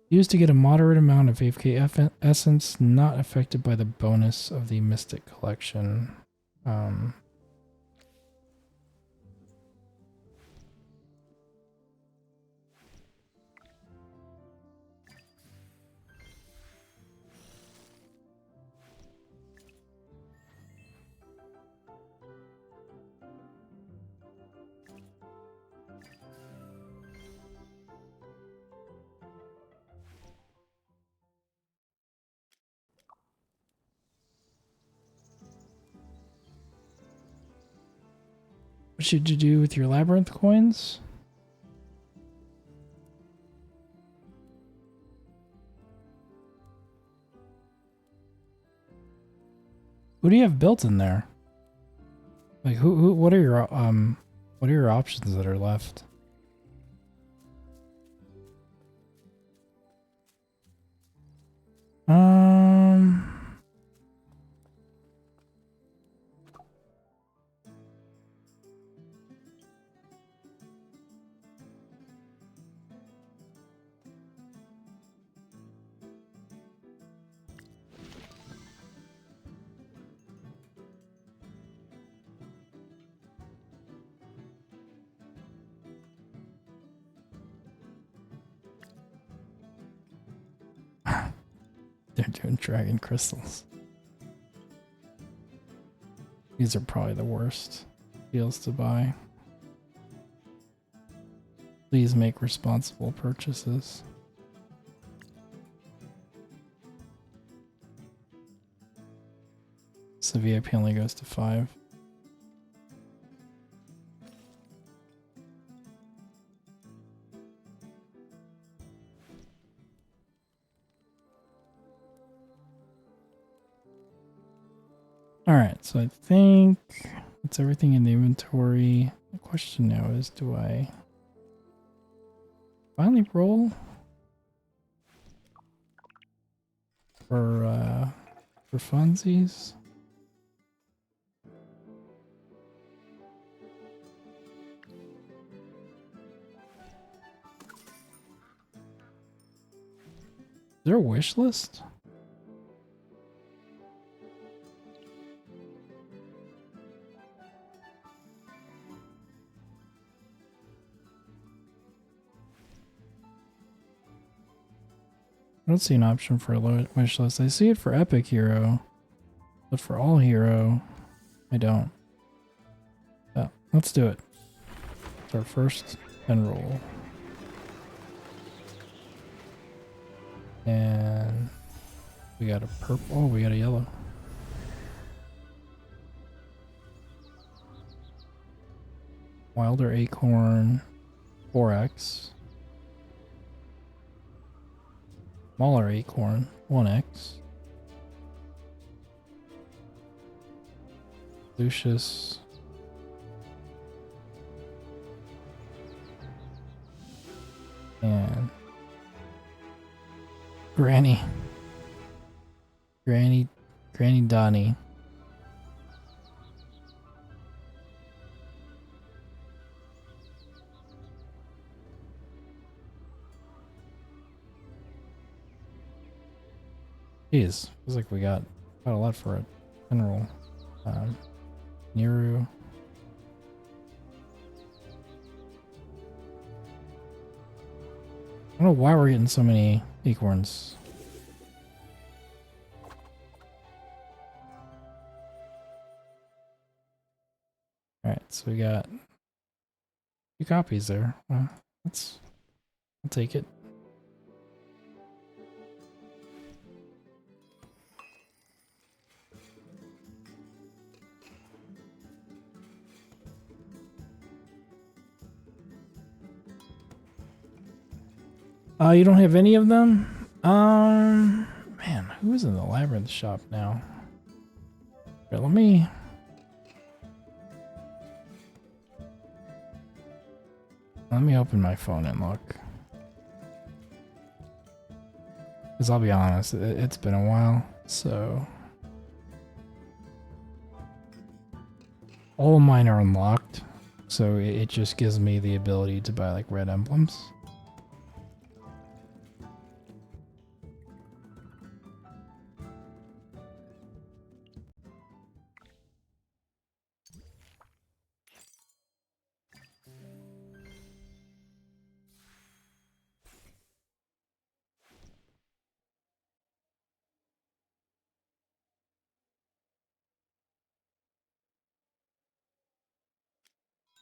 Used to get a moderate amount of AFK essence, not affected by the bonus of the Mystic Collection. What should you do with your labyrinth coins? Who do you have built in there? Like what are your options that are left? They're doing dragon crystals. These are probably the worst deals to buy. Please make responsible purchases. So VIP only goes to 5. Alright, so I think that's everything in the inventory. The question now is, do I finally roll? For funsies? Is there a wish list? I don't see an option for a wish list. I see it for Epic Hero, but for all hero, I don't. Yeah, let's do it. It's our first enroll. And we got a purple. Oh, we got a yellow. Wilder Acorn 4x. Smaller Acorn 1x. Lucius. And Granny Donnie. Jeez, feels like we got quite a lot for a general. Niru. I don't know why we're getting so many acorns. Alright, so we got 2 copies there. I'll take it. You don't have any of them? Man, who is in the Labyrinth shop now? Here, let me open my phone and look. Because I'll be honest, it's been a while, so all of mine are unlocked, so it just gives me the ability to buy like red emblems.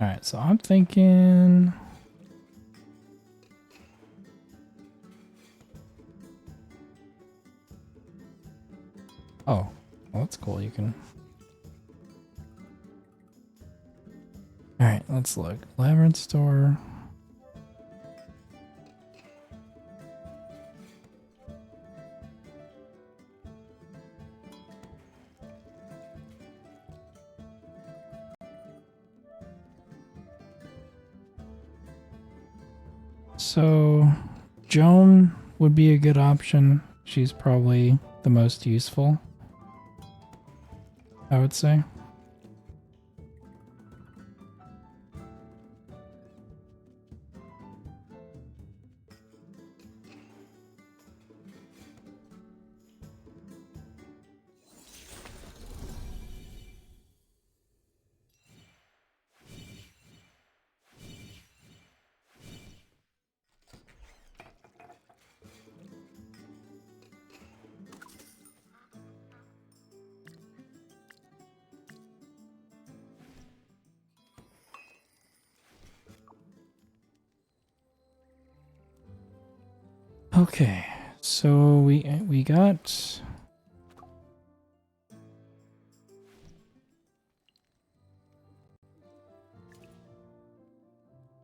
Alright, so I'm thinking... Oh, well, that's cool, you can... Alright, let's look. Labyrinth store... So, Joan would be a good option. She's probably the most useful, I would say. Okay, so we got.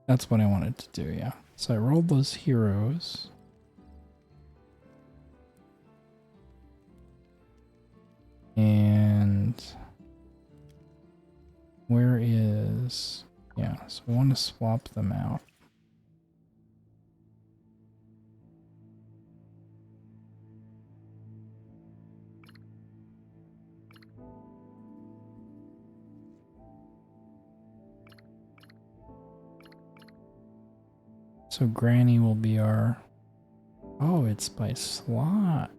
That's what I wanted to do, yeah. So I rolled those heroes. And where is, yeah, so we want to swap them out. So Granny will be our, oh, it's by slot.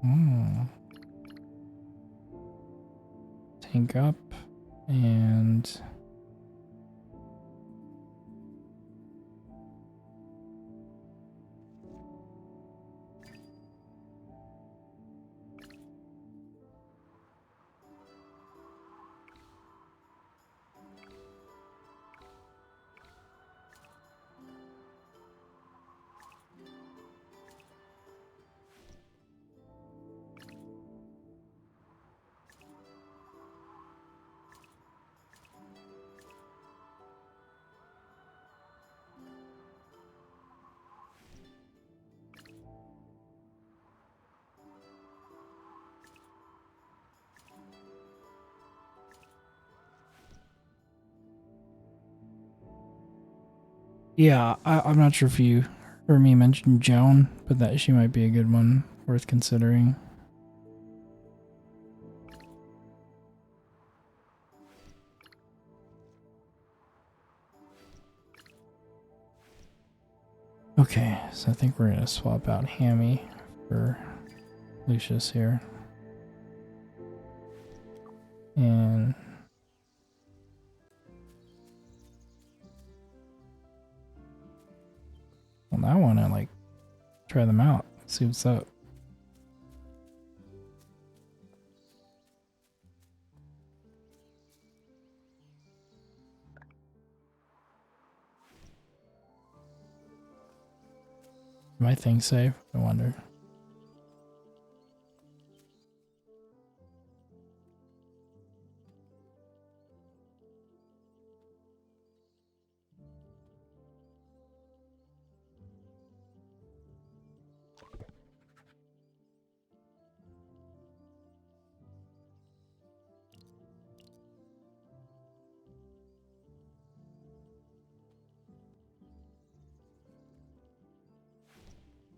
Hmm. Tank up and yeah, I'm not sure if you heard me mention Joan, but that she might be a good one worth considering. Okay, so I think we're gonna swap out Hammy for Lucius here. And well, now I wanna like try them out, see what's up. My thing safe? I wonder.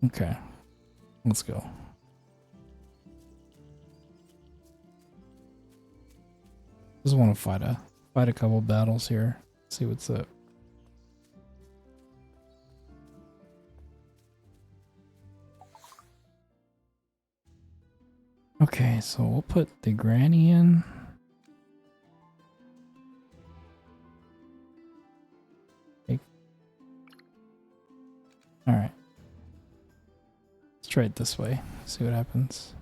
Okay, let's go. Just want to fight a couple battles here. See what's up. Okay, so we'll put the Granny in. Alright. Let's try it this way. See what happens.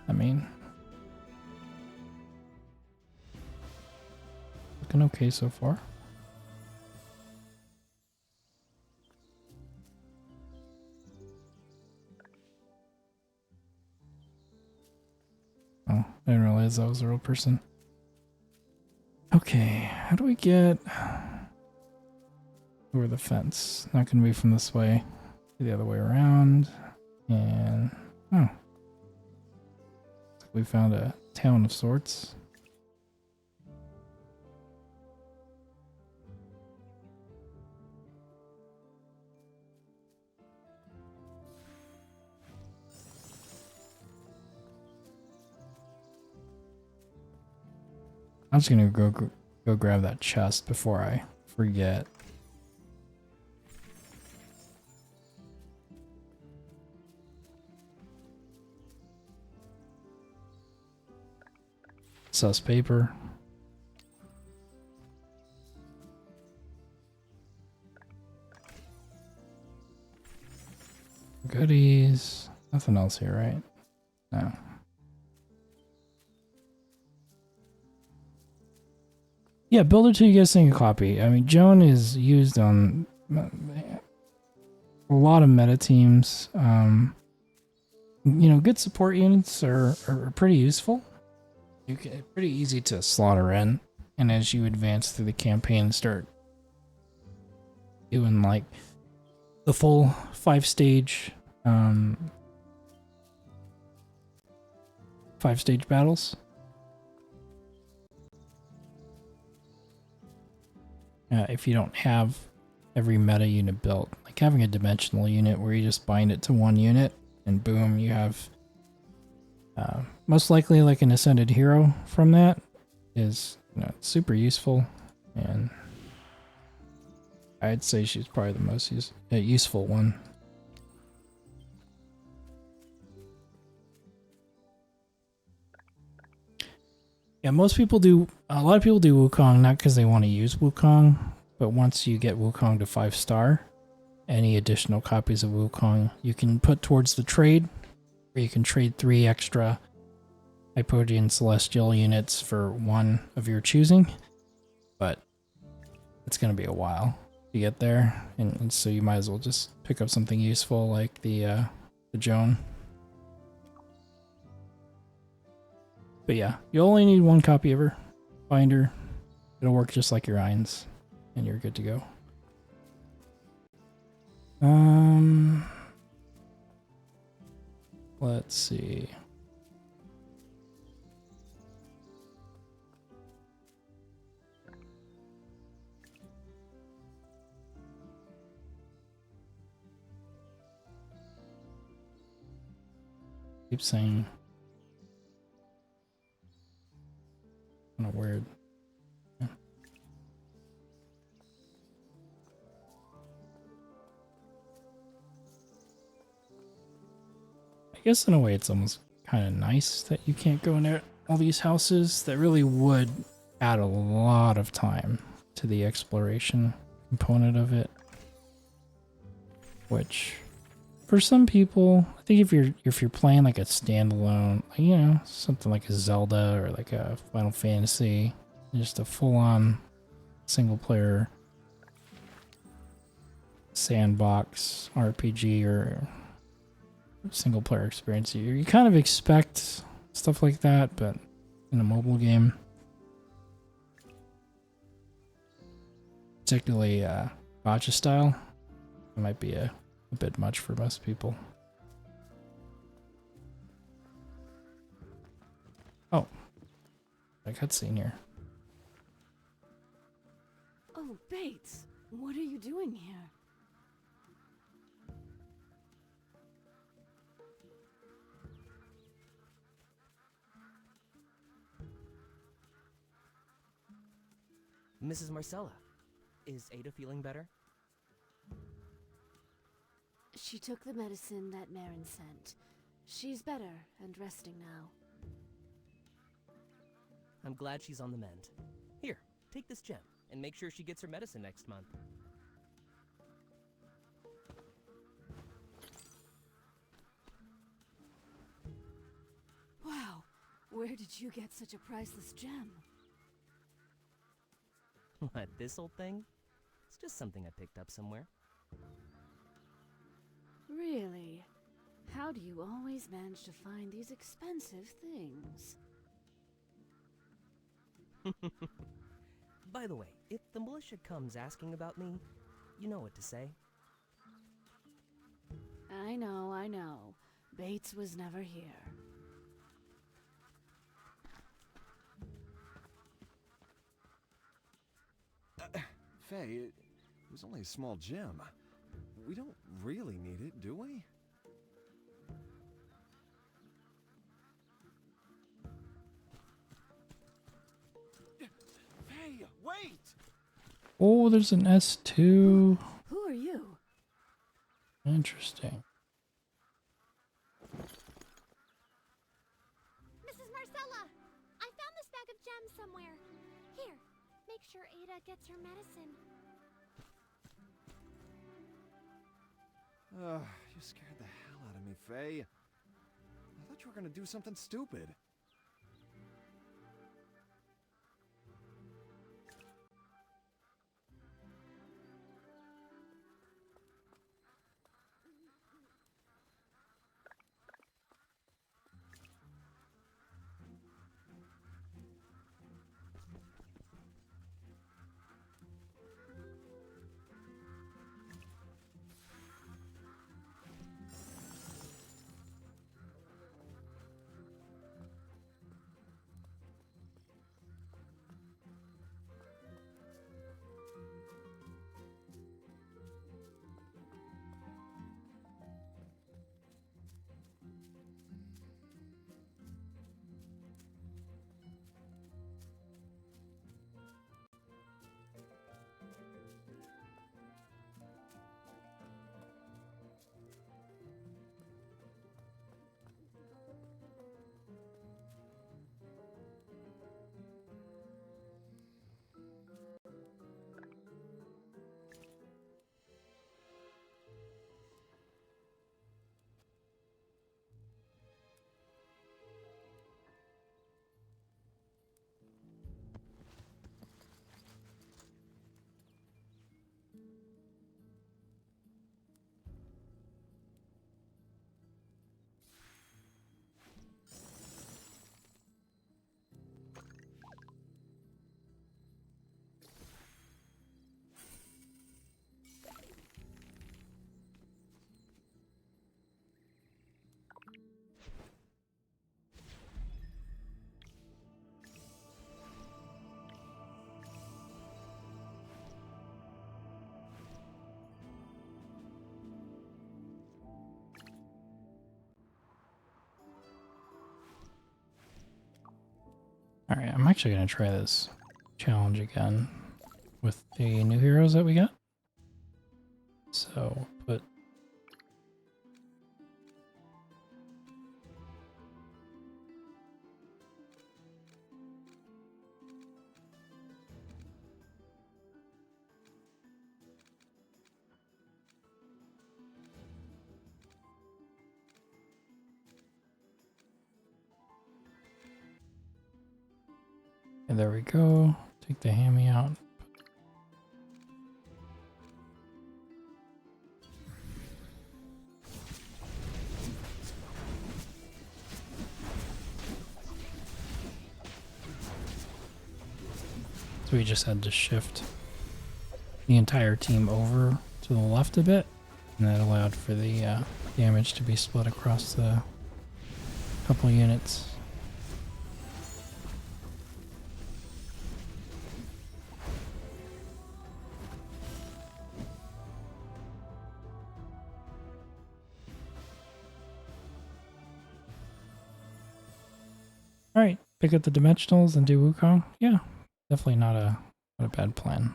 I mean, looking okay so far. Oh, I didn't realize that was a real person. Okay, how do we get over the fence? Not gonna be from this way. The other way around. And oh. We found a town of sorts. I'm just gonna go grab that chest before I forget. Sus paper. Goody. nothing else here, right? No. Yeah, build it till you get a single copy. I mean, Joan is used on a lot of meta teams. You know, good support units are pretty useful. Pretty easy to slaughter in, and as you advance through the campaign and start doing like the full 5-stage 5-stage battles. If you don't have every meta unit built, like having a dimensional unit where you just bind it to one unit and boom, you have most likely like an ascended hero from that is, you know, super useful, and I'd say she's probably the most useful one. Yeah, most people do. A lot of people do Wukong not because they want to use Wukong, but once you get Wukong to 5-star, any additional copies of Wukong you can put towards the trade, where you can trade 3 extra Hypodian Celestial units for 1 of your choosing, but it's going to be a while to get there, and so you might as well just pick up something useful like the Joan. But yeah, you only need 1 copy of her. Find her. It'll work just like your Irons, and you're good to go. Let's see. Keep saying. Kind of weird. Yeah. I guess in a way it's almost kind of nice that you can't go in all these houses. That really would add a lot of time to the exploration component of it, which for some people, I think if you're playing like a standalone, you know, something like a Zelda or like a Final Fantasy, just a full-on single-player sandbox RPG or single-player experience, you kind of expect stuff like that, but in a mobile game, particularly gacha style, it might be a bit much for most people. Oh, a cutscene here. Oh, Bates, what are you doing here? Mrs. Marcella, is Ada feeling better? She took the medicine that Marin sent. She's better and resting now. I'm glad she's on the mend. Here, take this gem, and make sure she gets her medicine next month. Wow, where did you get such a priceless gem? What, this old thing? It's just something I picked up somewhere. Really? How do you always manage to find these expensive things? By the way, if the militia comes asking about me, you know what to say. I know. Bates was never here. Faye, it was only a small gem. We don't really need it, do we? Faye, wait! Oh, there's an S2. Who are you? Interesting. Mrs. Marcella, I found this bag of gems somewhere. Here, make sure Ada gets her medicine. You scared the hell out of me, Faye. you were gonna do something stupid. Alright, I'm actually going to try this challenge again with the new heroes that we got. So, put... And there we go. Take the hammy out. So we just had to shift the entire team over to the left a bit, and that allowed for the damage to be split across the couple units. Alright, pick up the dimensionals and do Wukong. Yeah, definitely not a bad plan.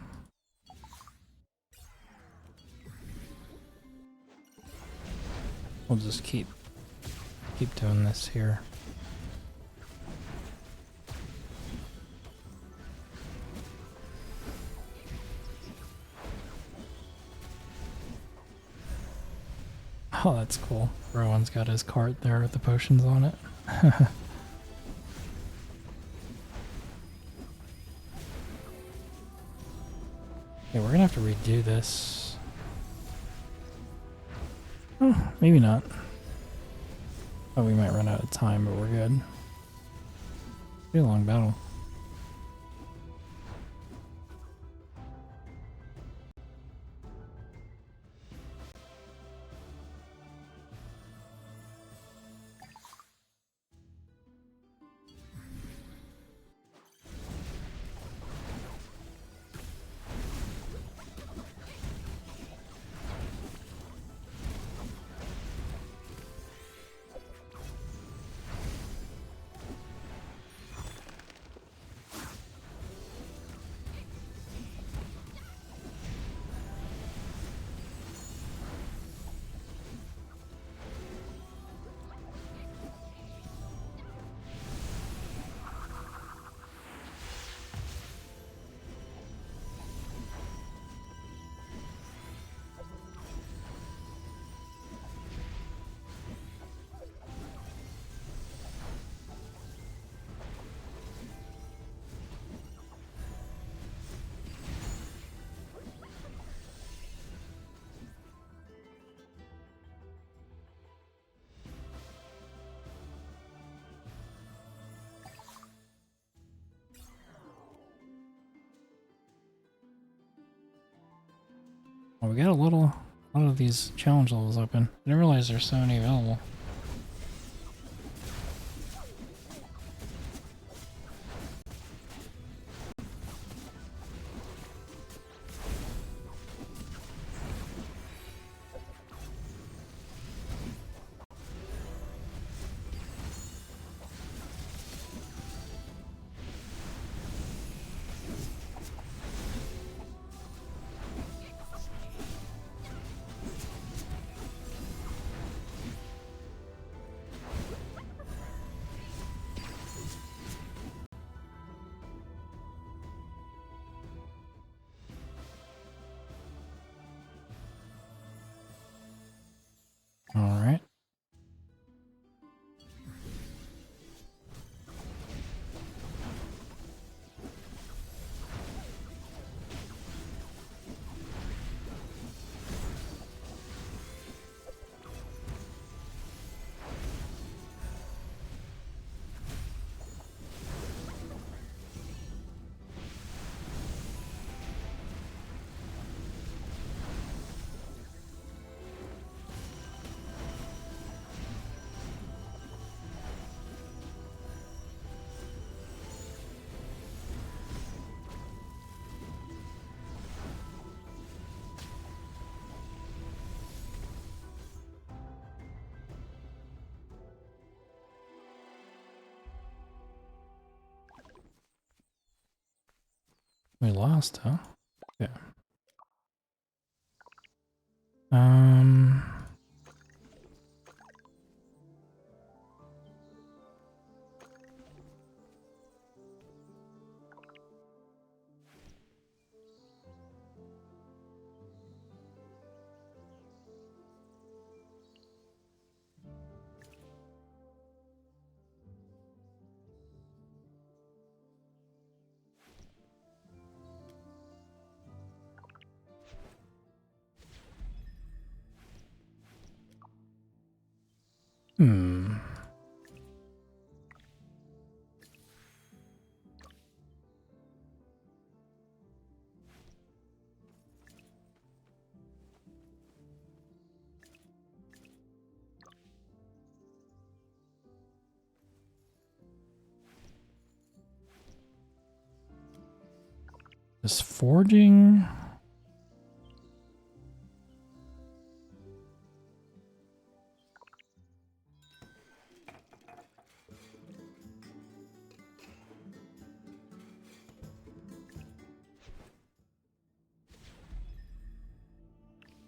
We'll just keep doing this here. Oh, that's cool. Rowan's got his cart there with the potions on it. Okay, we're gonna have to redo this. Oh, maybe not. Oh, we might run out of time, but we're good. Pretty long battle. we got a lot of these challenge levels open. I didn't realize there's so many available. All right. We lost, huh? Yeah. Hmm. Is forging?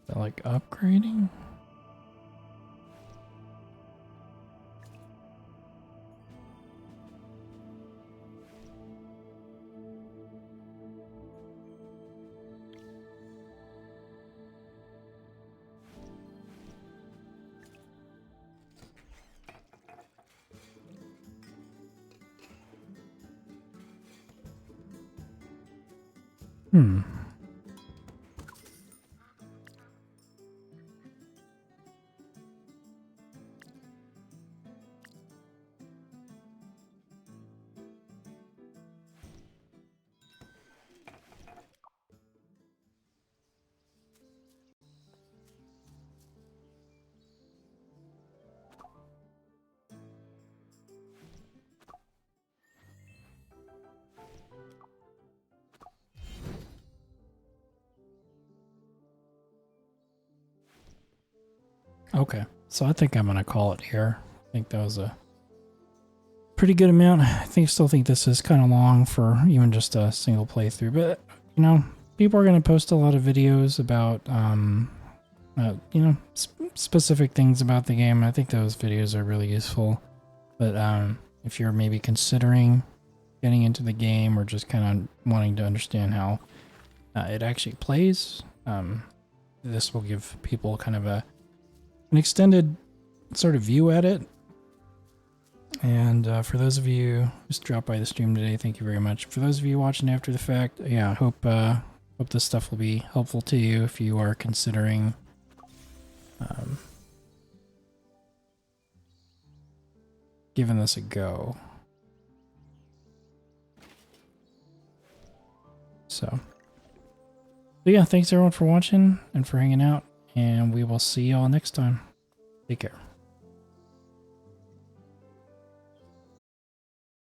Is that like upgrading? Hmm. Okay, so I think I'm gonna call it here. I think that was a pretty good amount. Still think this is kind of long for even just a single playthrough, but you know, people are gonna post a lot of videos about you know, specific things about the game. I think those videos are really useful. But if you're maybe considering getting into the game or just kind of wanting to understand how it actually plays, this will give people kind of an extended sort of view at it. And for those of you who just dropped by the stream today, thank you very much. For those of you watching after the fact, yeah, I hope this stuff will be helpful to you if you are considering giving this a go. So So yeah, thanks everyone for watching and for hanging out, and we will see y'all next time. Take care.